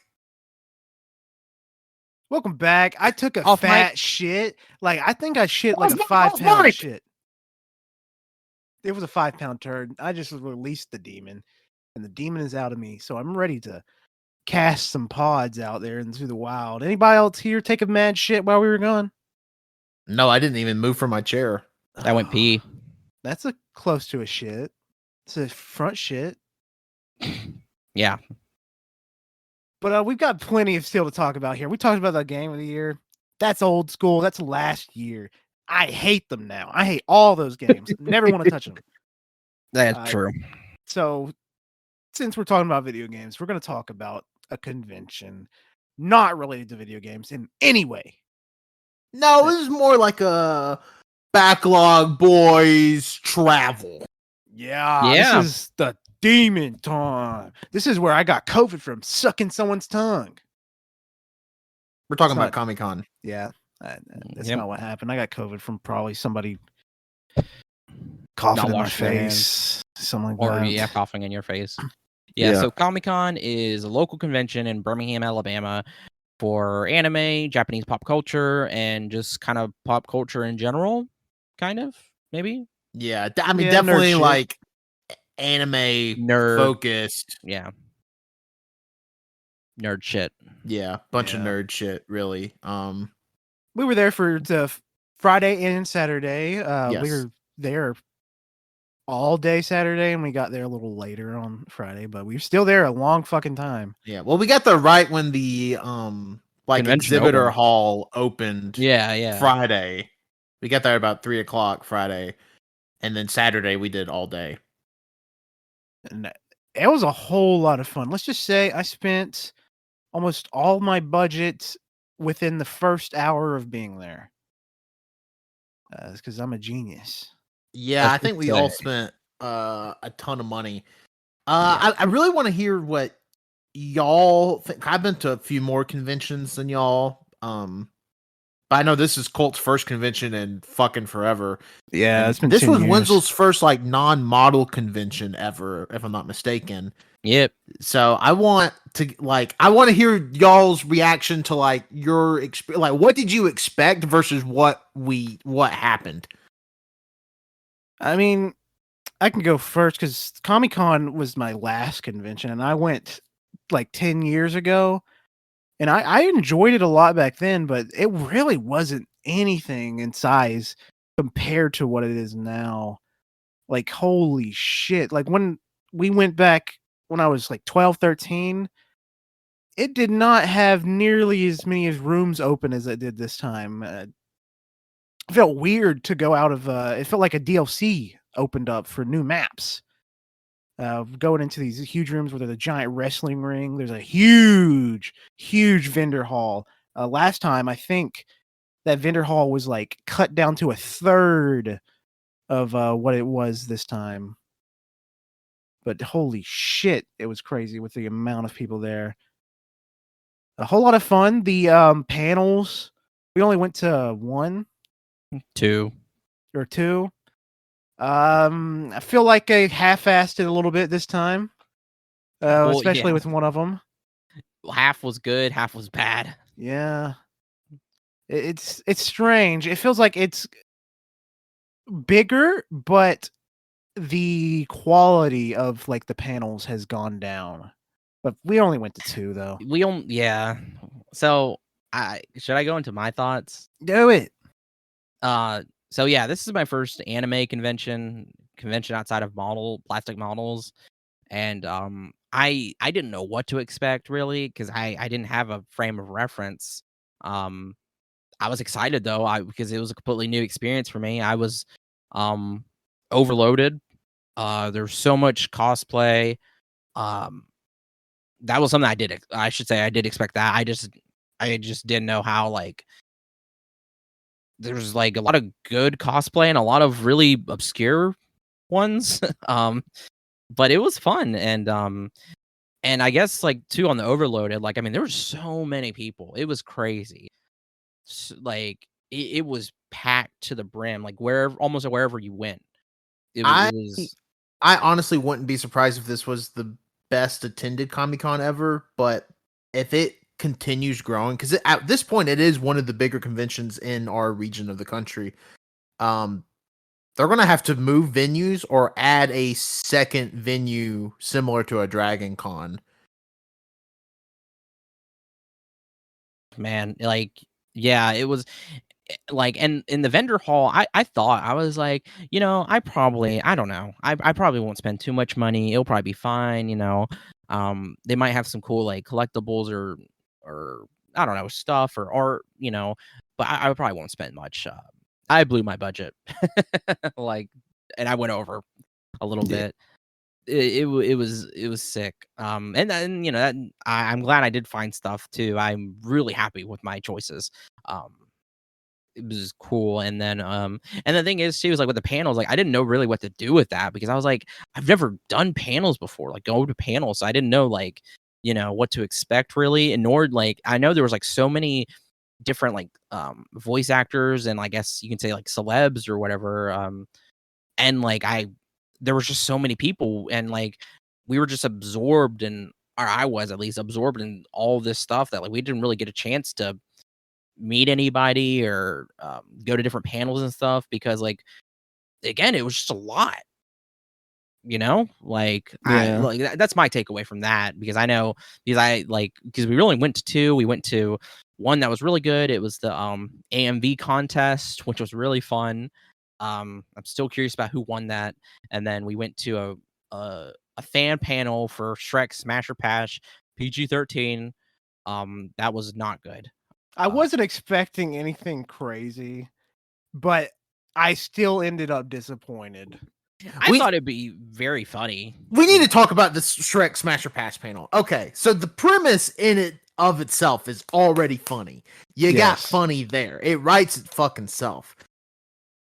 Welcome back. I took a Off fat mic. shit. Like, I think I shit like Off a mic, 5 off pound mic. shit. It was a 5 pound turd. I just released the demon, and the demon is out of me. So I'm ready to cast some pods out there into the wild. Anybody else here take a mad shit while we were gone? No, I didn't even move from my chair. I went pee. That's close to a shit. It's a front shit. Yeah. But we've got plenty of still to talk about here. We talked about the game of the year. That's old school. That's last year. I hate them now. I hate all those games. Never want to touch them. That's true. So, since we're talking about video games, we're going to talk about a convention not related to video games in any way. No, this is more like a Backlog BoyZ travel. Yeah, Yeah. this is the demon time. This is where I got COVID from sucking someone's tongue. We're talking It's about not- Comic-Con. Yeah, that's Yep. not what happened. I got COVID from probably somebody coughing Not in my washing their face, something like Or that. yeah, coughing in your face. Yeah, Yeah. so Comic-Con is a local convention in Birmingham, Alabama for anime, Japanese pop culture, and just kind of pop culture in general, kind of, maybe. Yeah, I mean, Yeah, nerd definitely shit. like anime Nerd. focused. Yeah. Nerd shit. Yeah, bunch of Yeah. nerd shit, really. We were there for the Friday and Saturday. We Yes. were there all day Saturday, and we got there a little later on Friday, but we were still there a long fucking time. Yeah. Well, we got there right when the like Convention exhibitor opened. hall opened Yeah. Friday. We got there about 3:00 Friday, and then Saturday we did all day. And it was a whole lot of fun. Let's just say I spent almost all my budget within the first hour of being there. Because I'm a genius. Yeah, I Let's think just we all say. spent a ton of money. I really want to hear what y'all think. I've been to a few more conventions than y'all. But I know this is Colt's first convention in fucking forever. Yeah, And it's been this 10 was years. Wenzel's first like non-model convention ever, if I'm not mistaken. Yep. So I want to hear y'all's reaction to like your like what did you expect versus what happened. I mean, I can go first because Comic-Con was my last convention, and I went like 10 years ago, and I enjoyed it a lot back then, but it really wasn't anything in size compared to what it is now. Like, holy shit. Like, when we went back when I was like 12, 13, it did not have nearly as many rooms open as it did this time. It felt weird to go out of it felt like a DLC opened up for new maps. Going into these huge rooms where there's a giant wrestling ring. There's a huge vendor hall. Last time, I think that vendor hall was like cut down to a third of what it was this time. But holy shit, it was crazy with the amount of people there. A whole lot of fun. The panels, we only went to 1 2. or 2. I feel like I half-assed it a little bit this time. Well, especially yeah. with one of them. Half was good, half was bad. Yeah, it's strange. It feels like it's bigger, but the quality of like the panels has gone down. But we only went to 2 though. Yeah. So should I go into my thoughts? Do it. So yeah, this is my first anime convention outside of plastic models, and I didn't know what to expect really because I didn't have a frame of reference. I was excited though, because it was a completely new experience for me. I was overloaded. There's so much cosplay. That was something I should say I did expect that. I just didn't know how like there's like a lot of good cosplay and a lot of really obscure ones. But it was fun and I guess like too on the overloaded, like I mean there were so many people. It was crazy. Like it was packed to the brim, like almost wherever you went. I It was I honestly wouldn't be surprised if this was the best attended Comic-Con ever, but if it continues growing, because at this point it is one of the bigger conventions in our region of the country, they're gonna have to move venues or add a second venue similar to a Dragon Con. man, like yeah, it was like and in the vendor hall, I thought I was like, I don't know. I probably won't spend too much money. It'll probably be fine, They might have some cool like collectibles or I don't know, stuff or art, but I probably won't spend much. I blew my budget. Like and I went over a little Yeah. bit. It was sick. And then that I'm glad I did find stuff too. I'm really happy with my choices. It was cool. And the thing is too is like with the panels, like I didn't know really what to do with that because I was like, I've never done panels before, like go to panels. So I didn't know like, what to expect really. And nor like I know there was like so many different like voice actors and I guess you can say like celebs or whatever. And like there was just so many people and like we were just absorbed and or I was at least absorbed in all this stuff that like we didn't really get a chance to meet anybody or go to different panels and stuff because like again it was just a lot, like Yeah. that's my takeaway from that because I know because we really went to 2. We went to one that was really good. It was the AMV contest, which was really fun. I'm still curious about who won that. And then we went to a fan panel for Shrek Smasher Pash PG-13. That was not good. I wasn't expecting anything crazy, but I still ended up disappointed. I thought it'd be very funny. We need to talk about this Shrek Smasher Pass panel. Okay, so the premise in it of itself is already funny. You got Yes. funny there. It writes it fucking self.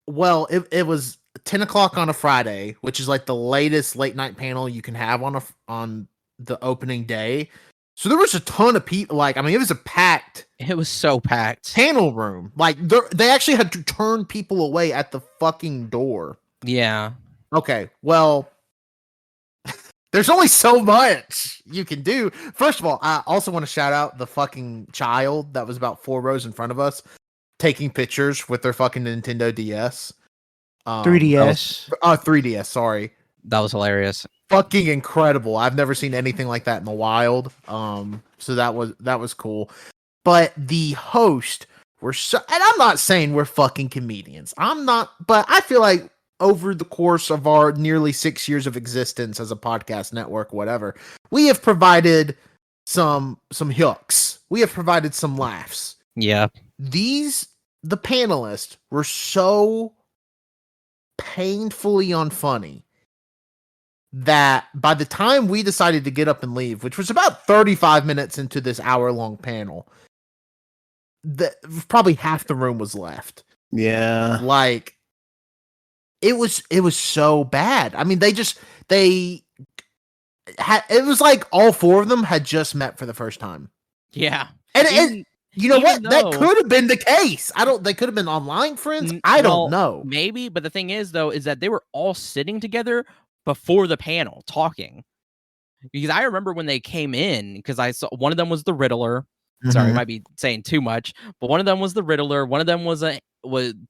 Well, it was 10 o'clock on a Friday, which is like the latest late night panel you can have on the opening day. So there was a ton of people. Like, I mean, it was a packed. It was so packed. Panel room. Like, they actually had to turn people away at the fucking door. Yeah. Okay, well, there's only so much you can do. First of all, I also want to shout out the fucking child that was about 4 rows in front of us taking pictures with their fucking Nintendo DS. 3DS. 3DS, sorry. That was hilarious. Fucking incredible. I've never seen anything like that in the wild. So that was cool. But the host were so, and I'm not saying we're fucking comedians. I'm not, but I feel like over the course of our nearly 6 years of existence as a podcast network, whatever, we have provided some hooks. We have provided some laughs. Yeah. The panelists were so painfully unfunny that by the time we decided to get up and leave, which was about 35 minutes into this hour-long panel, probably half the room was left. Yeah. Like, it was so bad. I mean, it was like all 4 of them had just met for the first time. Yeah. And you know what? Though, that could have been the case. They could have been online friends. I don't know. Maybe, but the thing is though, is that they were all sitting together before the panel talking. because I remember when they came in, because I saw one of them was the Riddler. Sorry, I Mhm. might be saying too much, but one of them was the Riddler. One of them was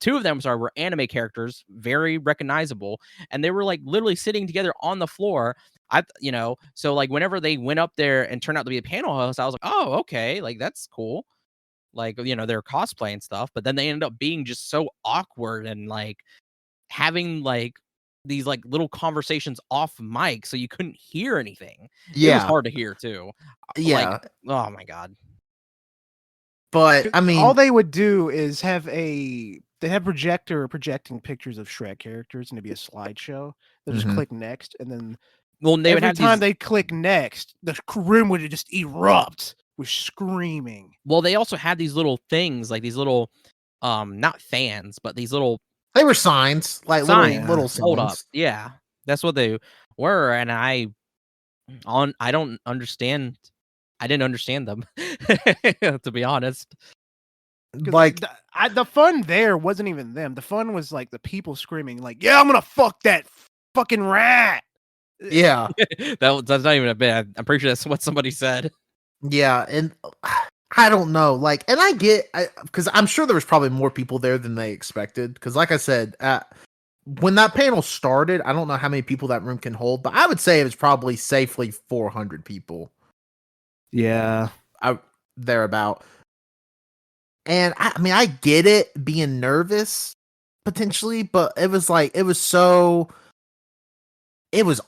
two of them, sorry, were anime characters, very recognizable, and they were like literally sitting together on the floor. So like whenever they went up there and turned out to be a panel host, I was like, oh, okay, like that's cool. Like, they're cosplay and stuff, but then they ended up being just so awkward and like having like these like little conversations off mic so you couldn't hear anything. It was Yeah, hard to hear too. Like, yeah, oh my god. but 'Cause I mean, all they would do is they have projector projecting pictures of Shrek characters, and it'd be a slideshow. They'll just Mhm. click next, and then Well, they would every have time these. they click next, the room would just erupt with screaming. Well, they also had these little things, like these little, not fans, but these little they were signs, like signs. little Hold up, signs. yeah, that's what they were, and I don't understand. I didn't understand them, to be honest. 'Cause Like, the fun there wasn't even them. The fun was like the people screaming, like, "Yeah, I'm gonna fuck that fucking rat." yeah, That's not even a bit. I'm pretty sure that's what somebody said. yeah, and I don't know, like, and I get, because I'm sure there was probably more people there than they expected. Because, like I said, when that panel started, I don't know how many people that room can hold, but I would say it was probably safely 400 people. Yeah. Thereabout. And I mean, I get it being nervous potentially, but it was like it was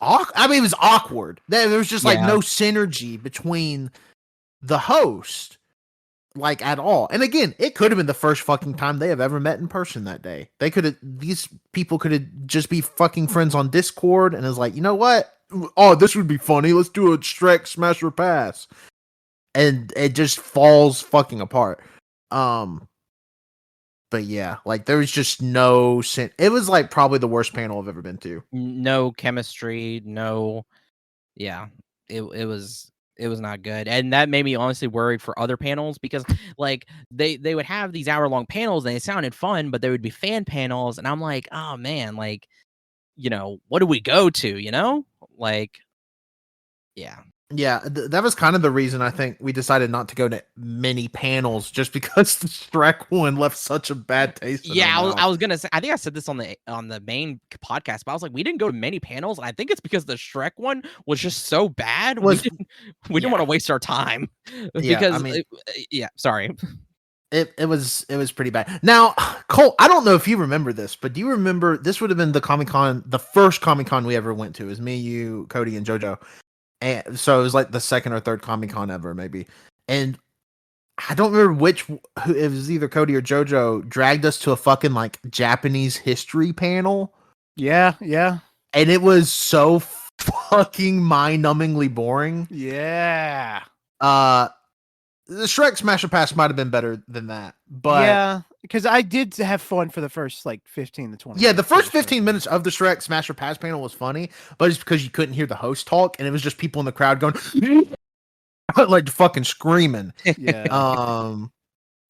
awkward. I mean, it was awkward. There was just like Yeah. no synergy between the host, like at all. And again, it could have been the first fucking time they have ever met in person that day. These people could have just be fucking friends on Discord, and is like, you know what? Oh, this would be funny. Let's do a Shrek smash or pass, and it just falls fucking apart. But yeah, like there was just no sense. It was like probably the worst panel I've ever been to. No chemistry, no. Yeah, it was not good, and that made me honestly worried for other panels because like they would have these hour-long panels and they sounded fun, but they would be fan panels, and I'm like, oh man, like, what do we go to? Like, yeah. Yeah, that was kind of the reason I think we decided not to go to many panels, just because the Shrek one left such a bad taste. Yeah, I was gonna say. I think I said this on the main podcast, but I was like, we didn't go to many panels. And I think it's because the Shrek one was just so bad. Was- we didn't want yeah. to waste our time Yeah, because I mean- yeah. Sorry. It was pretty bad. Now, Colt, I don't know if you remember this, but do you remember this would have been the first Comic Con we ever went to? It was me, you, Cody, and JoJo. And so it was like the second or third Comic Con ever, maybe. And I don't remember it was either Cody or JoJo dragged us to a fucking like Japanese history panel. Yeah, yeah. And it was so fucking mind-numbingly boring. Yeah. The Shrek Smasher Pass might have been better than that. But yeah, because I did have fun for the first like 15 to 20 yeah, the minutes first of the 15 show. minutes of the Shrek Smasher Pass panel was funny, but it's because you couldn't hear the host talk, and it was just people in the crowd going like fucking screaming. Yeah.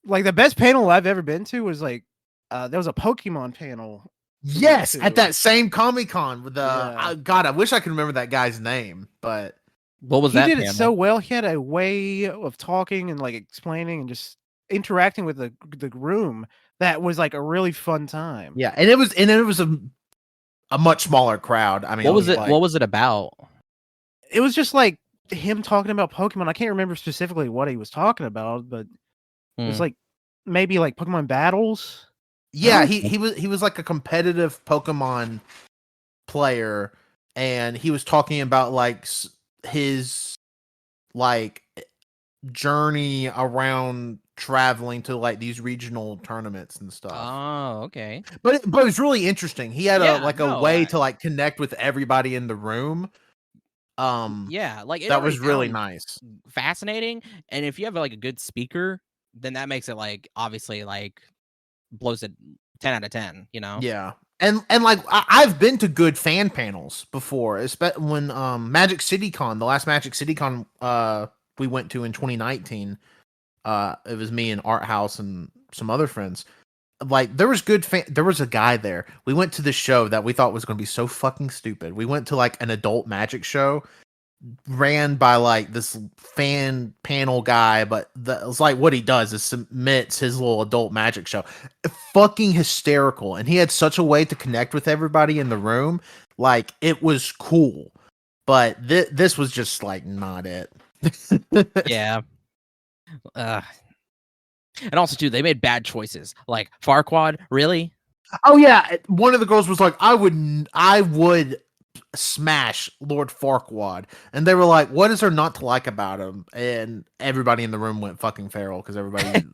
Like the best panel I've ever been to was like there was a Pokemon panel. Yes, too. at that same Comic Con with Yeah. God, I wish I could remember that guy's name, but What was He that? did it panel? so well. He had a way of talking and like explaining and just interacting with the room that was like a really fun time. yeah, and it was a much smaller crowd. I mean, What was it? like- What was it about? It was just like him talking about Pokemon. I can't remember specifically what he was talking about, but it was Hmm. like maybe like Pokemon battles. Yeah, Oh. he was like a competitive Pokemon player, and he was talking about like his like journey around traveling to like these regional tournaments and stuff. Oh, okay. But it was really interesting. He had Yeah, a way to like connect with everybody in the room. Yeah, like it that was already really sounds nice. fascinating, and if you have like a good speaker, then that makes it like obviously like blows it 10 out of 10. Yeah. And like I've been to good fan panels before, especially when Magic City Con, the last Magic City Con we went to in 2019. It was me and Art House and some other friends. Like there was there was a guy there. We went to this show that we thought was going to be so fucking stupid. We went to like an adult Magic show, ran by like this fan panel guy, but it's like what he does is submits his little adult magic show. Fucking hysterical. And he had such a way to connect with everybody in the room. Like it was cool. But this was just like not it. Yeah. And also too, they made bad choices. Like Farquaad, really? Oh yeah, one of the girls was like, I would smash Lord Farquaad, and they were like, what is there not to like about him? And everybody in the room went fucking feral because everybody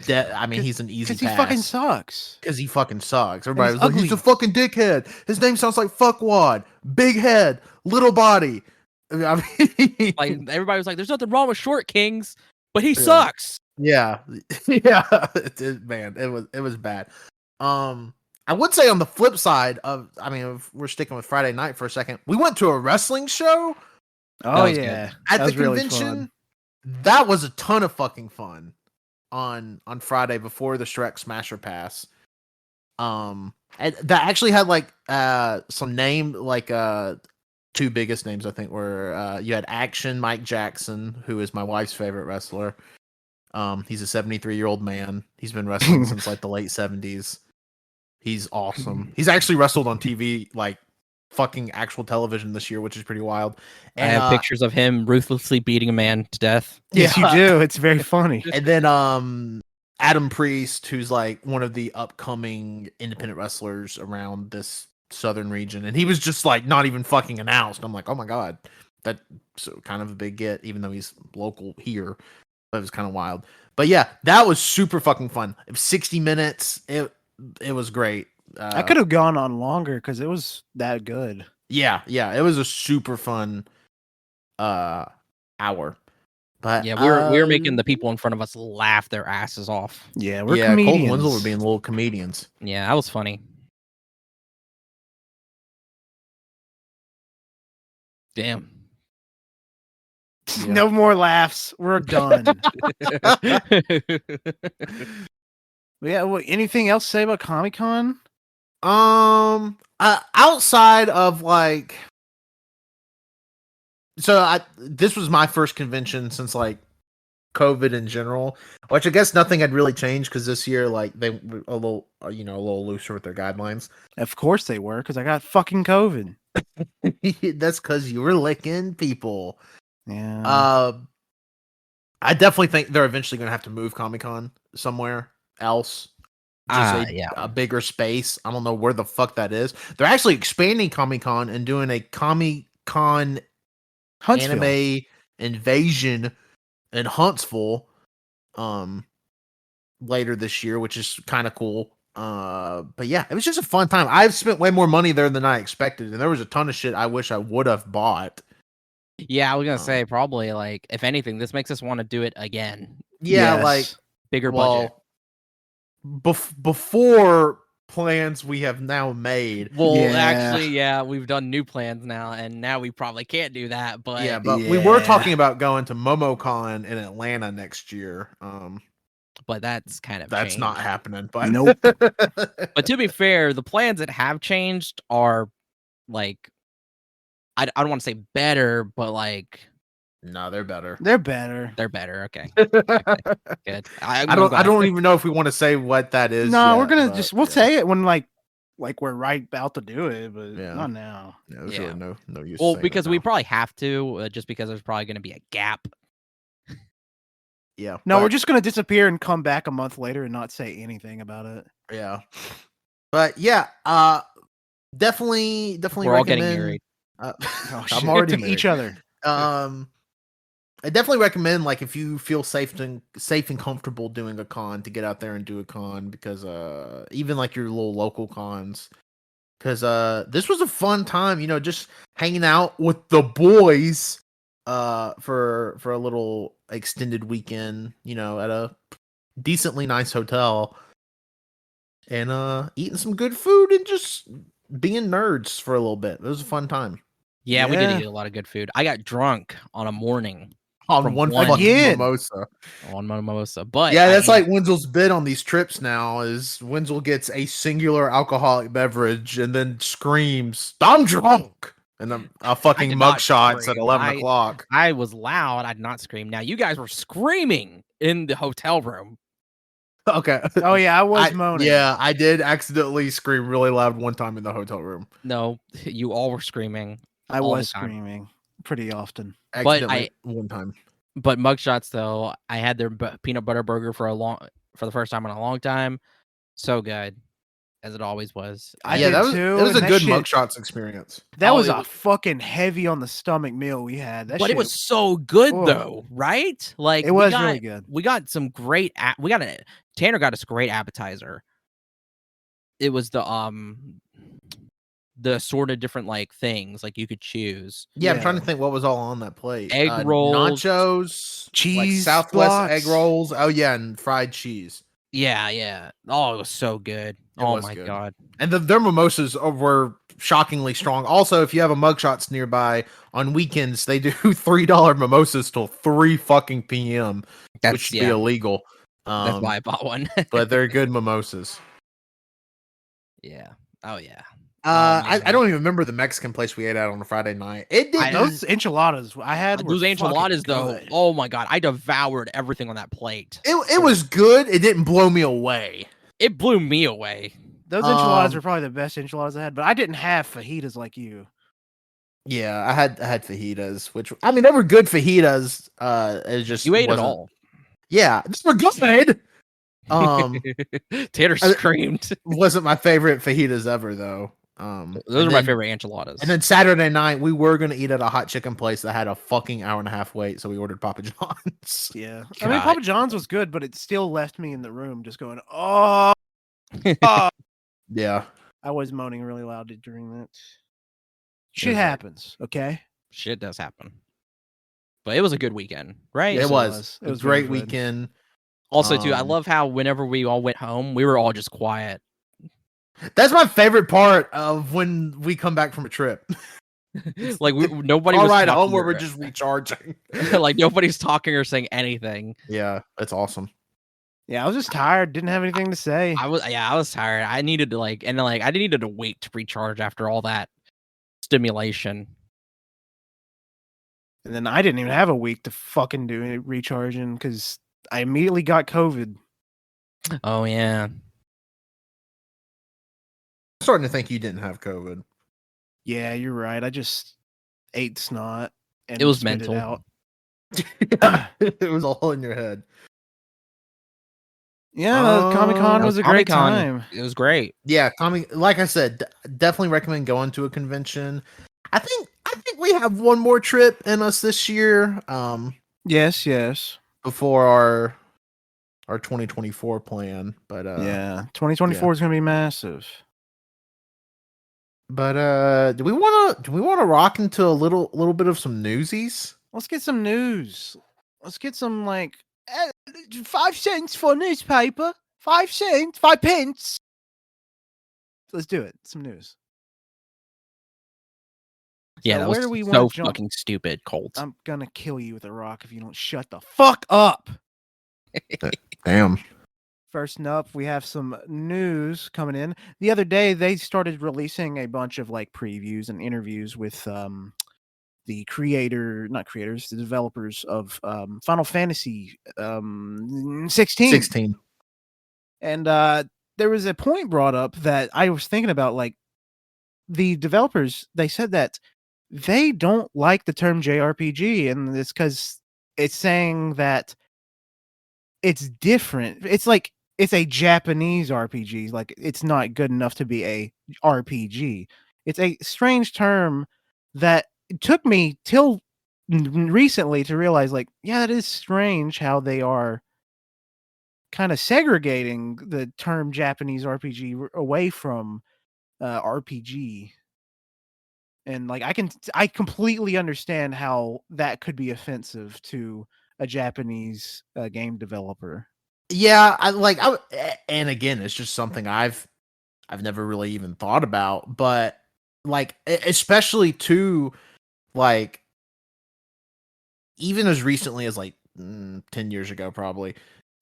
I mean, he's an easy Because he pass. fucking sucks. Because he fucking sucks. Everybody was he's like, he's a ugly. fucking dickhead. His name sounds like Fuckwad. Big head, little body. I mean, Like everybody was like, "There's nothing wrong with short kings, but he sucks." yeah, yeah, man, it was bad. I would say on the flip side of, I mean, if we're sticking with Friday night for a second, we went to a wrestling show Oh was yeah, at that the was really convention. fun. That was a ton of fucking fun on Friday before the Shrek Smasher Pass. And that actually had like some name, like two biggest names I think were you had Action Mike Jackson, who is my wife's favorite wrestler. He's a 73-year-old man. He's been wrestling since like the late 70s. He's awesome. He's actually wrestled on TV, like fucking actual television this year, which is pretty wild. And I have pictures of him ruthlessly beating a man to death. Yes, you do. It's very funny. And then Adam Priest, who's like one of the upcoming independent wrestlers around this southern region, and he was just like not even fucking announced. I'm like, oh my god, that's kind of a big get, even though he's local here. That was kind of wild. But yeah, that was super fucking fun. It was 60 minutes. It was great. I could have gone on longer because it was that good. Yeah, it was a super fun hour. But Yeah, we were making the people in front of us laugh their asses off. Yeah, we're Colt comedians. and Wenzel were being little comedians. Yeah, that was funny. Damn. No more laughs. We're done. Yeah. Well, anything else to say about Comic-Con? Outside of like, so this was my first convention since like COVID in general, which I guess nothing had really changed because this year like they were a little looser with their guidelines. Of course they were, because I got fucking COVID. That's because you were licking people. Yeah. I definitely think they're eventually going to have to move Comic-Con somewhere else. Just a bigger space. I don't know where the fuck that is. They're actually expanding Comic-Con and doing a Comic-Con Huntsville. anime invasion in Huntsville later this year, which is kind of cool. But yeah, it was just a fun time. I've spent way more money there than I expected, and there was a ton of shit I wish I would have bought. Yeah, I was gonna say probably like if anything, this makes us want to do it again. Yeah, Yes. like Bigger budget. Before plans we have now made. Well, Yeah. actually, yeah, we've done new plans now, and now we probably can't do that. But Yeah, but we were Yeah. talking about going to MomoCon in Atlanta next year. but that's kind of That's not changed. happening. But Nope. But to be fair, the plans that have changed are like I don't want to say better, but like no, they're better. They're better. they're better. Okay, I good. don't even know if we want to say what that is. No, yet, we're gonna but we'll yeah. say it when like we're right about to do it, but Yeah. not now. Yeah, there's Yeah. really no use. Well, saying it because we now. probably have to, just because there's probably going to be a gap. Yeah. No, but- we're just gonna disappear and come back a month later and not say anything about it. Yeah. But yeah, definitely We're all getting recommend. married. Oh, I'm shit. already to each married. other. I definitely recommend, like, if you feel safe and comfortable doing a con, to get out there and do a con, because even like your little local cons, because this was a fun time, just hanging out with the boys for a little extended weekend, at a decently nice hotel, and eating some good food and just being nerds for a little bit. It was a fun time. Yeah, we did Yeah. eat a lot of good food. I got drunk on a morning On From one one- fucking Again. mimosa. on mimosa, but Yeah, I that's ate- like Wenzel's bit on these trips now, is Wenzel gets a singular alcoholic beverage and then screams, "I'm drunk!" And a fucking did not mugshots at scream. 11 o'clock. I was loud. I did not scream. Now you guys were screaming in the hotel room. Okay. Oh yeah, I was moaning. Yeah, I did accidentally scream really loud one time in the hotel room. No, you all were screaming. I all was the time. screaming pretty often. Accidentally one time. But mugshots though, I had their peanut butter burger for the first time in a long time. So good, as it always was. I did that was too, it was and a that good shit- mugshots experience. That Oh, was it a was- fucking heavy on the stomach meal we had. That But shit, it was so good Oh. though, right? Like it was really good. We got some great. Tanner got us a great appetizer. It was the sort of different like things like you could choose. Yeah, I'm trying to Yeah. think what was all on that plate. Egg rolls, nachos, like cheese Southwest egg blocks. rolls. Oh yeah, and fried cheese. Yeah. Oh, it was so good. It Oh was my good. god. And their mimosas were shockingly strong. Also, if you have a mugshots nearby on weekends, they do $3 mimosas till 3 fucking p.m., which should be illegal. That's why I bought one. But they're good mimosas. Yeah. Oh yeah. I man. don't even remember the Mexican place we ate at on a Friday night. It didn't. Those enchiladas I had were Those enchiladas fucking though. good. Oh my god, I devoured everything on that plate. It was good. It didn't blow me away. It blew me away. Those enchiladas Um, were probably the best enchiladas I had, but I didn't have fajitas like you. Yeah, I had fajitas, which I mean they were good fajitas. It just You ate it wasn't- all. Yeah, they were good. Tanner screamed. Wasn't my favorite fajitas ever though. Those are my favorite enchiladas. And then Saturday night we were gonna eat at a hot chicken place that had a fucking hour and a half wait, so we ordered Papa John's. Yeah, I mean God. Papa John's was good, but it still left me in the room just going, "Oh." Yeah, I was moaning really loud during that. Shit was like- happens, okay? Shit does happen. But it was a good weekend, right? Yes, it it was. was. It It was was a great really good. weekend. Also, too, I Um, love how whenever we all went home, we were all just quiet. That's my favorite part of when we come back from a trip. Like nobody All was right, talking home where or- we're just recharging. like nobody's talking or saying anything. Yeah, that's awesome. Yeah, I was just tired, didn't have anything to say. I was tired. I needed to I needed to wait to recharge after all that stimulation. And then I didn't even have a week to fucking do any recharging because I immediately got COVID. Oh yeah. I'm starting to think you didn't have COVID. Yeah, you're right. I just ate snot and It was spit mental. out. It was all in your head. Yeah, Comic Con was a great Comic-Con, time. It was great. Yeah, like I said, definitely recommend going to a convention. I think we have one more trip in us this year. Yes. Before our 2024 plan, but Yeah, 2024 is gonna be massive. But do we want to rock into a little bit of some newsies? Let's get some news. Let's get some 5 cents for a newspaper. 5 cents, 5 pence. Let's do it. Some news. Yeah, So that where was do we so wanna jump? fucking stupid, Colt. I'm gonna kill you with a rock if you don't shut the fuck up. Damn. First up, we have some news coming in. The other day, they started releasing a bunch of previews and interviews with the the developers of Final Fantasy 16. 16. And there was a point brought up that I was thinking about. The developers, they said that they don't like the term JRPG, and it's because it's saying that it's different. It's like it's a Japanese RPG. Like it's not good enough to be a RPG. It's a strange term that it took me till recently to realize, yeah, that is strange how they are kind of segregating the term Japanese RPG away from RPG. And I completely understand how that could be offensive to a Japanese game developer. Yeah, and again, it's just something I've never really even thought about, but especially to even as recently as 10 years ago, probably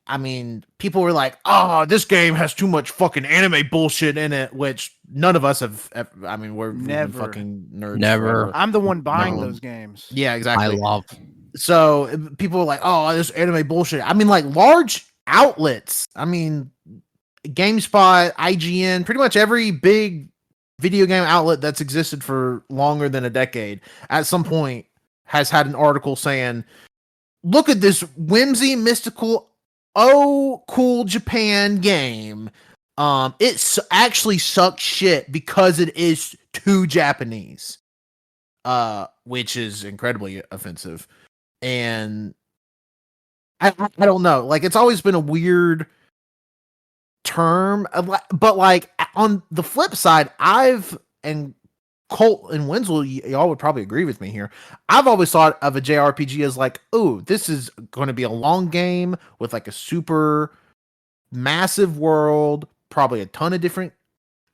I mean, people were like, "Oh, this game has too much fucking anime bullshit in it," which none of us have. I mean, we've been Never. fucking nerds. Never. forever. I'm the one buying No. those games. Yeah, I exactly. love. So people were like, "Oh, this anime bullshit." I mean, like large outlets. I mean, GameSpot, IGN, pretty much every big video game outlet that's existed for longer than a decade at some point has had an article saying, "Look at this whimsy, mystical, oh cool Japan game. It actually sucks shit because it is too Japanese." Which is incredibly offensive. And I don't know. Like, it's always been a weird term, but like on the flip side, and Colt and Wenzel, y'all would probably agree with me here. I've always thought of a JRPG as like, oh, this is going to be a long game with like a super massive world, probably a ton of different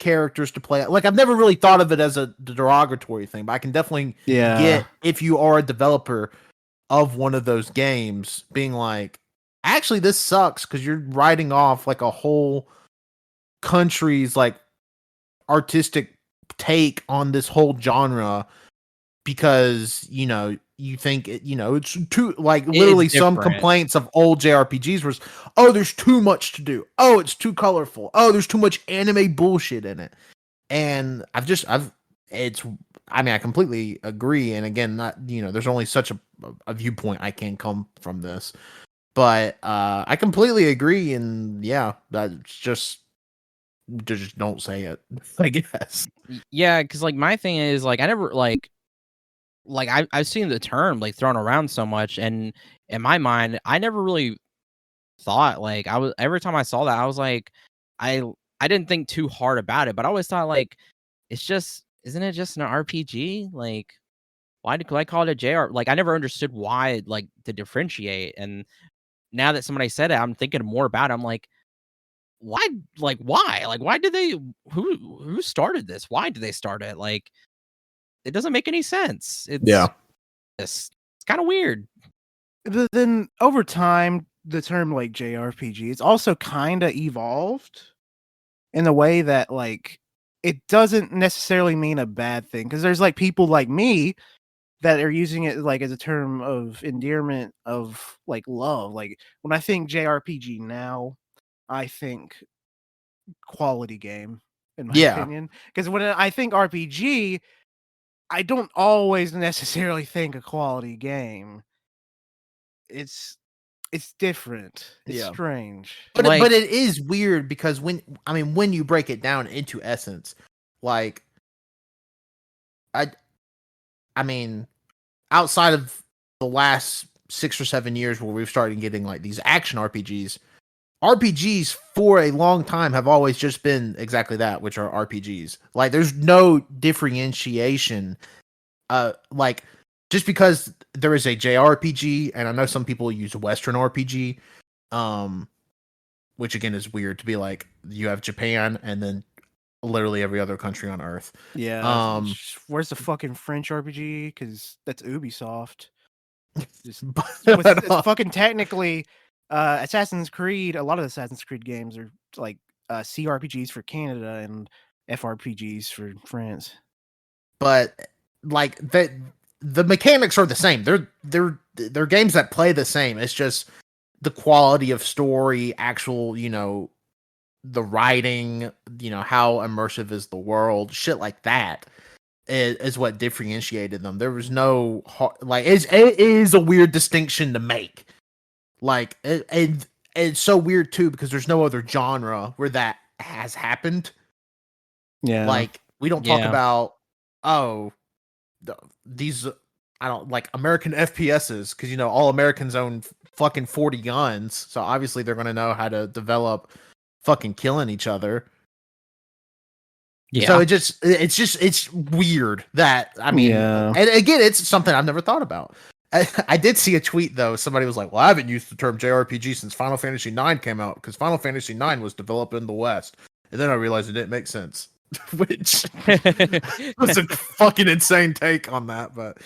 characters to play. Like, I've never really thought of it as a derogatory thing, but I can definitely get, if you are a developer of one of those games, being like, actually this sucks because you're writing off like a whole country's like artistic take on this whole genre because you think it's too, like, literally some complaints of old JRPGs was, oh, there's too much to do, oh, it's too colorful, oh, there's too much anime bullshit in it. And I completely agree. And again, not, there's only such a viewpoint I can come from this, but I completely agree. And yeah, that's just don't say it, I guess. Yeah, because like my thing is like I never like I've seen the term like thrown around so much, and in my mind, I never really thought like every time I saw that I was like I didn't think too hard about it, but I always thought like isn't it just an RPG? Like why do I call it a JR? Like I never understood why like to differentiate, and now that somebody said it, I'm thinking more about it. I'm like, why? Like why? Like why did they? Who started this? Why did they start it? Like it doesn't make any sense. It's kind of weird. But then over time, the term like JRPG, it's also kind of evolved in the way that like it doesn't necessarily mean a bad thing, because there's like people like me that are using it like as a term of endearment, of like love. Like when I think JRPG now, I think quality game, in my opinion. Because when I think RPG, I don't always necessarily think a quality game. It's different. It's strange. But Like- but it is weird because when you break it down into essence, like I mean, outside of the last 6 or 7 years where we've started getting like these action RPGs for a long time have always just been exactly that, which are RPGs. Like there's no differentiation. Like just because there is a JRPG, and I know some people use Western RPG, which again is weird to be like you have Japan and then literally every other country on Earth. Yeah. Where's the fucking French RPG? Because that's Ubisoft. It's fucking technically Assassin's Creed. A lot of Assassin's Creed games are like CRPGs for Canada and FRPGs for France. But like the mechanics are the same. They're games that play the same. It's just the quality of story, actual, the writing, how immersive is the world, shit like that is what differentiated them. There was no like it is a weird distinction to make. Like it's so weird too because there's no other genre where that has happened. Yeah, like we don't talk about these I don't like American FPSs because all Americans own fucking 40 guns, so obviously they're gonna know how to develop fucking killing each other. Yeah. So it's weird that and again it's something I've never thought about. I did see a tweet though. Somebody was like, "Well, I haven't used the term JRPG since Final Fantasy IX came out because Final Fantasy IX was developed in the West," and then I realized it didn't make sense. Which was a fucking insane take on that, but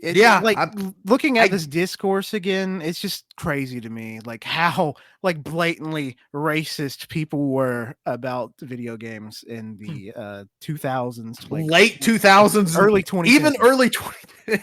Looking at this discourse again, it's just crazy to me, like how like blatantly racist people were about video games in the 2000s, like late 2000s, early 2010s. even early 20.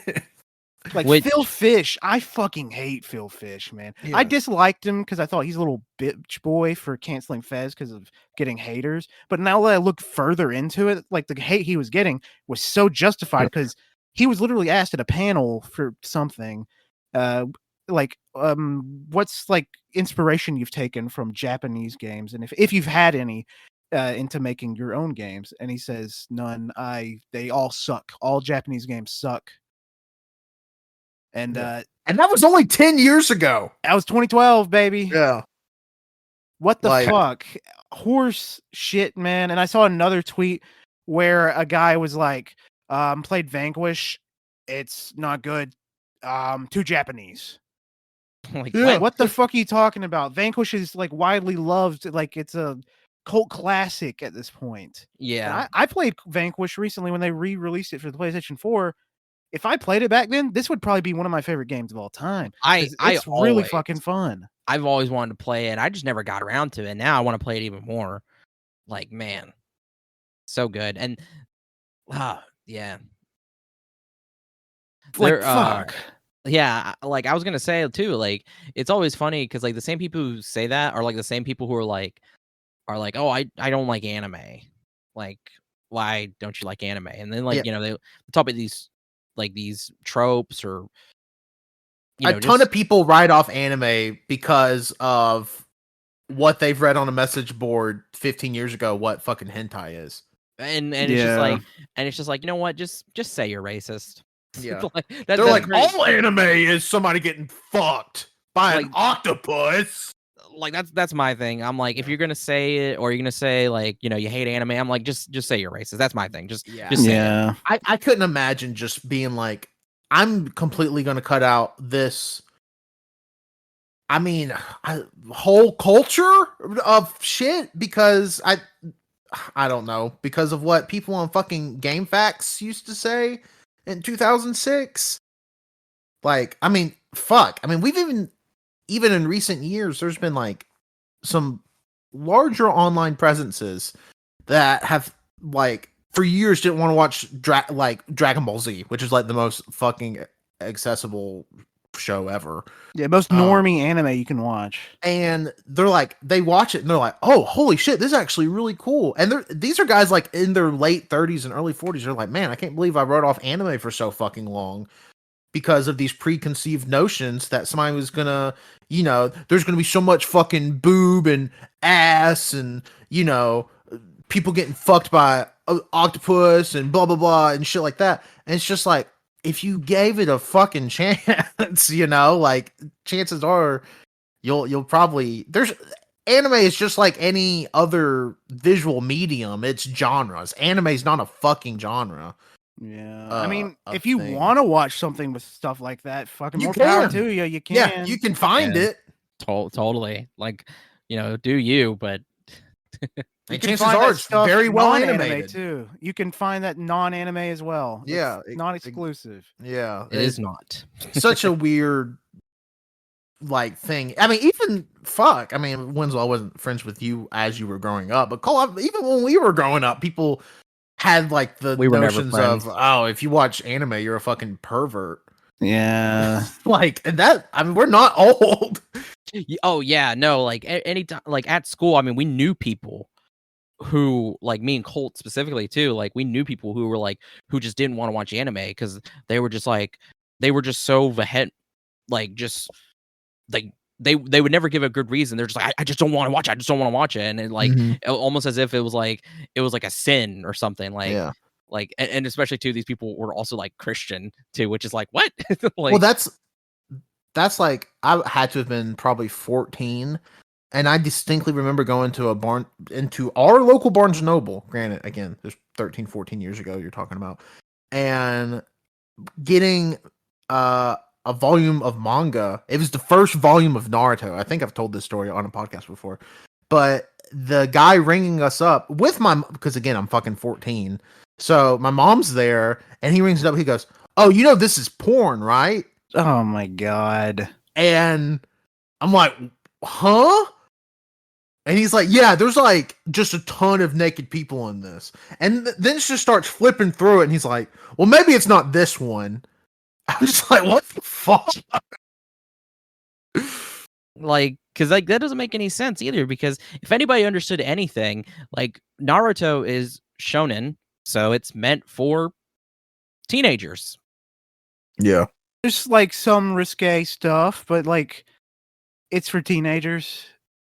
Like Phil Fish, I fucking hate Phil Fish, man. Yeah. I disliked him because I thought he's a little bitch boy for canceling Fez because of getting haters. But now that I look further into it, like the hate he was getting was so justified because he was literally asked at a panel for something, what's like inspiration you've taken from Japanese games, and if you've had any into making your own games, and he says none. They all suck. All Japanese games suck. And that was only 10 years ago. That was 2012, baby. Yeah. What the fuck? Horse shit, man. And I saw another tweet where a guy was like, played Vanquish. It's not good. Too Japanese. Like, what the fuck are you talking about? Vanquish is like widely loved. Like it's a cult classic at this point. Yeah. I played Vanquish recently when they re-released it for the PlayStation 4. If I played it back then, this would probably be one of my favorite games of all time. It's really fucking fun. I've always wanted to play it. I just never got around to it. Now I want to play it even more. Like, man, so good. And yeah. Like, fuck. Yeah, like I was gonna say too, like it's always funny because like the same people who say that are like the same people who are like, oh, I don't like anime. Like, why don't you like anime? And then like, they talk about these tropes or a ton of people write off anime because of what they've read on a message board 15 years ago, what fucking hentai is. And it's just like, you know what? Just say you're racist. Yeah. They're like, all anime is somebody getting fucked by an octopus. Like that's my thing. I'm like, if you're gonna say it or you're gonna say like, you hate anime, I'm like, just say you're racist. That's my thing. Just say it. I couldn't imagine just being like, I'm completely gonna cut out this. I mean, whole culture of shit because I don't know, because of what people on fucking GameFAQs used to say in 2006. Like, I mean, fuck. I mean, we've even in recent years, there's been like some larger online presences that have like for years didn't want to watch Dragon Ball Z, which is like the most fucking accessible show ever. Yeah, most normie anime you can watch. And they're like, they watch it and they're like, oh, holy shit, this is actually really cool. And these are guys like in their late 30s and early 40s. They're like, man, I can't believe I wrote off anime for so fucking long because of these preconceived notions that somebody was gonna, there's gonna be so much fucking boob and ass and, people getting fucked by octopus and blah, blah, blah and shit like that. And it's just like, if you gave it a fucking chance, like chances are you'll probably anime is just like any other visual medium. It's genres. Anime is not a fucking genre. Yeah. I mean, if you want to watch something with stuff like that, fucking more power to you. You can. Yeah, you can find it. Totally. Like, do you, but and chances are it's very well animated too. You can find that non-anime as well. Yeah, it's not exclusive. Yeah, it is not. Such a weird like thing. I mean, even fuck. I mean, Wenzel, I wasn't friends with you as you were growing up, but even when we were growing up, people had like the notions of, oh, if you watch anime, you're a fucking pervert. Yeah, like that. I mean, we're not old. Oh yeah, no. Like anytime, like at school, I mean, we knew people who, like me and Colt specifically too. Like we knew people who were like who just didn't want to watch anime because they were just so vehement, like just like they would never give a good reason. They're just like, I just don't want to watch it. I just don't want to watch it, and it, like almost as if it was like a sin or something. Like like and especially too, these people were also like Christian too, which is like what? Like, well, that's like I had to have been probably 14. And I distinctly remember going to into our local Barnes & Noble, granted, again, there's 13, 14 years ago you're talking about, and getting a volume of manga. It was the first volume of Naruto. I think I've told this story on a podcast before. But the guy ringing us up with because again, I'm fucking 14. So my mom's there, and he rings it up. He goes, "Oh, you know this is porn, right?" Oh my god. And I'm like, "Huh?" And he's like, "Yeah, there's like just a ton of naked people in this." And then she just starts flipping through it, and he's like, "Well, maybe it's not this one." I'm just like, "What the fuck?" Like, because like that doesn't make any sense either. Because if anybody understood anything, like Naruto is shonen, so it's meant for teenagers. Yeah. There's like some risque stuff, but like it's for teenagers.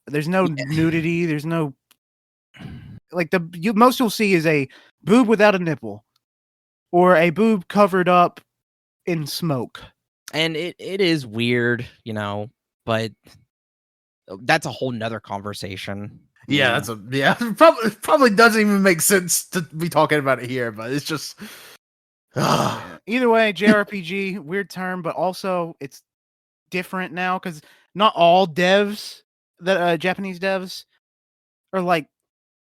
There's no nudity. There's no like most you'll see is a boob without a nipple, or a boob covered up in smoke. And it is weird, but that's a whole nother conversation. Yeah, probably doesn't even make sense to be talking about it here, but it's just Yeah. Either way, JRPG, weird term, but also it's different now because not all devs, the Japanese devs, are like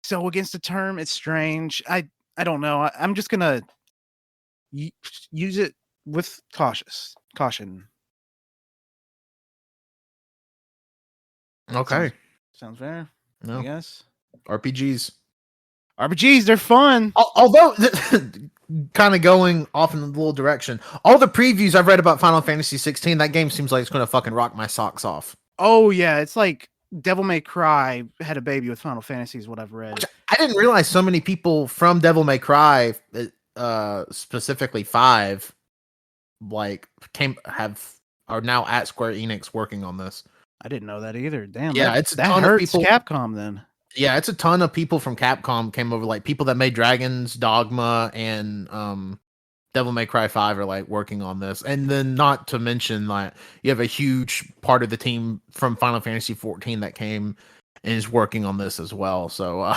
so against the term. It's strange. I don't know. I'm just gonna use it with caution. okay. Sounds fair. No. I guess RPGs. RPGs, they're fun. Although kind of going off in a little direction, all the previews I've read about Final Fantasy 16, that game seems like it's going to fucking rock my socks off. Oh yeah, it's like Devil May Cry had a baby with Final Fantasy is what I've read. I didn't realize so many people from Devil May Cry, specifically 5, like are now at Square Enix working on this. I didn't know that either. Damn. Yeah, that hurts Capcom then. Yeah, it's a ton of people from Capcom came over, like people that made Dragon's Dogma and Devil May Cry 5 are like working on this. And then not to mention like you have a huge part of the team from Final Fantasy 14 that came and is working on this as well. So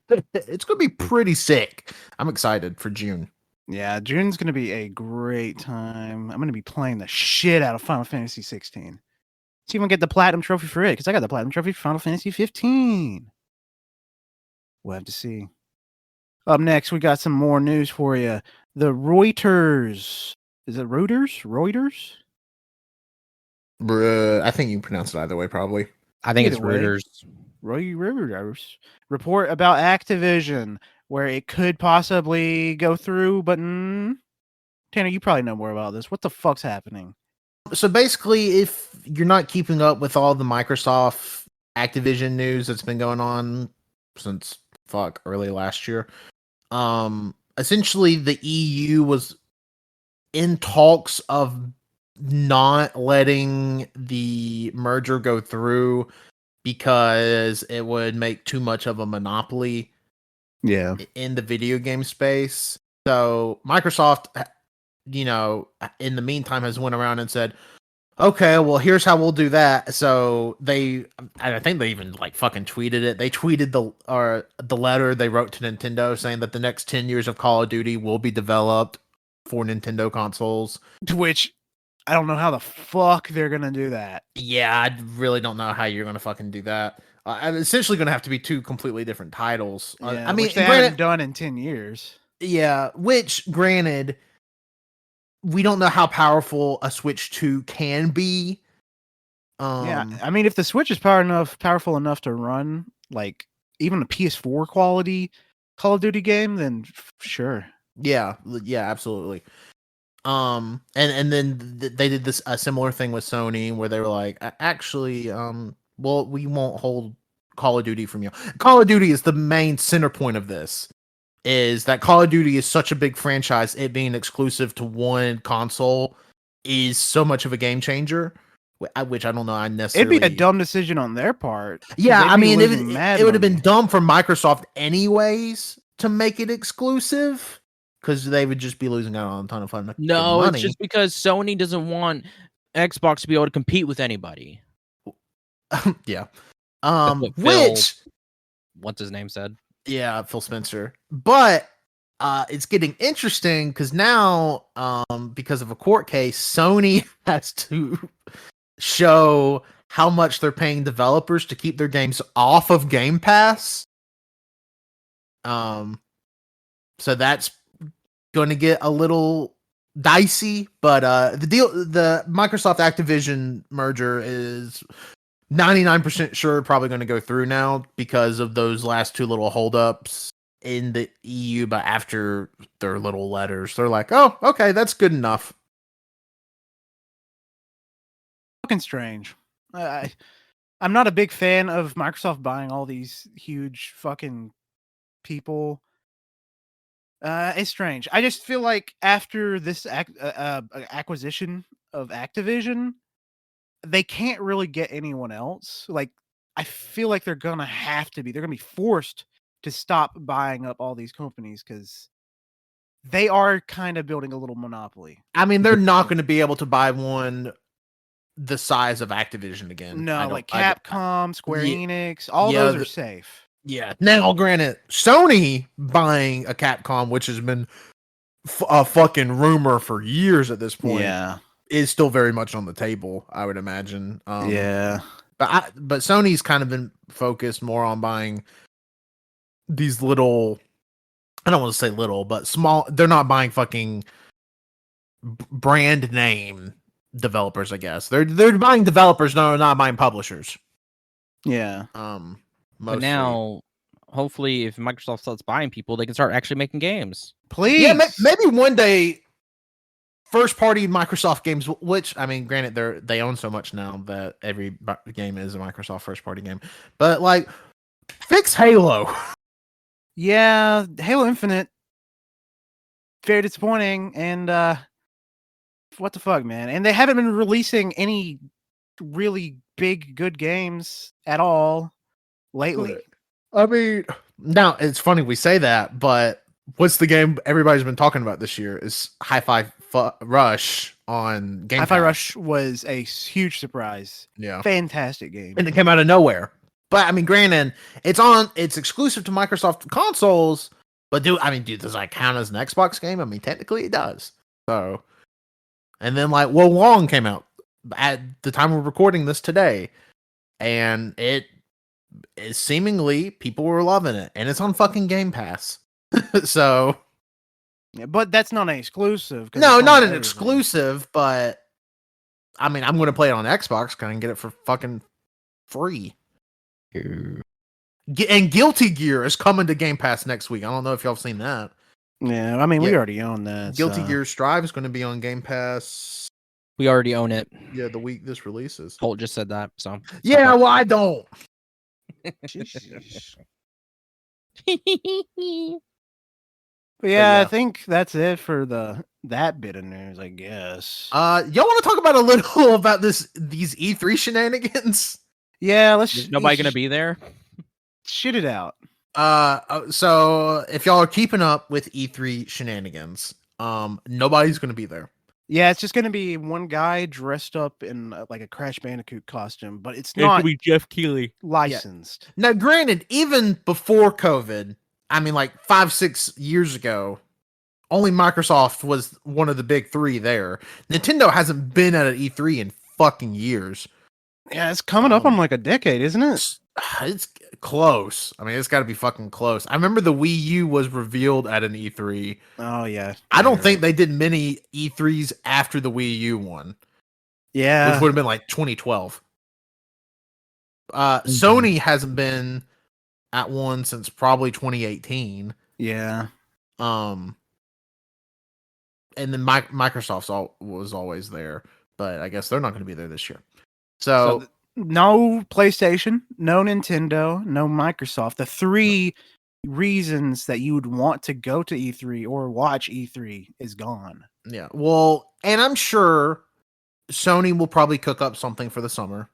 it's going to be pretty sick. I'm excited for June. Yeah, June's going to be a great time. I'm going to be playing the shit out of Final Fantasy 16. See if I get the Platinum Trophy for it, because I got the Platinum Trophy for Final Fantasy 15. We'll have to see. Up next, we got some more news for you. The Reuters. Is it Reuters? Reuters? I think you pronounce it either way, probably. I think it's Either way. Reuters. Report about Activision, where it could possibly go through, but Tanner, you probably know more about this. What the fuck's happening? So basically, if you're not keeping up with all the Microsoft Activision news that's been going on since early last year, essentially the EU was in talks of not letting the merger go through because it would make too much of a monopoly in the video game space. So Microsoft, in the meantime has went around and said, okay, well, here's how we'll do that. So I think they even like fucking tweeted it. They tweeted the letter they wrote to Nintendo saying that the next 10 years of Call of Duty will be developed for Nintendo consoles. Which I don't know how the fuck they're gonna do that. Yeah, I really don't know how you're gonna fucking do that. I'm essentially gonna have to be two completely different titles. I mean, which they haven't done in 10 years. Yeah, which granted, we don't know how powerful a Switch 2 can be. Yeah, I mean, if the Switch is powerful enough to run like even a PS4 quality Call of Duty game, then sure. Yeah, absolutely. And then they did a similar thing with Sony where they were like, actually, well, we won't hold Call of Duty from you. Call of Duty is the main center point of this. Is that Call of Duty is such a big franchise, it being exclusive to one console is so much of a game changer, which I don't know. It'd be a dumb decision on their part. Yeah, I mean, it would have been dumb for Microsoft anyways to make it exclusive because they would just be losing out on a ton of fun. No, it's just because Sony doesn't want Xbox to be able to compete with anybody. Yeah. Which what's his name said? Yeah, Phil Spencer. But it's getting interesting because now, because of a court case, Sony has to show how much they're paying developers to keep their games off of Game Pass. So that's going to get a little dicey, but the Microsoft Activision merger is 99% sure probably going to go through now because of those last two little holdups in the EU. But after their little letters, they're like, "Oh, okay, that's good enough." Fucking strange. I'm not a big fan of Microsoft buying all these huge fucking people. It's strange. I just feel like after this acquisition of Activision, they can't really get anyone else. Like, I feel like they're gonna be forced to stop buying up all these companies because they are kind of building a little monopoly. I mean, they're not going to be able to buy one the size of Activision again. No, like Capcom, Square Yeah, Enix, all yeah, those are safe. Yeah. Now, granted, Sony buying a Capcom, which has been a fucking rumor for years at this point, is still very much on the table, I would imagine. Yeah. But Sony's kind of been focused more on buying these little, I don't want to say little, but small. They're not buying fucking brand name developers, I guess. They're buying developers, no, not buying publishers. Yeah. Mostly. But now, hopefully, if Microsoft starts buying people, they can start actually making games. Please. Yeah, maybe one day first party Microsoft games, which, I mean, granted, they own so much now that every game is a Microsoft first party game. But like, fix Halo. Yeah, Halo Infinite, very disappointing, and what the fuck, man? And they haven't been releasing any really big good games at all lately. I mean, now it's funny we say that, but what's the game everybody's been talking about this year is Hi-Fi Rush on Game Pass. Hi-Fi Rush was a huge surprise. Yeah. Fantastic game. And it came out of nowhere. But I mean, granted, it's exclusive to Microsoft consoles, but does that count as an Xbox game? I mean, technically it does. So, and then like Wo Long came out at the time we're recording this today, and it is seemingly people were loving it, and it's on fucking Game Pass. So, yeah, but that's not an exclusive. No, not an exclusive, but I mean, I'm going to play it on Xbox. Can I get it for fucking free? And Guilty Gear is coming to Game Pass next week. I don't know if y'all have seen that. Yeah, I mean, we already own that. Guilty Gear Strive is going to be on Game Pass. We already own it. Yeah, the week this releases. Colt just said that, so. Yeah, well, I don't. But yeah, I think that's it for that bit of news, I guess. Y'all want to talk about a little about these E3 shenanigans? Yeah, let's. Is nobody gonna be there? Shit it out. So if y'all are keeping up with E3 shenanigans, nobody's gonna be there. Yeah, it's just gonna be one guy dressed up in like a Crash Bandicoot costume, but it's not be Jeff Keighley licensed. Yeah. Now, granted, even before COVID, I mean, like 5-6 years ago, only Microsoft was one of the big three there. Nintendo hasn't been at an E3 in fucking years. Yeah, it's coming up on like a decade, isn't it? It's close. I mean, it's got to be fucking close. I remember the Wii U was revealed at an E3. Oh, yeah. I don't think they did many E3s after the Wii U one. Yeah. Which would have been like 2012. Sony hasn't been at one since probably 2018. Yeah. And then Microsoft was always there, but I guess they're not going to be there this year. So no PlayStation, no Nintendo, no Microsoft. The three reasons that you would want to go to E3 or watch E3 is gone. Yeah. Well, and I'm sure Sony will probably cook up something for the summer.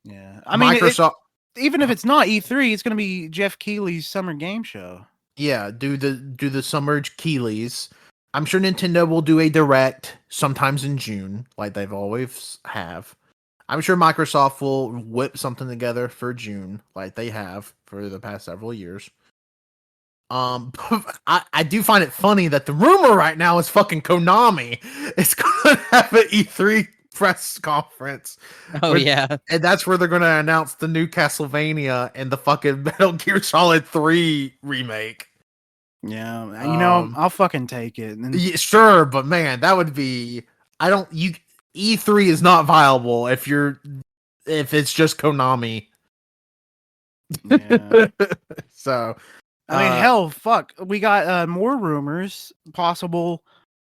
Yeah. I mean, Microsoft, even if it's not E3, it's going to be Jeff Keighley's summer game show. Yeah, do the summer Keighley's. I'm sure Nintendo will do a direct sometimes in June, like they've always have. I'm sure Microsoft will whip something together for June, like they have for the past several years. I do find it funny that the rumor right now is fucking Konami is going to have an E3 press conference. Oh, yeah. And that's where they're going to announce the new Castlevania and the fucking Metal Gear Solid 3 remake. Yeah, Um, I'll fucking take it. And Yeah, sure, but man, that would be. I don't. You E3 is not viable if it's just Konami. yeah. So, I mean, uh, hell, fuck. We got more rumors. Possible.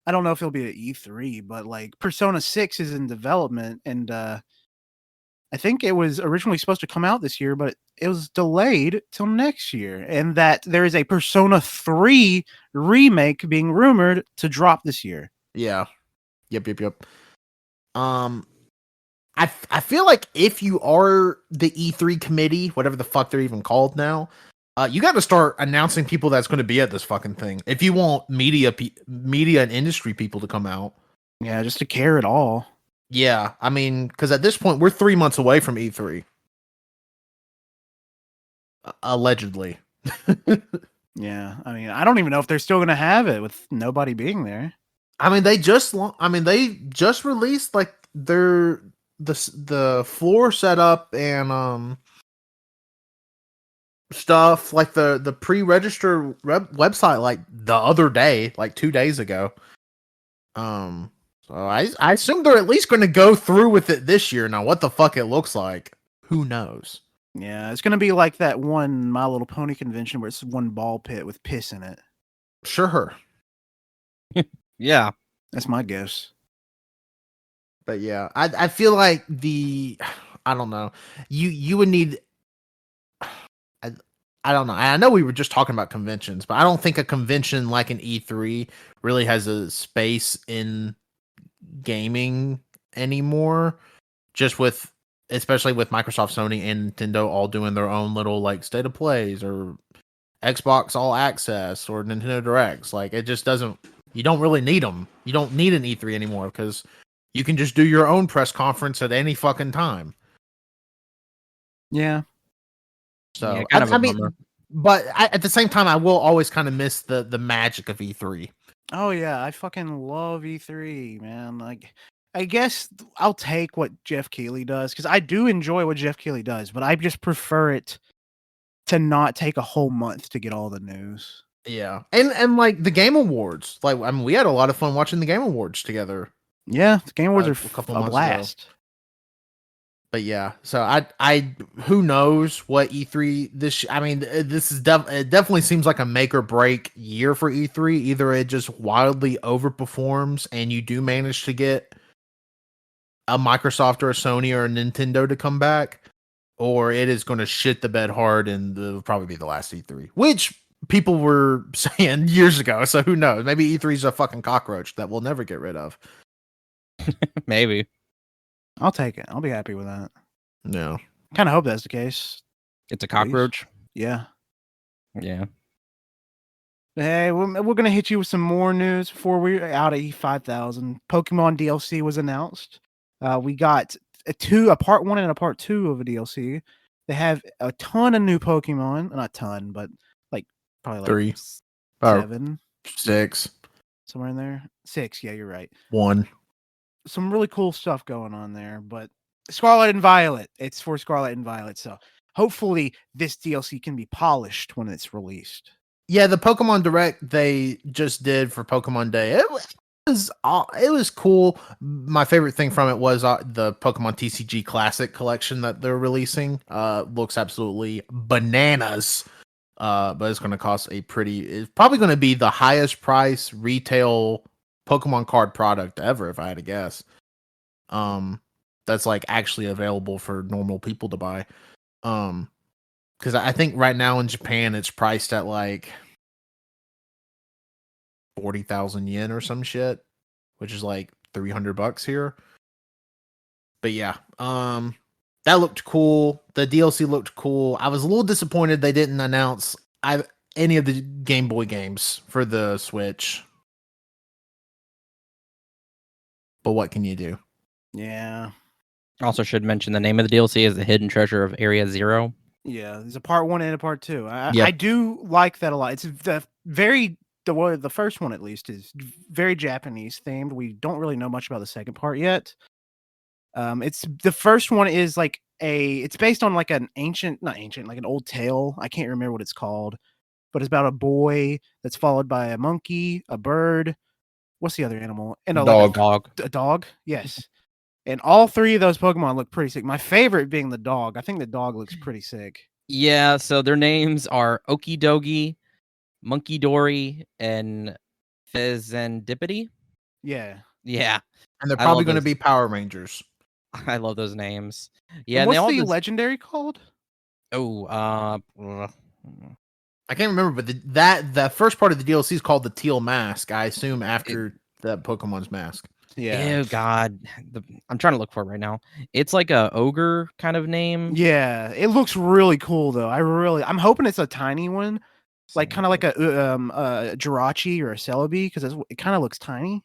I don't know if it'll be at E3, but like Persona 6 is in development, and I think it was originally supposed to come out this year, but it was delayed till next year. And that there is a Persona 3 remake being rumored to drop this year. yeah, yep. Um, I feel like if you are the E3 committee, whatever the fuck they're even called now, you got to start announcing people that's going to be at this fucking thing. If you want media and industry people to come out, Yeah, just to care at all. yeah, I mean, because at this point we're 3 months away from E3, allegedly. Yeah, I mean, I don't even know if they're still going to have it with nobody being there. I mean, they just released like the floor setup and stuff, like the pre-register website, like the other day, like 2 days ago. So I assume they're at least going to go through with it this year. Now, what the fuck it looks like, who knows? Yeah, it's going to be like that one My Little Pony convention where it's one ball pit with piss in it. Sure, Yeah. That's my guess. but yeah, I feel like I don't know. You would need. I don't know. I know we were just talking about conventions, but I don't think a convention like an E3 really has a space in gaming anymore. Just with, especially with Microsoft, Sony, and Nintendo all doing their own little like state of plays or Xbox All Access or Nintendo Directs. Like it just doesn't. You don't really need them. You don't need an E3 anymore because you can just do your own press conference at any fucking time. Yeah. So Yeah, kind of a I mean, bummer. but at the same time, I will always kind of miss the magic of E3. Oh yeah, I fucking love E3, man. Like, I guess I'll take what Jeff Keighley does because I do enjoy what Jeff Keighley does, but I just prefer it to not take a whole month to get all the news. Yeah, and like the Game Awards, like I mean, we had a lot of fun watching the Game Awards together. Yeah, the Game Awards are A couple a months ago. blast. But yeah, so I who knows what E3 this. I mean, this is it definitely seems like a make or break year for E3. Either it just wildly overperforms and you do manage to get a Microsoft or a Sony or a Nintendo to come back, or it is going to shit the bed hard and it'll probably be the last E3, which people were saying years ago. So who knows? Maybe E3 is a fucking cockroach that we'll never get rid of. Maybe. I'll take it. I'll be happy with that. No. Kind of hope that's the case. It's a cockroach. Yeah. Yeah. Hey, we're gonna hit you with some more news before we're out of E5000. Pokemon DLC was announced. We got a part 1 and a part 2 of a DLC. They have a ton of new Pokemon, not a ton, but like probably like 3 or 7, 6, somewhere in there. 6, yeah, you're right. 1. Some really cool stuff going on there, but Scarlet and Violet, it's for Scarlet and Violet, so hopefully this DLC can be polished when it's released. Yeah, the Pokemon Direct they just did for Pokemon Day. It was cool. My favorite thing from it was the Pokemon TCG Classic collection that they're releasing. Looks absolutely bananas. But it's going to cost it's probably going to be the highest price retail Pokemon card product ever, if I had to guess. That's like actually available for normal people to buy. Because I think right now in Japan it's priced at like 40,000 yen or some shit, which is like $300 here. But yeah, that looked cool. The DLC looked cool. I was a little disappointed they didn't announce any of the Game Boy games for the Switch. But what can you do? Yeah. Also should mention the name of the DLC is The Hidden Treasure of Area Zero. Yeah, there's a part 1 and a part 2. Yep. I do like that a lot. It's the first one at least is very Japanese themed. We don't really know much about the second part yet. It's the first one is like it's based on like an not ancient, like an old tale. I can't remember what it's called. but it's about a boy that's followed by a monkey, a bird. What's the other animal? And Dog. a dog. Yes. And all three of those Pokemon look pretty sick. My favorite being the dog. I think the dog looks pretty sick. Yeah, so their names are Okidogi, Monkey Dory, and Fezandipity. Yeah. Yeah, And they're I probably love going to those. be Power Rangers. I love those names. Yeah, And and they what's all the just, legendary called? I can't remember, but that first part of the DLC is called the Teal Mask. I assume after that Pokemon's mask. Ew, God, I'm trying to look for it right now. It's like a ogre kind of name. Yeah, it looks really cool though. I'm hoping it's a tiny one, like kind of like a Jirachi or a Celebi, because it kind of looks tiny.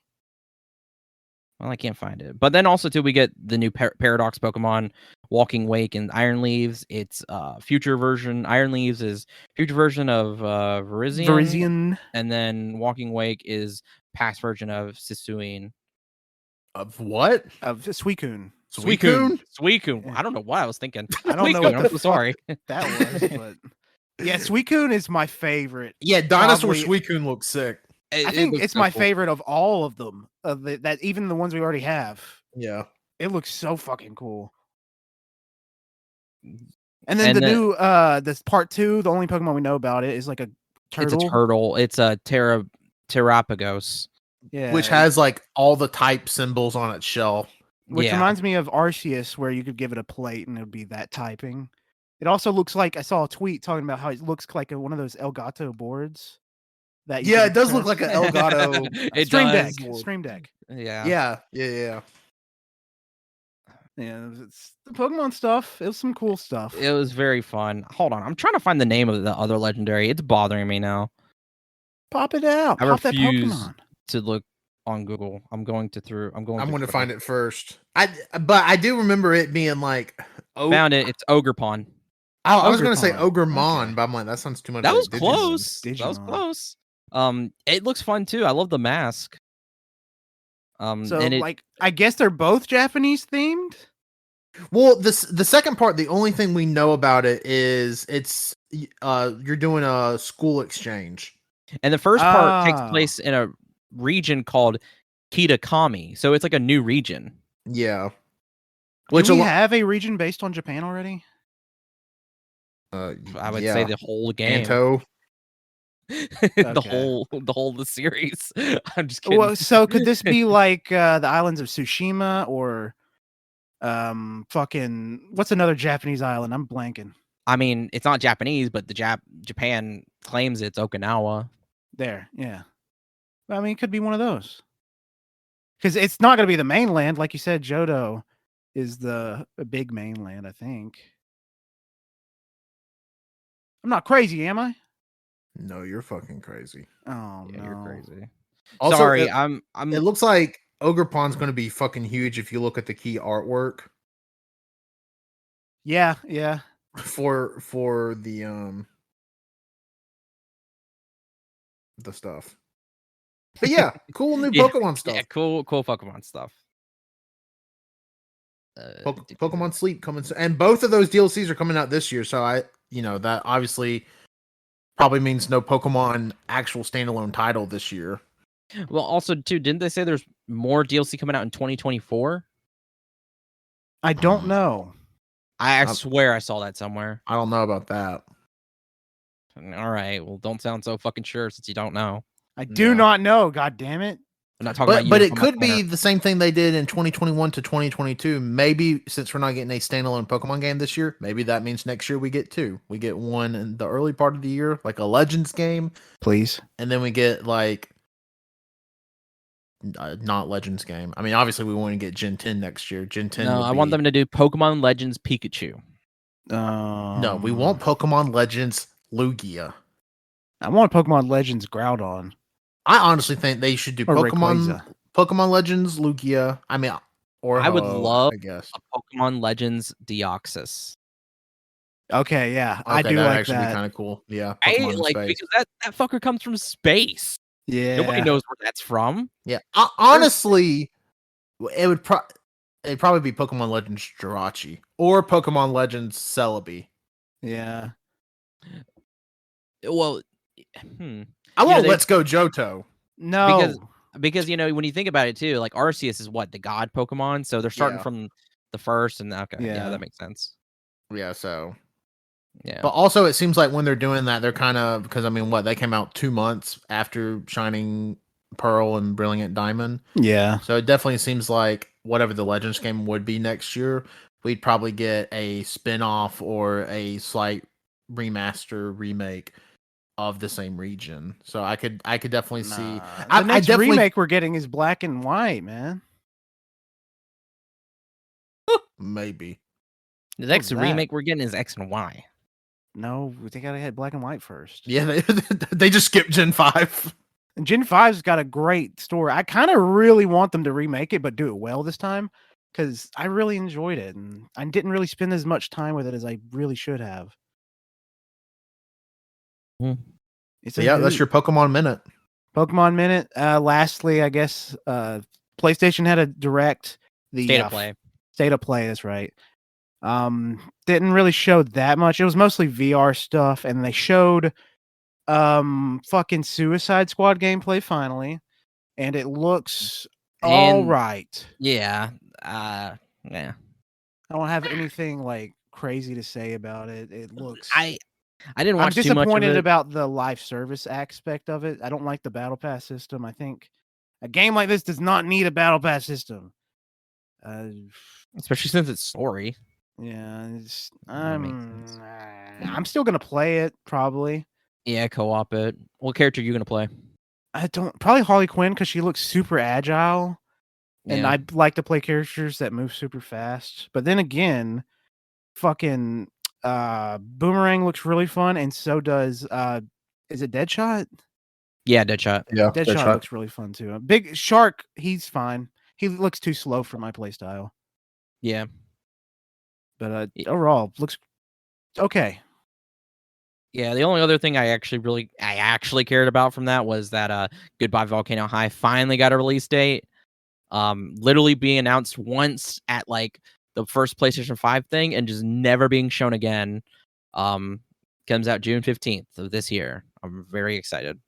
Well, I can't find it. But then also too, we get the new Paradox Pokemon, Walking Wake and Iron Leaves. It's future version. Iron Leaves is future version of Virizion, and then Walking Wake is past version of Sisuian. Of what? Of Suicune. Suicune? Suicune. Yeah. I don't know what I was thinking. I don't know Suicune, what I'm the so fuck sorry. that was, but yeah, Suicune is my favorite. Yeah, Dinosaur Probably- Suicune looks sick. I think it's my favorite of all of them. That even the ones we already have. Yeah. It looks so fucking cool. And then new this part 2, the only Pokemon we know about it is like a turtle. It's a turtle. It's a Terrapagos. Yeah. Which has like all the type symbols on its shell. Which Yeah. reminds me of Arceus, where you could give it a plate and it would be that typing. It also looks like, I saw a tweet talking about how it looks like one of those Elgato boards. That you Yeah, can it does look press. like an Elgato. It Stream does. Deck. Stream Deck. Yeah. Yeah. Yeah, it's the Pokemon stuff. It was some cool stuff. It was very fun. Hold on. I'm trying to find the name of the other legendary. It's bothering me now. Pop it out. I Pop that refuse Pokemon. to look on Google. I'm going to find it first. But I do remember it being like Found it. It's Ogerpon. I was gonna say Ogrepon. Ogremon, Okay. but I'm like, that sounds too much. That like was close. That was Digimon. close. It looks fun too. I love the mask. So, and I guess they're both Japanese themed. Well, the second part, the only thing we know about it is it's you're doing a school exchange. And the first part takes Ah. place in a region called Kitakami. So it's like a new region. Yeah. Do we have a region based on Japan already? I would say the whole game. Kanto. the Okay. whole the series. I'm just kidding. Well, so could this be like the islands of Tsushima or fucking what's another Japanese island? I'm blanking. I mean, it's not Japanese, but the Japan claims it's Okinawa. There, yeah. I mean, it could be one of those. Because it's not going to be the mainland, like you said. Johto is the big mainland, I think. I'm not crazy, am I? No, you're fucking crazy. Oh Yeah, no, you're crazy. Also, Sorry, it, I'm. it looks like Ogrepon's going to be fucking huge if you look at the key artwork Yeah. for the stuff. But yeah, cool new Yeah, Pokemon stuff. Yeah, cool Pokemon stuff. Pokemon Sleep coming soon. And both of those DLCs are coming out this year, so that obviously probably means no Pokemon actual standalone title this year. Well, also too, didn't they say there's more DLC coming out in 2024? I don't know. I swear I saw that somewhere. I don't know about that. All right, well, don't sound so fucking sure since you don't know. I do not know. God damn it. I'm not talking about you. But I'm it talking could about be Tanner. the same thing they did in 2021 to 2022. Maybe since we're not getting a standalone Pokemon game this year, maybe that means next year we get two. We get one in the early part of the year, like a Legends game, Please. and then we get like not Legends game. I mean, obviously we want to get Gen 10 next year. Gen 10. No, I want them to do Pokemon Legends Pikachu. No, we want Pokemon Legends Lugia. I want Pokemon Legends Groudon. I honestly think they should do Or Pokemon Legends Lugia. I mean, or I would love I guess. a Pokemon Legends Deoxys. Okay, yeah, I Okay, do that'd like actually that. be kind of cool. Yeah, I Pokemon in like space. because that fucker comes from space. Yeah, Nobody knows where that's from. Yeah, honestly, it'd probably be Pokemon Legends Jirachi or Pokemon Legends Celebi. Yeah, Well, I want they- Let's Go Johto. No, because when you think about it too, like Arceus is what the god Pokemon, so they're starting Yeah. from the first, and okay, Yeah. that makes sense. Yeah, so. Yeah, But also, it seems like when they're doing that, they're kind of because I mean, what they came out 2 months after Shining Pearl and Brilliant Diamond, yeah, so it definitely seems like whatever the Legends game would be next year, we'd probably get a spin-off or a slight remaster remake of the same region. So I could definitely see. The next remake we're getting is Black and White, man. Maybe. the next that? remake we're getting is X and Y. No, they gotta hit Black and White first. Yeah, they just skipped Gen 5. And Gen 5's got a great story. I kind of really want them to remake it, but do it well this time, because I really enjoyed it, and I didn't really spend as much time with it as I really should have. It's a Yeah, that's hoot. your Pokemon Minute. Pokemon Minute. Lastly, I guess PlayStation had a direct. The State of Play. State of Play, that's right. Didn't really show that much. It was mostly VR stuff, and they showed fucking Suicide Squad gameplay finally, and it looks all And- right. Yeah, I don't have anything like crazy to say about it. It looks. I didn't I'm watch too much of disappointed it. about the live service aspect of it. I don't like the battle pass system. I think a game like this does not need a battle pass system. Especially since it's story. Yeah, it's, That makes sense. I'm still gonna play it probably. Yeah, co-op it. What character are you gonna play? I don't probably Harley Quinn because she looks super agile, and Yeah. I like to play characters that move super fast. But then again, fucking Boomerang looks really fun, and so does is it Deadshot? Yeah, Deadshot. Yeah, Deadshot looks really fun too. Big Shark, he's fine. He looks too slow for my playstyle. Yeah. But Y- overall, looks okay. Yeah, the only other thing I actually cared about from that was that Goodbye Volcano High finally got a release date. Literally being announced once at like the first PlayStation 5 thing and just never being shown again. Comes out June 15th of this year. I'm very excited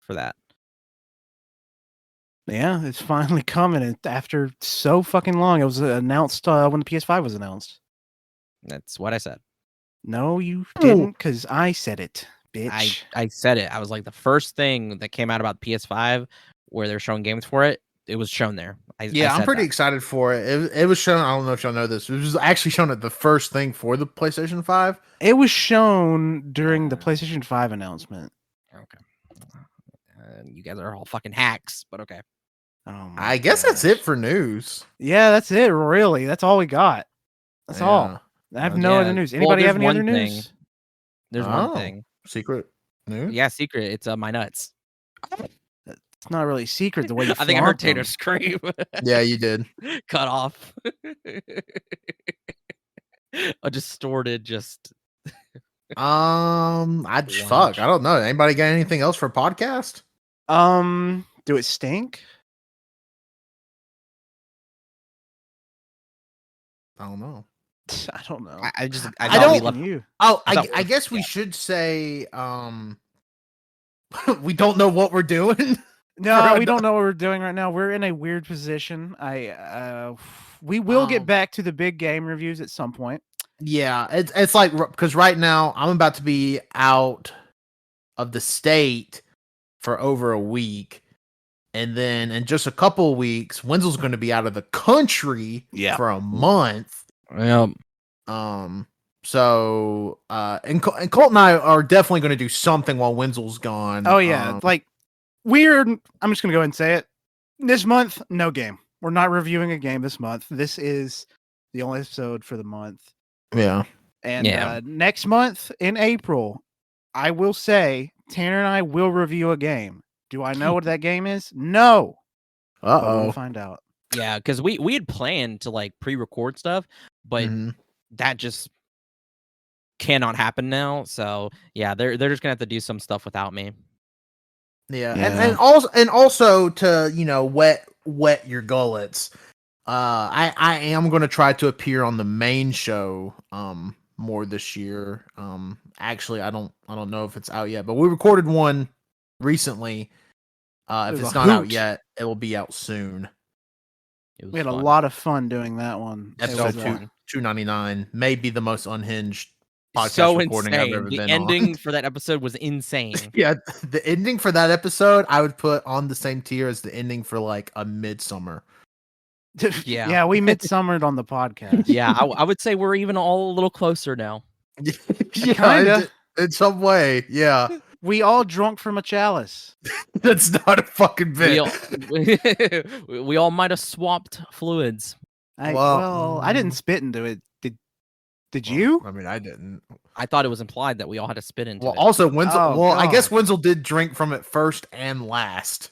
for that. Yeah, it's finally coming and after so fucking long. It was announced when the PS5 was announced. That's what I said. No, you didn't, because I said it, bitch. I said it. I was like the first thing that came out about PS5 where they're showing games for it. It was shown there. I I'm said pretty that. excited for it. It was shown. I don't know if y'all know this. It was actually shown at the first thing for the PlayStation 5. It was shown during the PlayStation 5 announcement. Okay. You guys are all fucking hacks, but okay. Oh my I guess that's it gosh. for news. Yeah, that's it. Really, that's all we got. That's all. Yeah. I have Yeah, no other news. well, Anybody have there's any other one thing. news? There's Oh. one thing. Secret news. Yeah, secret. It's my nuts. It's not really secret the way you. I think I heard flaunt them. Tater scream. Yeah, you did. Cut off. A distorted, just Fuck. I don't know. Anybody got anything else for podcast? Do it stink? I don't know. I don't know. I just I thought don't- we left. You. Oh, I thought I guess we should say we don't know what we're doing. No, For we a- don't know what we're doing right now. We're in a weird position. We will get back to the big game reviews at some point. Yeah, it's like because right now I'm about to be out of the state for over a week, and then in just a couple of weeks, Wenzel's going to be out of the country for a month. Well, So and Colt and I are definitely going to do something while Wenzel's gone. Oh yeah, like I'm just gonna go ahead and say it. This month, no game. We're not reviewing a game this month. This is the only episode for the month. Yeah. And next month in April, I will say Tanner and I will review a game. Do I know what that game is? No. But we'll find out. yeah, because we had planned to like pre-record stuff, but Mhm. that just cannot happen now. So yeah, they're just gonna have to do some stuff without me. Yeah, Yeah. and also to wet your gullets. I am going to try to appear on the main show more this year. Actually, I don't know if it's out yet, but we recorded one recently. It If was it's a not out hoot. yet, it will be out soon. It was We had a fun. lot of fun doing that one. It Episode was, 299 may be the most unhinged podcast So recording I've insane. ever The been ending on. for that episode was insane. Yeah, the ending for that episode I would put on the same tier as the ending for like a Midsummer. Yeah. yeah, we midsummered on the podcast. Yeah, I would say we're even all a little closer now. Yeah, Kinda. in some way, yeah. We all drunk from a chalice. That's not a fucking bit. We all we all might have swapped fluids. I didn't spit into it. Did Well, you? I mean, I didn't. I thought it was implied that we all had to spit into Well, it. also Wenzel. Oh, I guess God. Wenzel did drink from it first and last.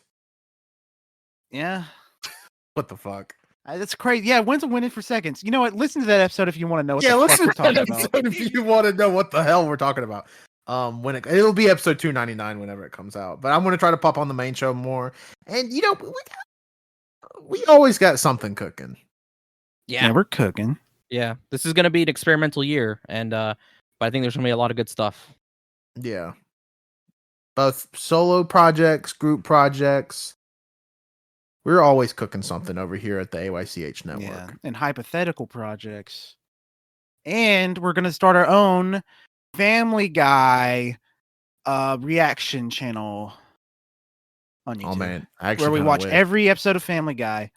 Yeah. What the fuck? That's crazy. Yeah, Wenzel went in for seconds. You know what? Listen to that episode if you want to know what Yeah, the fuck listen we're to that talking about. episode if you want to know what the hell we're talking about. When it'll be episode 299 whenever it comes out. But I'm gonna try to pop on the main show more. And you know, we always got something cooking. Yeah, we're cooking. yeah. This is gonna be an experimental year, and but I think there's gonna be a lot of good stuff. Yeah. Both solo projects, group projects. We're always cooking something over here at the AYCH network. Yeah, and hypothetical projects. And we're gonna start our own Family Guy reaction channel on YouTube. Oh man, I actually where we kinda watch wish. every episode of Family Guy.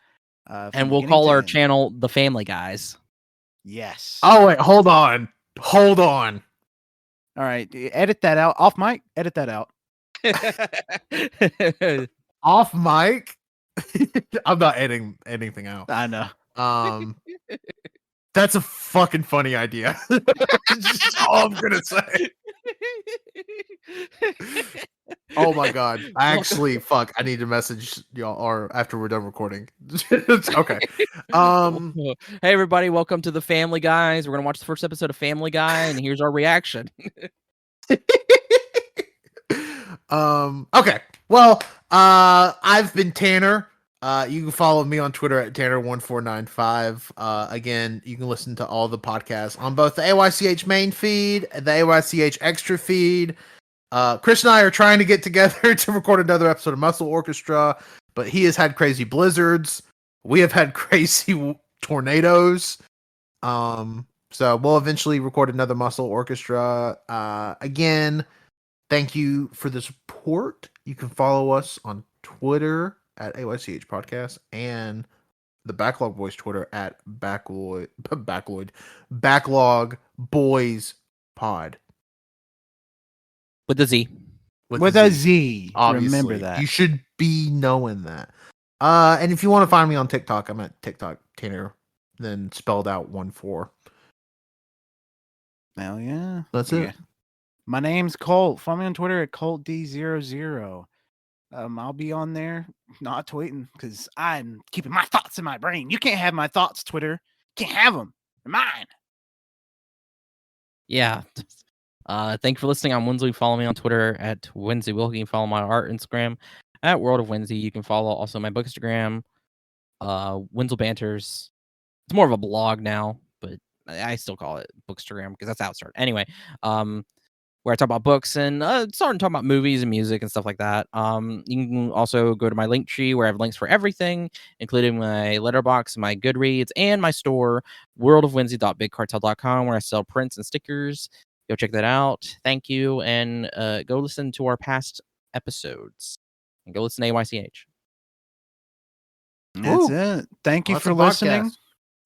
From And we'll beginning call to our end. channel The Family Guys. Yes. Oh wait, hold on. Hold on. All right. Edit that out. Off mic. Edit that out. Off mic. I'm not editing anything out. I know. That's a fucking funny idea. That's all I'm gonna say. Oh my god. Actually, fuck. I need to message y'all or after we're done recording. Okay. Hey everybody, welcome to The Family Guys. We're gonna watch the first episode of Family Guy, and here's our reaction. Okay. Well, I've been Tanner. You can follow me on Twitter at Tanner1495. Again, you can listen to all the podcasts on both the AYCH main feed and the AYCH extra feed. Chris and I are trying to get together to record another episode of Muscle Orchestra, but he has had crazy blizzards. We have had crazy tornadoes. So we'll eventually record another Muscle Orchestra. Again, thank you for the support. You can follow us on Twitter at AYCH Podcast and the Backlog BoyZ Twitter at Backlog BoyZ Pod. With the Z. With a Z. Obviously. Remember that. You should be knowing that. And if you want to find me on TikTok, I'm at TikTok Tanner, then spelled out 14. Hell yeah. That's Yeah. it. My name's Colt. Follow me on Twitter at ColtD00. I'll be on there, not tweeting, because I'm keeping my thoughts in my brain. You can't have my thoughts, Twitter. Can't have them. They're mine. Yeah. Thank you for listening. I'm Wenzel. Follow me on Twitter at Wenzel Wilkie. You can follow my art Instagram at World of Wenzel. You can follow also my book Instagram, Wenzel Banters. It's more of a blog now, but I still call it Bookstagram because that's how it started. Anyway, where I talk about books and starting to talk about movies and music and stuff like that. You can also go to my Linktree where I have links for everything, including my letterbox, my Goodreads, and my store, worldofwenzel.bigcartel.com, where I sell prints and stickers. Go check that out. Thank you, and go listen to our past episodes. And go listen to AYCH. That's Ooh. it. Thank you That's for a listening.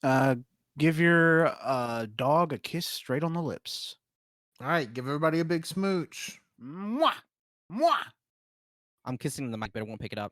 podcast. Give your dog a kiss straight on the lips. All right, give everybody a big smooch. Mwah! Mwah! I'm kissing the mic, but I won't pick it up.